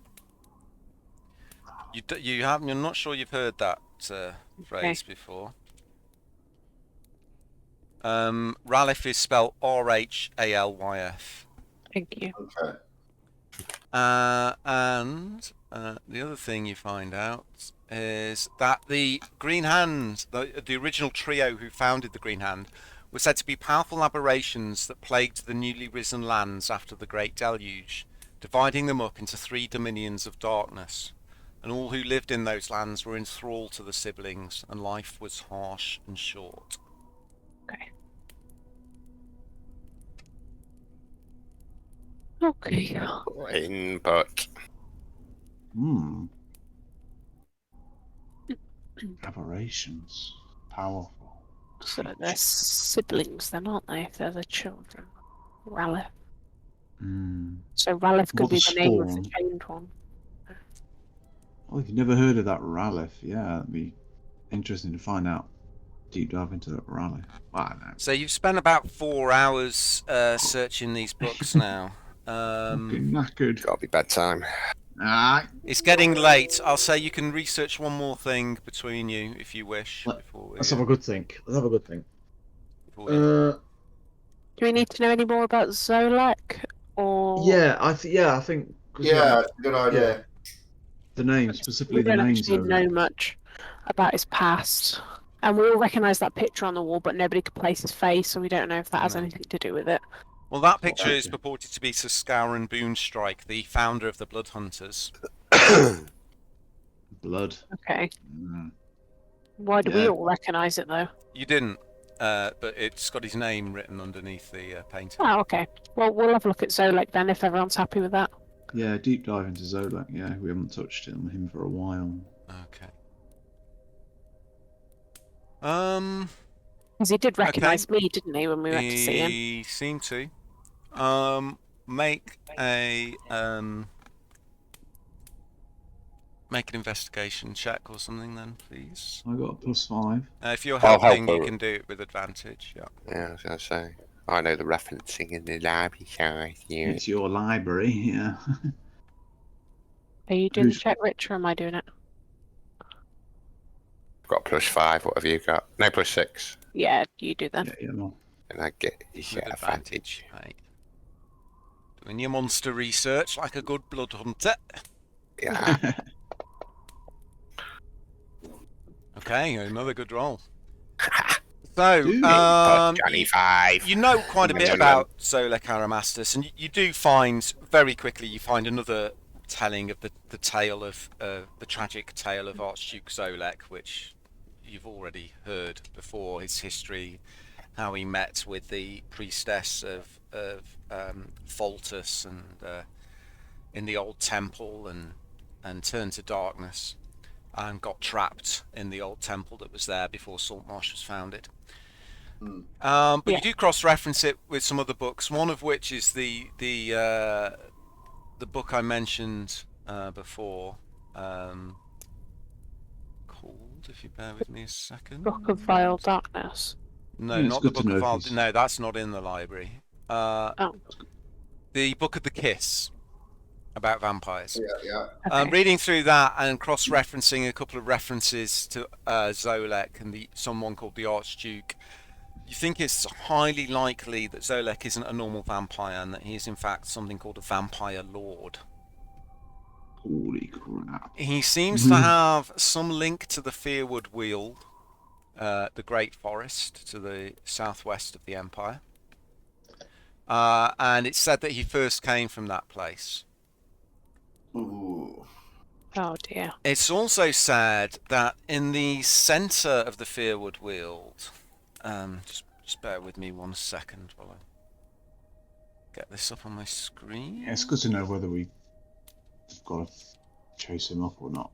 You're not sure you've heard that phrase before. Ralith is spelled R-H-A-L-Y-F. Thank you. Okay. And the other thing you find out is that the Green Hand, the original trio who founded the Green Hand, were said to be powerful aberrations that plagued the newly risen lands after the Great Deluge, dividing them up into 3 dominions of darkness. And all who lived in those lands were enthralled to the siblings, and life was harsh and short. Okay. Okay. Input. Aberrations. Powerful. So they're siblings then, aren't they? If they're the children. Ralph. So Ralph could What be the the name of the spawn? chained one. Oh, if you've never heard of that Ralph, yeah, that'd be interesting to find out. Deep dive into that Ralph. I don't know. So you've spent about 4 hours searching these books now. Fucking knackered. Gotta be bedtime. It's getting late. I'll say you can research one more thing between you if you wish. Let's have a good think. before we- Do we need to know any more about Zolak? Or I think. 'Cause, Yeah, it's a good idea. the name, specifically we the don't name. actually know much about his past. And we all recognise that picture on the wall, but nobody could place his face, so we don't know if that has anything to do with it. Well, that picture is purported to be Sir Scourin Boonstrike, the founder of the Blood Hunters. Blood. Okay. Why do we Yeah. all recognise it though? You didn't, but it's got his name written underneath the painting. Oh, okay. Well, we'll have a look at Zolak then if everyone's happy with that. Yeah, deep dive into Zolak. Yeah, we haven't touched him for a while. Okay. Because he did recognise me, didn't he, when we went to see him? He seemed to. Make an investigation check or something then, please. I got a +5. If you're I'll helping, help you her. can do it with advantage. Yeah. Yeah, I was gonna say. I know the referencing in the library side here. It's your library, yeah. Are you doing the Who's- check, Rich, or am I doing it? Got +5. What have you got? No, +6. Yeah, you do then. Yeah, no. And I get With advantage. Right. Doing your monster research like a good blood hunter. Yeah. Okay, another good roll. So, Johnny 5. you know quite a bit Gentlemen. about Zolek Aramastus, and you do find, very quickly, you find another telling of the tale of, the tragic tale of Archduke Zolek, which you've already heard before, his history, how he met with the priestess of Foltus and in the old temple and turned to darkness and got trapped in the old temple that was there before Saltmarsh was founded. But you do cross-reference it with some other books, one of which is the book I mentioned before, called, if you bear with me a second. Book of Vile Darkness. No, Yeah, it's not the good to Book of know Vile. if No, that's not in the library. Oh, The Book of the Kiss, about vampires. Yeah. okay. Reading through that and cross-referencing a couple of references to Zolek and someone called the Archduke, you think it's highly likely that Zolek isn't a normal vampire and that he is in fact something called a vampire lord. Holy crap. He seems to have some link to the Fearwood Weald, the Great Forest to the southwest of the Empire. And it's said that he first came from that place. Ooh. Oh dear. It's also said that in the centre of the Fearwood Weald, just bear with me 1 second while I get this up on my screen. Yeah, it's good to know whether we've got to chase him up or not.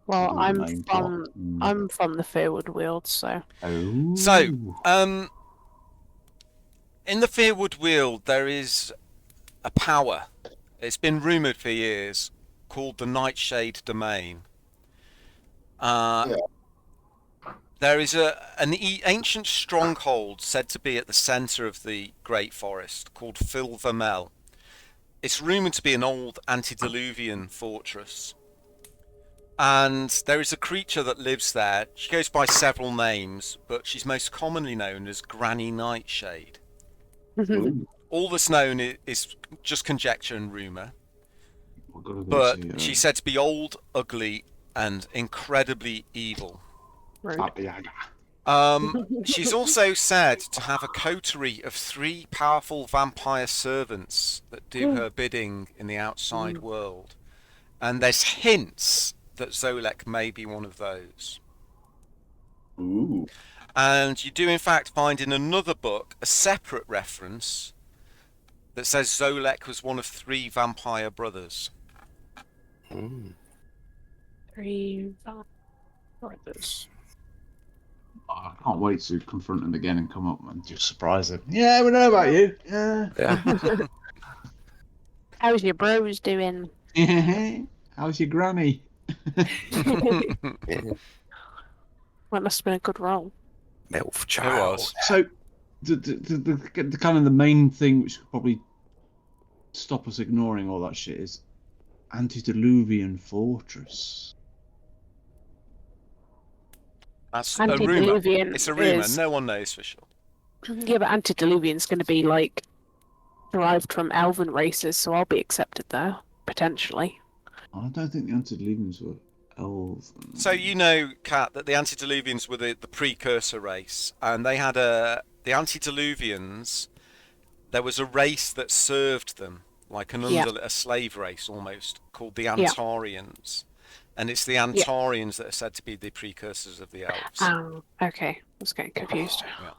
Well, Or the I'm main plot. from the Fearwood Weald, so Oh. So, in the Fearwood Weald, there is a power. It's been rumoured for years, called the Nightshade Domain. There is an ancient stronghold said to be at the centre of the Great Forest, called Filvermel. It's rumoured to be an old antediluvian fortress. And there is a creature that lives there. She goes by several names, but she's most commonly known as Granny Nightshade. All that's known is just conjecture and rumour. I've got to go but see, she's said to be old, ugly, and incredibly evil. Baba Yaga. She's also said to have a coterie of 3 powerful vampire servants that do her bidding in the outside world. And there's hints that Zolek may be one of those. Ooh. And you do in fact find in another book a separate reference that says Zolek was one of 3 vampire brothers. 3 brothers. I can't wait to confront him again and come up and just surprise him. Yeah, we know about you. Yeah. How's your bros doing? How's your granny? Well, it must have been a good roll. Milf It child. was. So, the kind of the main thing which could probably stop us ignoring all that shit is antediluvian fortress. That's a rumour. Antediluvian It's a rumour. is- No one knows for sure. Yeah, but antediluvian's going to be like derived from elven races, so I'll be accepted there potentially. I don't think the antediluvians were elven. So you know, Kat, that the antediluvians were the precursor race, and they had the antediluvians. There was a race that served them, like a slave race almost, called the Antarians. And it's the Antarians that are said to be the precursors of the elves. Oh, okay. I was getting confused. Yeah.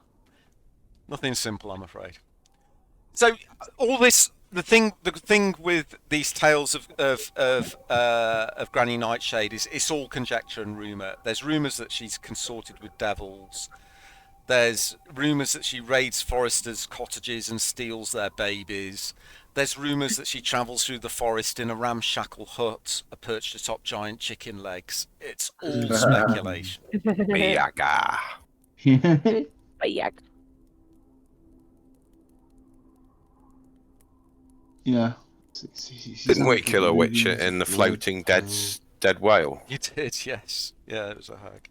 Nothing simple, I'm afraid. So all this, the thing with these tales of Granny Nightshade is it's all conjecture and rumour. There's rumours that she's consorted with devils. There's rumours that she raids foresters' cottages and steals their babies. There's rumours that she travels through the forest in a ramshackle hut, perched atop giant chicken legs. It's all speculation. Yaga. But yeah. Yeah. Didn't we kill a witch in the floating dead whale? You did, yes. Yeah, it was a hag.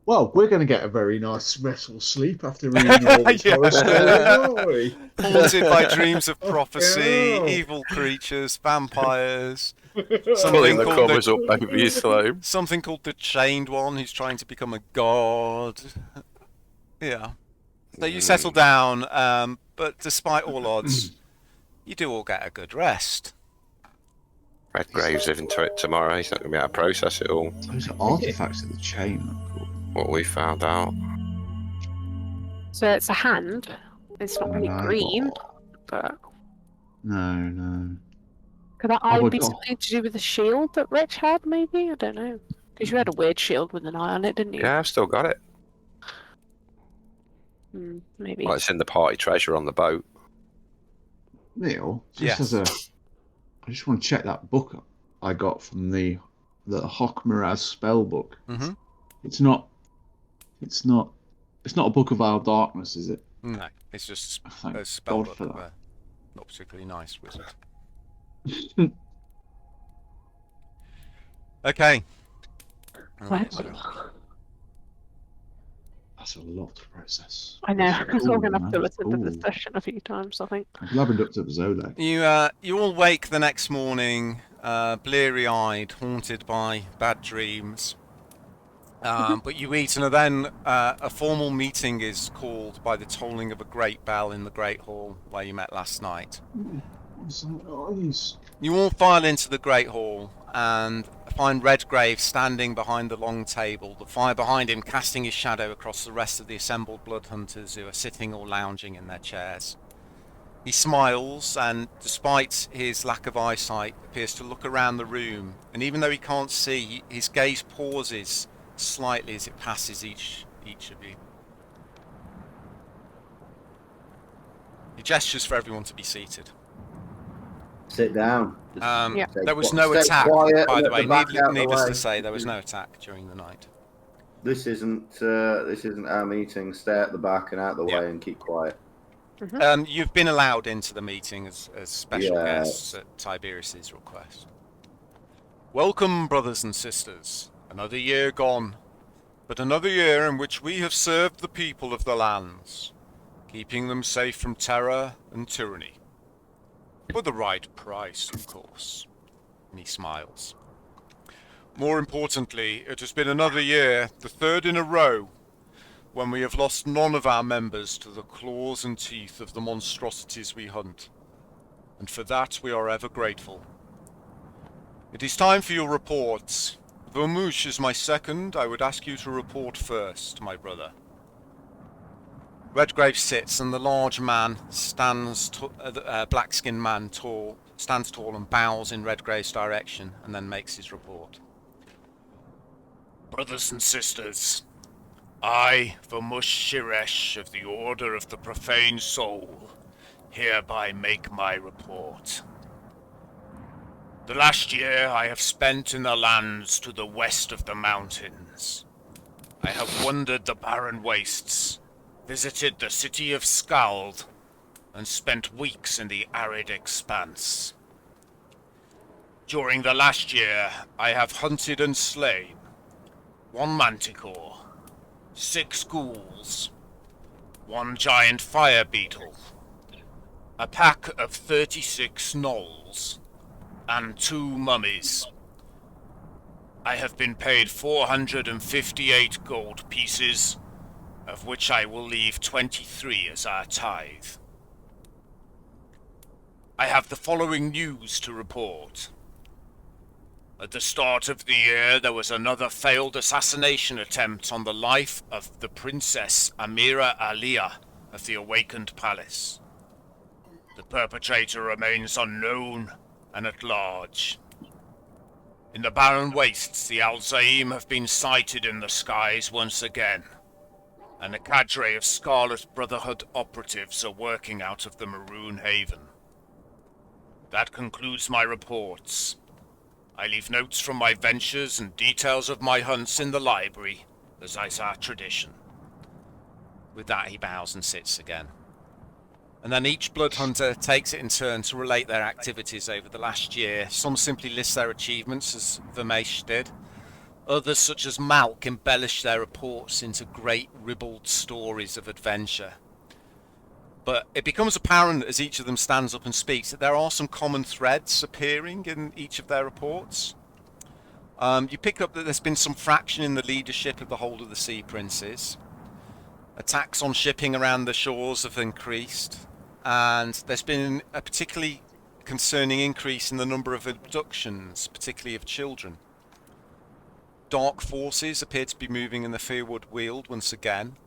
Well, we're going to get a very nice restful sleep after reading all these horror stories, aren't we? Haunted by dreams of prophecy, Yeah. evil creatures, vampires. Pulling the covers up over your slope. Something called the Chained One, who's trying to become a god. Yeah. So you settle down, but despite all odds, you do all get a good rest. Redgrave's living to it tomorrow. He's not going to be able to process it all. Those are artifacts of the chain. Look cool. What we found out. So it's a hand. It's not really green, but No. could that Oh eye my be God. something to do with the shield that Rich had? Maybe, I don't know. Because you had a weird shield with an eye on it, didn't you? Yeah, I've still got it. Maybe. Well, it's in the party treasure on the boat. Neil, Yes. I just want to check that book I got from the Hock Miraz spell book. Mm-hmm. It's not a book of our darkness, is it? No, it's just Thank a spell God for book. that. Not particularly nice wizard. Okay. What? That's a lot to process. I know. That's We're cool, going to have to man. listen to Cool. the session a few times, I think. I'm glad we looked up Zolek. You all wake the next morning, bleary-eyed, haunted by bad dreams. But you eat, and then a formal meeting is called by the tolling of a great bell in the Great Hall where you met last night. What's that noise? You all file into the Great Hall and find Redgrave standing behind the long table, the fire behind him casting his shadow across the rest of the assembled blood hunters who are sitting or lounging in their chairs. He smiles and, despite his lack of eyesight, appears to look around the room, and even though he can't see, his gaze pauses slightly as it passes each of you. He gestures for everyone to be seated. Sit down. Yeah. There was Stay no attack, quiet, by the let way. the back out the Needless way. to say, there was no attack during the night. This isn't our meeting. Stay at the back and out the Yeah. way and keep quiet. You've been allowed into the meeting as special Yes. guests at Tiberius's request. Welcome, brothers and sisters. Another year gone, but another year in which we have served the people of the lands, keeping them safe from terror and tyranny. For the right price, of course. And he smiles. More importantly, it has been another year, the third in a row, when we have lost none of our members to the claws and teeth of the monstrosities we hunt. And for that we are ever grateful. It is time for your reports. Vermouche is my second. I would ask you to report first, my brother. Redgrave sits, and the large man stands, black-skinned man, stands tall and bows in Redgrave's direction, and then makes his report. Brothers and sisters, I, Vermouche Shiresh of the Order of the Profane Soul, hereby make my report. The last year I have spent in the lands to the west of the mountains. I have wandered the barren wastes, visited the city of Skald, and spent weeks in the arid expanse. During the last year, I have hunted and slain 1 manticore, 6 ghouls, 1 giant fire beetle, a pack of 36 gnolls, and 2 mummies. I have been paid 458 gold pieces, of which I will leave 23 as our tithe. I have the following news to report. At the start of the year, there was another failed assassination attempt on the life of the Princess Amira Aliyah of the Awakened Palace. The perpetrator remains unknown and at large. In the barren wastes, the Al-Zaim have been sighted in the skies once again, and a cadre of Scarlet Brotherhood operatives are working out of the Maroon Haven. That concludes my reports. I leave notes from my ventures and details of my hunts in the library, as is our tradition. With that, he bows and sits again. And then each blood hunter takes it in turn to relate their activities over the last year. Some simply list their achievements, as Vermeesh did. Others, such as Malk, embellish their reports into great ribald stories of adventure. But it becomes apparent as each of them stands up and speaks that there are some common threads appearing in each of their reports. You pick up that there's been some fraction in the leadership of the Hold of the Sea Princes. Attacks on shipping around the shores have increased, and there's been a particularly concerning increase in the number of abductions, particularly of children. Dark forces appear to be moving in the Fearwood Weald once again,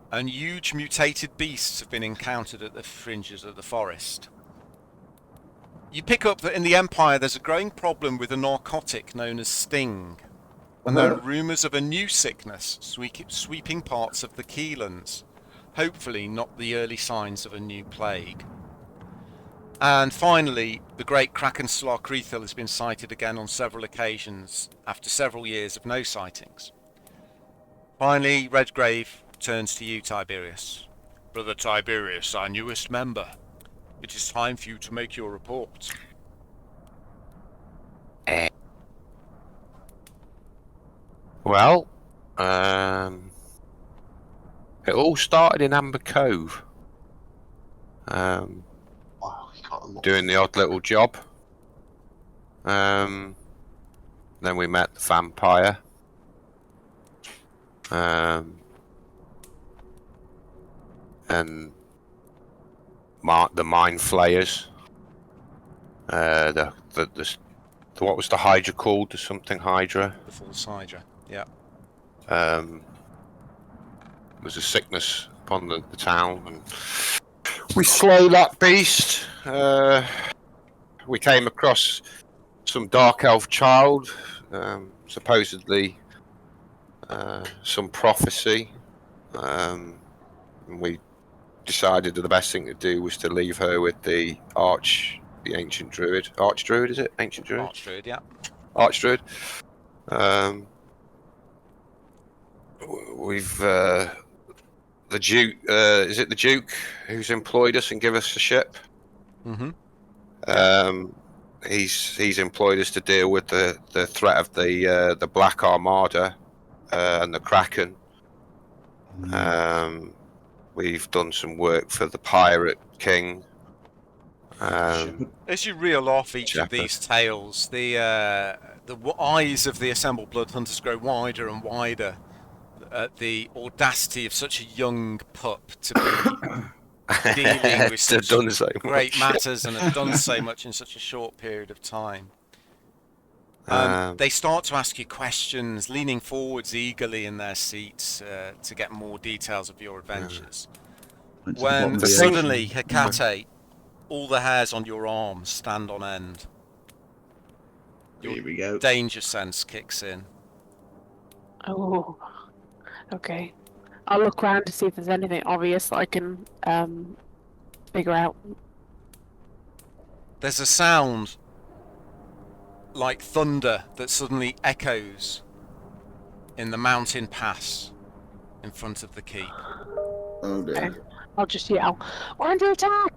and huge mutated beasts have been encountered at the fringes of the forest. You pick up that in the Empire there's a growing problem with a narcotic known as Sting, and there are rumours of a new sickness sweeping parts of the Keelands, hopefully not the early signs of a new plague. And finally, the great Kraken Slarkrethil has been sighted again on several occasions after several years of no sightings. Finally, Redgrave turns to you, Tiberius. Brother Tiberius, our newest member, it is time for you to make your report. Well, it all started in Amber Cove. Wow, you got a lot. Doing the odd little job. Then we met the vampire. And the mind flayers. What was the Hydra called? The something Hydra. The False Hydra, yeah. There was a sickness upon the town, and we slay that beast. We came across some dark elf child, supposedly some prophecy. And we decided that the best thing to do was to leave her with the ancient druid. Archdruid, is it? Ancient druid? Archdruid, yeah. Archdruid. We've the Duke. Is it the Duke who's employed us and give us a ship? Mm-hmm. He's employed us to deal with the threat of the Black Armada and the Kraken. We've done some work for the Pirate King. As you reel off each of these tales, the eyes of the assembled blood hunters grow wider and wider at the audacity of such a young pup to be dealing with such great matters and have done so much in such a short period of time. They start to ask you questions, leaning forwards eagerly in their seats to get more details of your adventures. When suddenly, Hecate, all the hairs on your arms stand on end. Here we go. Danger sense kicks in. Oh, okay. I'll look around to see if there's anything obvious that I can figure out. There's a sound like thunder that suddenly echoes in the mountain pass in front of the keep. Oh dear. Okay. I'll just yell, "We're under attack!"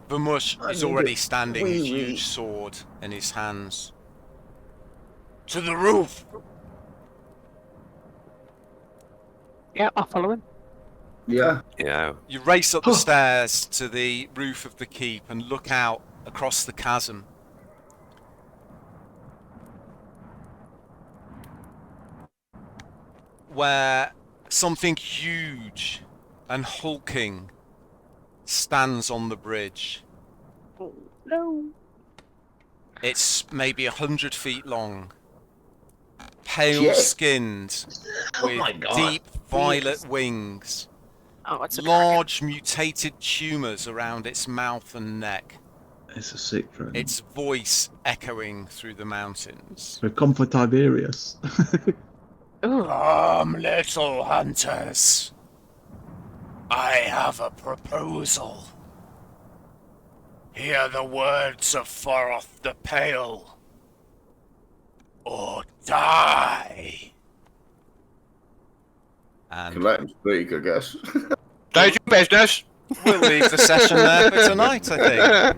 Vamush is already standing, his huge sword in his hands. To the roof! Yeah, I'll follow him. Yeah. Yeah. You race up the stairs to the roof of the keep and look out across the chasm. Where something huge and hulking stands on the bridge. Oh, no. It's maybe 100 feet long, pale-skinned, with deep violet wings, Oh, it's a large mutated tumours around its mouth and neck, It's a sick dragon. its voice echoing through the mountains. We've come for Tiberius. Ooh. Come, little hunters. I have a proposal. Hear the words of Foroth the Pale, or die. Can And let him speak, I guess. Don't your business. we'll leave the session there for tonight, I think.